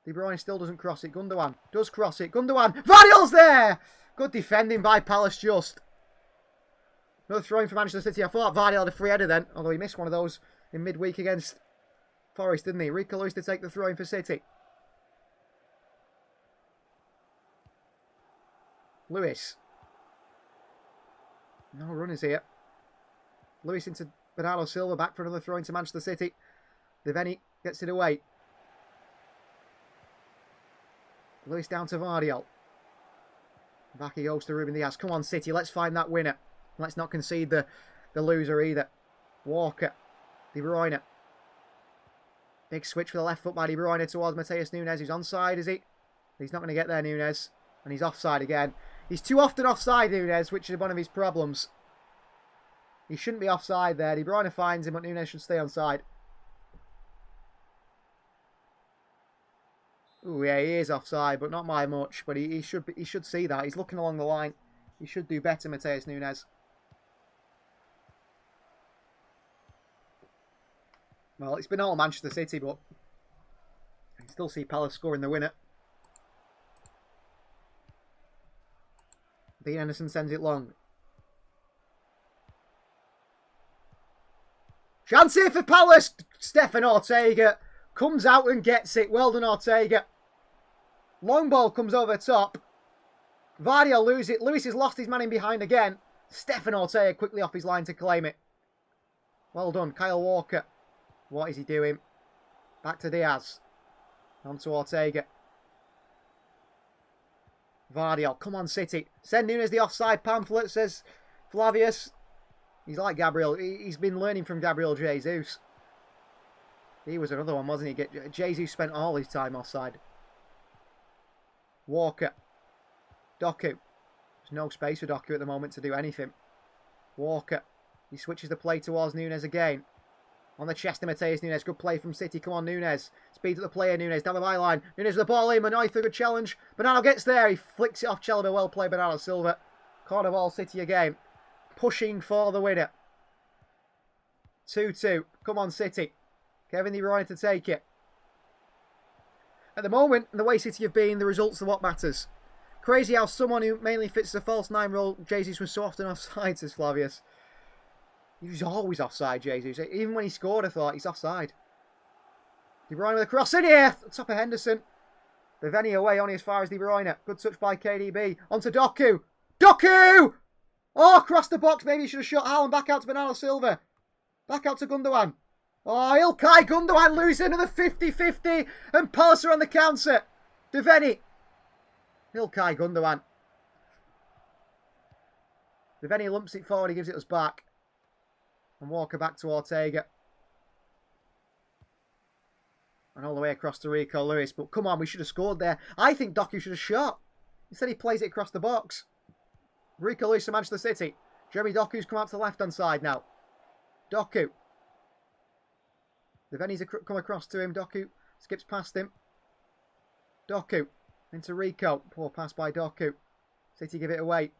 De Bruyne still doesn't cross it. Gundogan does cross it. Gundogan. Vardiol's there! Good defending by Palace just. Another throw-in for Manchester City. I thought Vardiol had a free header then, although he missed one of those in midweek against Forest, didn't he? Rico Lewis to take the throw-in for City. Lewis. No runners here. Lewis into Bernardo Silva, back for another throw into Manchester City. Deveni gets it away. Lewis down to Vardiol. Back he goes to Ruben Diaz. Come on, City, let's find that winner. Let's not concede the loser either. Walker. De Bruyne. Big switch for the left foot by De Bruyne towards Mateus Nunes. He's onside, is he? He's not going to get there, Nunes. And he's offside again. He's too often offside, Nunes, which is one of his problems. He shouldn't be offside there. De Bruyne finds him, but Nunes should stay onside. Oh yeah, he is offside, but not by much. But he should see that. He's looking along the line. He should do better, Mateus Nunes. Well, it's been all Manchester City, but I can still see Palace scoring the winner. Dean Henderson sends it long. Chance here for Palace. Stefan Ortega comes out and gets it. Well done, Ortega. Long ball comes over top. Vardiol loses it. Lewis has lost his man in behind again. Stefan Ortega quickly off his line to claim it. Well done, Kyle Walker. What is he doing? Back to Diaz. On to Ortega. Vardiol. Come on, City. Send Nunes the offside pamphlet, says Flavius. He's like Gabriel. He's been learning from Gabriel Jesus. He was another one, wasn't he? Jesus spent all his time offside. Walker. Doku. There's no space for Doku at the moment to do anything. Walker. He switches the play towards Nunes again. On the chest of Mateus Nunes. Good play from City. Come on, Nunes. Speed up the player, Nunes. Down the byline. Nunes with the ball in. Manoy for a good challenge. Bernardo gets there. He flicks it off Chalobah. Well played, Bernardo Silva. Corner ball, City again. Pushing for the winner. 2-2. Come on, City. Kevin De Bruyne to take it. At the moment, the way City have been, the results are what matters. Crazy how someone who mainly fits the false nine role, Jesus, was so often offside, says Flavius. He was always offside, Jesus. Even when he scored, I thought he's offside. De Bruyne with a cross in here. Top of Henderson. Beveni away, only as far as De Bruyne. Good touch by KDB. On to Doku. Doku! Oh, across the box. Maybe he should have shot Haaland. Back out to Bernardo Silva. Back out to Gundogan. Oh, Ilkay Gundogan losing another 50-50. And Palace are on the counter. Deveni. Ilkay Gundogan. Deveni lumps it forward. He gives it us back. And Walker back to Ortega. And all the way across to Rico Lewis. But come on, we should have scored there. I think Doku should have shot. Instead he plays it across the box. Rico Lewis to Manchester City. Jeremy Doku's come out to the left-hand side now. Doku. Deveni's come across to him. Doku skips past him. Doku into Rico. Poor pass by Doku. City give it away.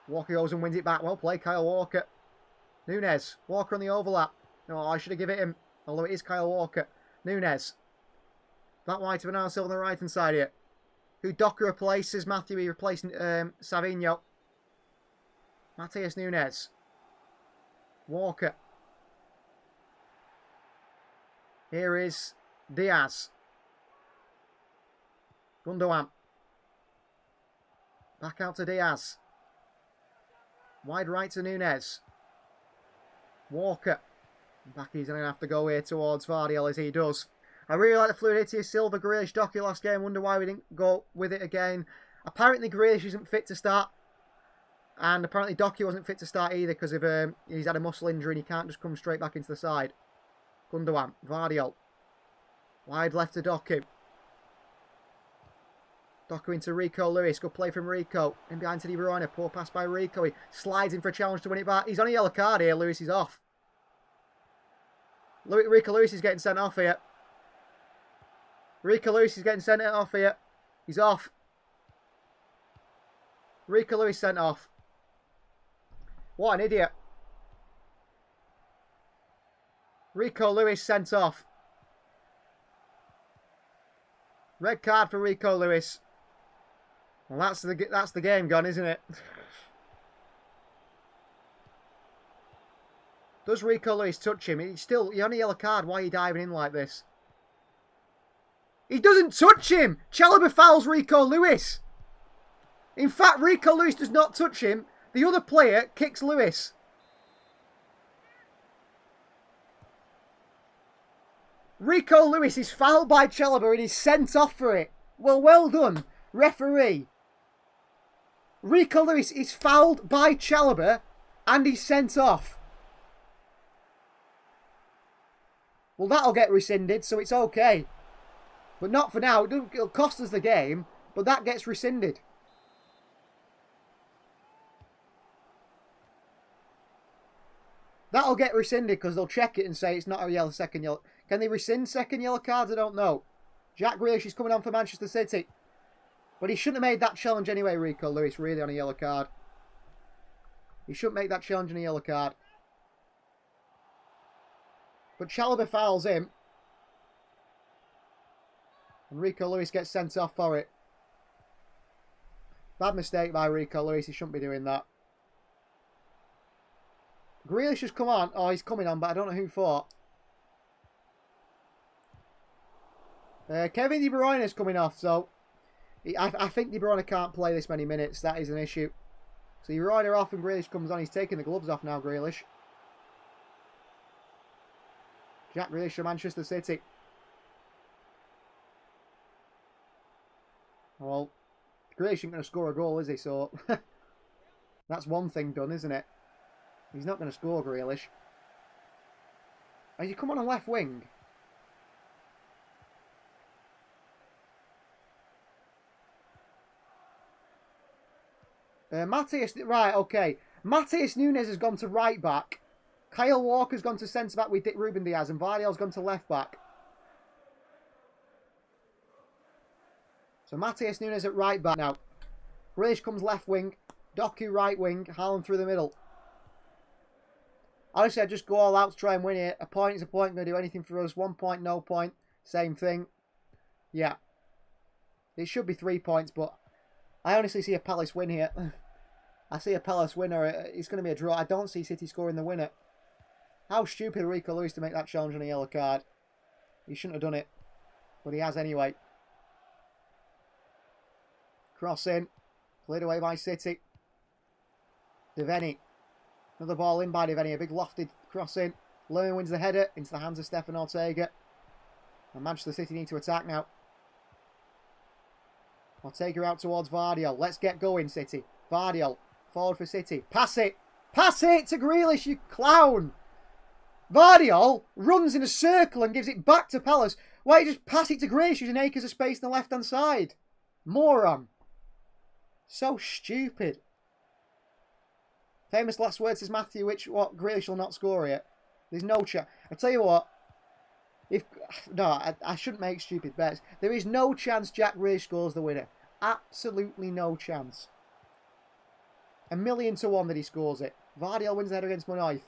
Walker goes and wins it back. Well played, Kyle Walker. Nunes. Walker on the overlap. No, I should have given it him. Although it is Kyle Walker. Nunes. Back wide to Bernardo Silva on the right-hand side here. Who Doku replaces. Matthew, he replaced Savinho. Mateus Nunes. Walker. Here is Diaz. Gundogan. Back out to Diaz. Wide right to Nunes. Walker. Back he's going to have to go here towards Vardiol as he does. I really like the fluidity of Silva, Grealish, Doku last game. Wonder why we didn't go with it again. Apparently Grealish isn't fit to start. And apparently Doku wasn't fit to start either because of he's had a muscle injury and he can't just come straight back into the side. Gundogan. Vardiol. Wide left to Doku. Doku into Rico Lewis. Good play from Rico. In behind to De Bruyne. Poor pass by Rico. He slides in for a challenge to win it back. He's on a yellow card here. Lewis is off. Rico Lewis is getting sent off here. Rico Lewis is getting sent off here. He's off. Rico Lewis sent off. What an idiot. Rico Lewis sent off. Red card for Rico Lewis. Well, that's the game gone, isn't it? Does Rico Lewis touch him? He's on a yellow card. Why are you diving in like this? He doesn't touch him! Chalobah fouls Rico Lewis. In fact, Rico Lewis does not touch him. The other player kicks Lewis. Rico Lewis is fouled by Chalobah and he's sent off for it. Well done, referee. Rico Lewis is fouled by Chalobah and he's sent off. Well, that'll get rescinded, so it's okay. But not for now. It'll cost us the game, but that gets rescinded. That'll get rescinded because they'll check it and say it's not a second yellow. Can they rescind second yellow cards? I don't know. Jack Grealish is coming on for Manchester City. But he shouldn't have made that challenge anyway, Rico Lewis, really, on a yellow card. He shouldn't make that challenge on a yellow card. But Chalobah fouls him. And Rico Lewis gets sent off for it. Bad mistake by Rico Lewis. He shouldn't be doing that. Grealish has come on. Oh, he's coming on, but I don't know who for. Kevin De Bruyne is coming off, so I think De Bruyne can't play this many minutes. That is an issue. So De Bruyne off and Grealish comes on. He's taking the gloves off now, Grealish. Jack Grealish from Manchester City. Well, Grealish isn't going to score a goal, is he? So that's one thing done, isn't it? He's not going to score, Grealish. Has he come on left wing? Right, okay. Matheus Nunes has gone to right back. Kyle Walker's gone to centre back with Ruben Diaz, and Vardiel's gone to left back. So Matheus Nunes at right back now. Grealish comes left wing. Doku right wing. Haaland through the middle. Honestly, I'd just go all out to try and win it. A point is a point. Going to do anything for us. 1 point, no point. Same thing. Yeah. It should be 3 points, but I honestly see a Palace win here. I see a Palace winner. It's going to be a draw. I don't see City scoring the winner. How stupid Rico Lewis to make that challenge on a yellow card. He shouldn't have done it. But he has anyway. Cross in. Cleared away by City. Deveni. Another ball in by Deveni. A big lofted cross in. Lerman wins the header into the hands of Stefan Ortega. And Manchester City need to attack now. Ortega out towards Vardiel. Let's get going, City. Vardiel. Forward for City. Pass it. Pass it to Grealish, you clown. Vardiel runs in a circle and gives it back to Palace. Why don't you just pass it to Grealish using acres of space on the left-hand side? Moron. So stupid. Famous last words says Matthew, Grealish will not score here. There's no chance. I tell you what. I shouldn't make stupid bets. There is no chance Jack Grealish scores the winner. Absolutely no chance. 1,000,000 to 1 that he scores it. Vardiel wins the header against Monoith.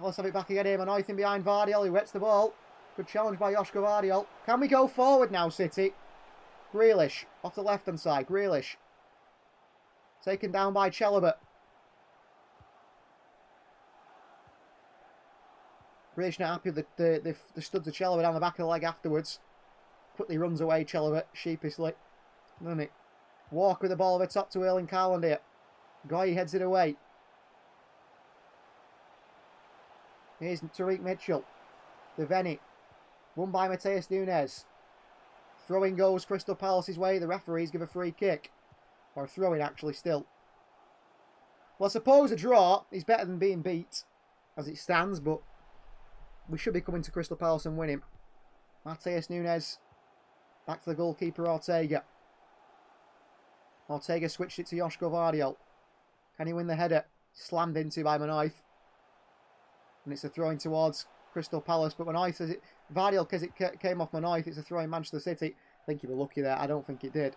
Let's have it back again here. Monoith in behind Vardiel, who wets the ball. Good challenge by Joshua Vardiel. Can we go forward now, City? Grealish off the left-hand side. Grealish. Taken down by Chalobah. Grealish not happy with the studs of Chalobah down the back of the leg afterwards. Quickly runs away, Chalobah, sheepishly. Doesn't it? Walker with the ball over top to Erling Haaland here. Goy heads it away. Here's Tariq Mitchell. Deveni. Won by Matheus Nunes. Throwing goes Crystal Palace's way. The referees give a free kick. Or a throw-in, actually, still. Well, I suppose a draw is better than being beat, as it stands, but we should be coming to Crystal Palace and winning. Matheus Nunes. Back to the goalkeeper, Ortega. Ortega switched it to Joshua Vardiel. Can he win the header? Slammed into by Monoith. And it's a throw-in towards Crystal Palace. But Monoith, Vardiel came off Monoith. It's a throw in Manchester City. I think he was lucky there. I don't think it did.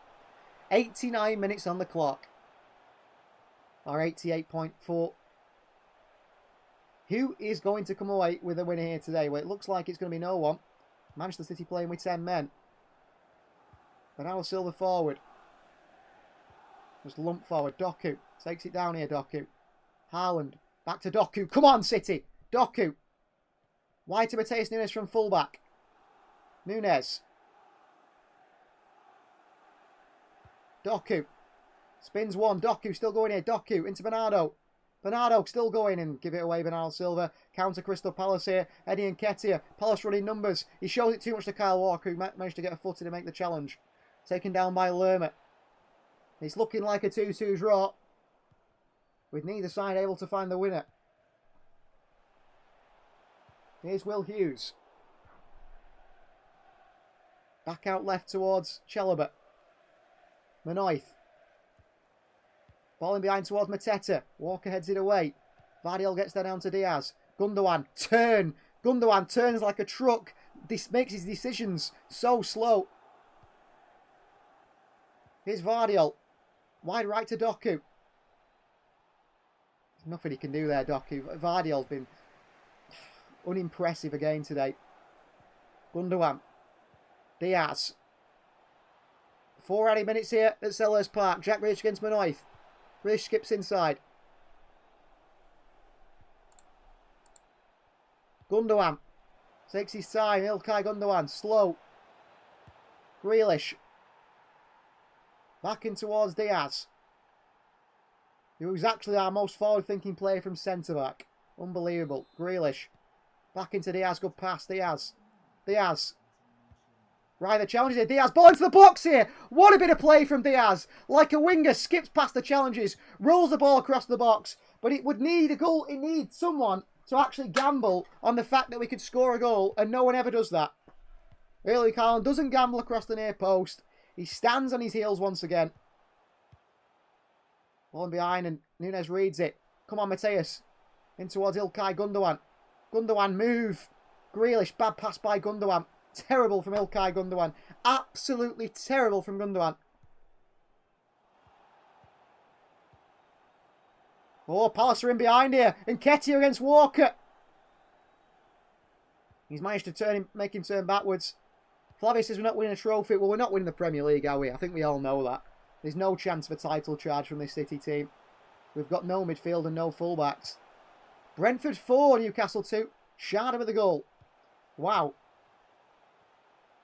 89 minutes on the clock. Or 88.4. Who is going to come away with a winner here today? Well, it looks like it's going to be no one. Manchester City playing with 10 men. Bernardo Silva forward. Just lump forward. Doku takes it down here, Doku. Haaland. Back to Doku. Come on, City. Doku. Wide to Mateus Nunes from fullback. Nunes. Doku. Spins one. Doku still going here. Doku into Bernardo. Bernardo still going and give it away. Bernardo Silva. Counter Crystal Palace here. Eddie Nketiah. Palace running numbers. He shows it too much to Kyle Walker, who managed to get a foot in and make the challenge. Taken down by Lerma. It's looking like a 2-2 draw, with neither side able to find the winner. Here's Will Hughes. Back out left towards Chalobah. Manoith. Ball in behind towards Mateta. Walker heads it away. Vardiel gets that down to Diaz. Gundogan. Turn. Gundogan turns like a truck. This makes his decisions so slow. Here's Vardiel. Wide right to Doku. There's nothing he can do there, Doku. Vardiel's been unimpressive again today. Gundogan. Diaz. 4 added minutes here at Selhurst Park. Jack Grealish against Manoith. Grealish skips inside. Gundogan. Takes his time. Ilkay Gundogan. Slow. Grealish. Back in towards Diaz. Who's actually our most forward-thinking player from centre-back. Unbelievable. Grealish. Back into Diaz. Good pass. Diaz. Diaz. Ryder challenges it. Diaz. Ball into the box here. What a bit of play from Diaz. Like a winger. Skips past the challenges. Rolls the ball across the box. But it would need a goal. It needs someone to actually gamble on the fact that we could score a goal. And no one ever does that. Erling Haaland doesn't gamble across the near post. He stands on his heels once again. Ball behind and Nunes reads it. Come on, Mateus. In towards Ilkay Gundogan. Gundogan, move. Grealish, bad pass by Gundogan. Terrible from Ilkay Gundogan. Absolutely terrible from Gundogan. Oh, Palace are in behind here. Nketiah against Walker. He's managed to make him turn backwards. Flavio says we're not winning a trophy. Well, we're not winning the Premier League, are we? I think we all know that. There's no chance of a title charge from this City team. We've got no midfield and no fullbacks. Brentford 4, Newcastle 2. Sharda with the goal. Wow.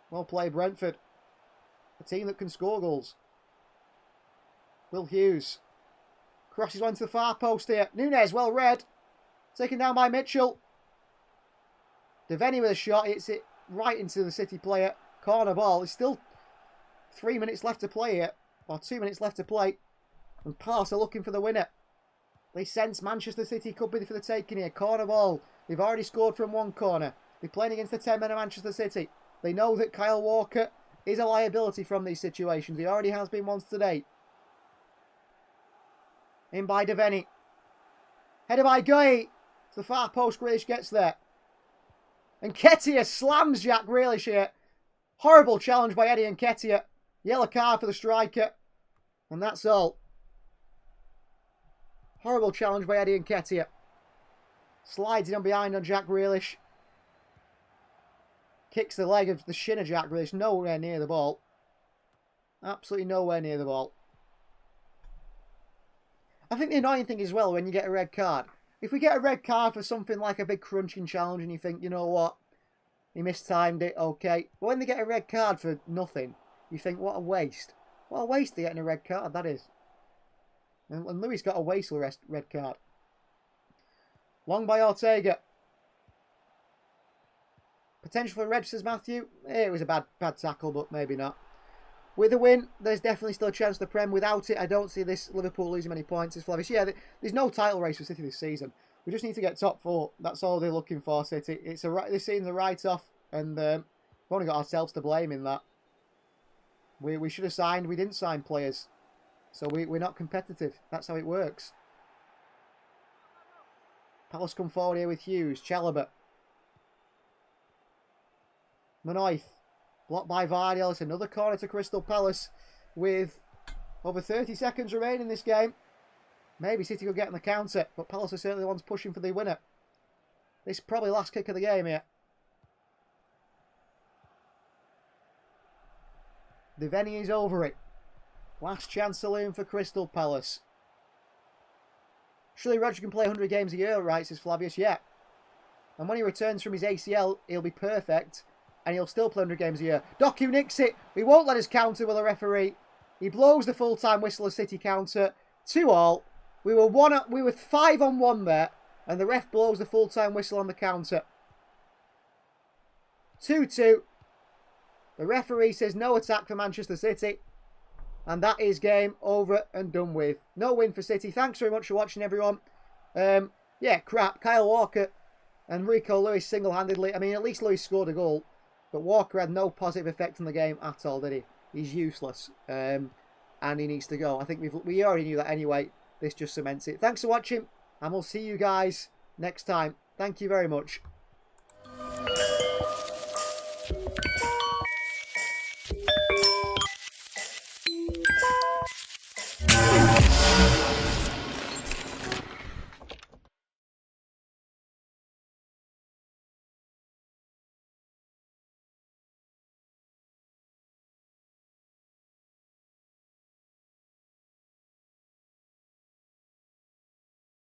Well played, Brentford. A team that can score goals. Will Hughes. Crosses one to the far post here. Nunes, well read. Taken down by Mitchell. Devaney with a shot. Hits it right into the City player. Corner ball. There's still 3 minutes left to play here. Or 2 minutes left to play. And Palace are looking for the winner. They sense Manchester City could be for the taking here. Corner ball. They've already scored from one corner. They're playing against the 10 men of Manchester City. They know that Kyle Walker is a liability from these situations. He already has been once today. In by Devaney. Headed by Guy. To the far post. Grealish gets there. And Nketiah slams Jack Grealish here. Horrible challenge by Eddie Nketiah. Yellow card for the striker. And that's all. Horrible challenge by Eddie Nketiah. Slides in on behind on Jack Grealish. Kicks the leg of the shin of Jack Grealish. Nowhere near the ball. Absolutely nowhere near the ball. I think the annoying thing as well when you get a red card. If we get a red card for something like a big crunching challenge and you think, you know what, he mistimed it, okay. But when they get a red card for nothing, you think, what a waste. What a waste of getting a red card, that is. And Louis got a wasteful red card. Long by Ortega. Potential for red, says Matthew. It was a bad tackle, but maybe not. With a win, there's definitely still a chance of the Prem. Without it, I don't see this Liverpool losing many points. As Flavius, yeah, there's no title race for City this season. We just need to get top 4. That's all they're looking for, City. This season's a write-off, and we've only got ourselves to blame in that. We should have signed. We didn't sign players, so we're not competitive. That's how it works. Palace come forward here with Hughes, Chalobah, Manoith. Blocked by Vardiel. It's another corner to Crystal Palace with over 30 seconds remaining in this game. Maybe City could get on the counter, but Palace are certainly the ones pushing for the winner. This is probably last kick of the game here. Deveni is over it. Last chance saloon for Crystal Palace. Surely Roger can play 100 games a year, right, says Flavius. Yeah. And when he returns from his ACL, he'll be perfect. And he'll still play 100 games a year. Doku nicks it. He won't let us counter with a referee. He blows the full-time whistle of City counter. 2-2. We were 5 on 1 there. And the ref blows the full-time whistle on the counter. 2-2. The referee says no attack for Manchester City. And that is game over and done with. No win for City. Thanks very much for watching, everyone. Yeah, crap. Kyle Walker and Rico Lewis single-handedly. I mean, at least Lewis scored a goal. But Walker had no positive effect on the game at all, did he? He's useless. And he needs to go. I think we already knew that anyway. This just cements it. Thanks for watching. And we'll see you guys next time. Thank you very much.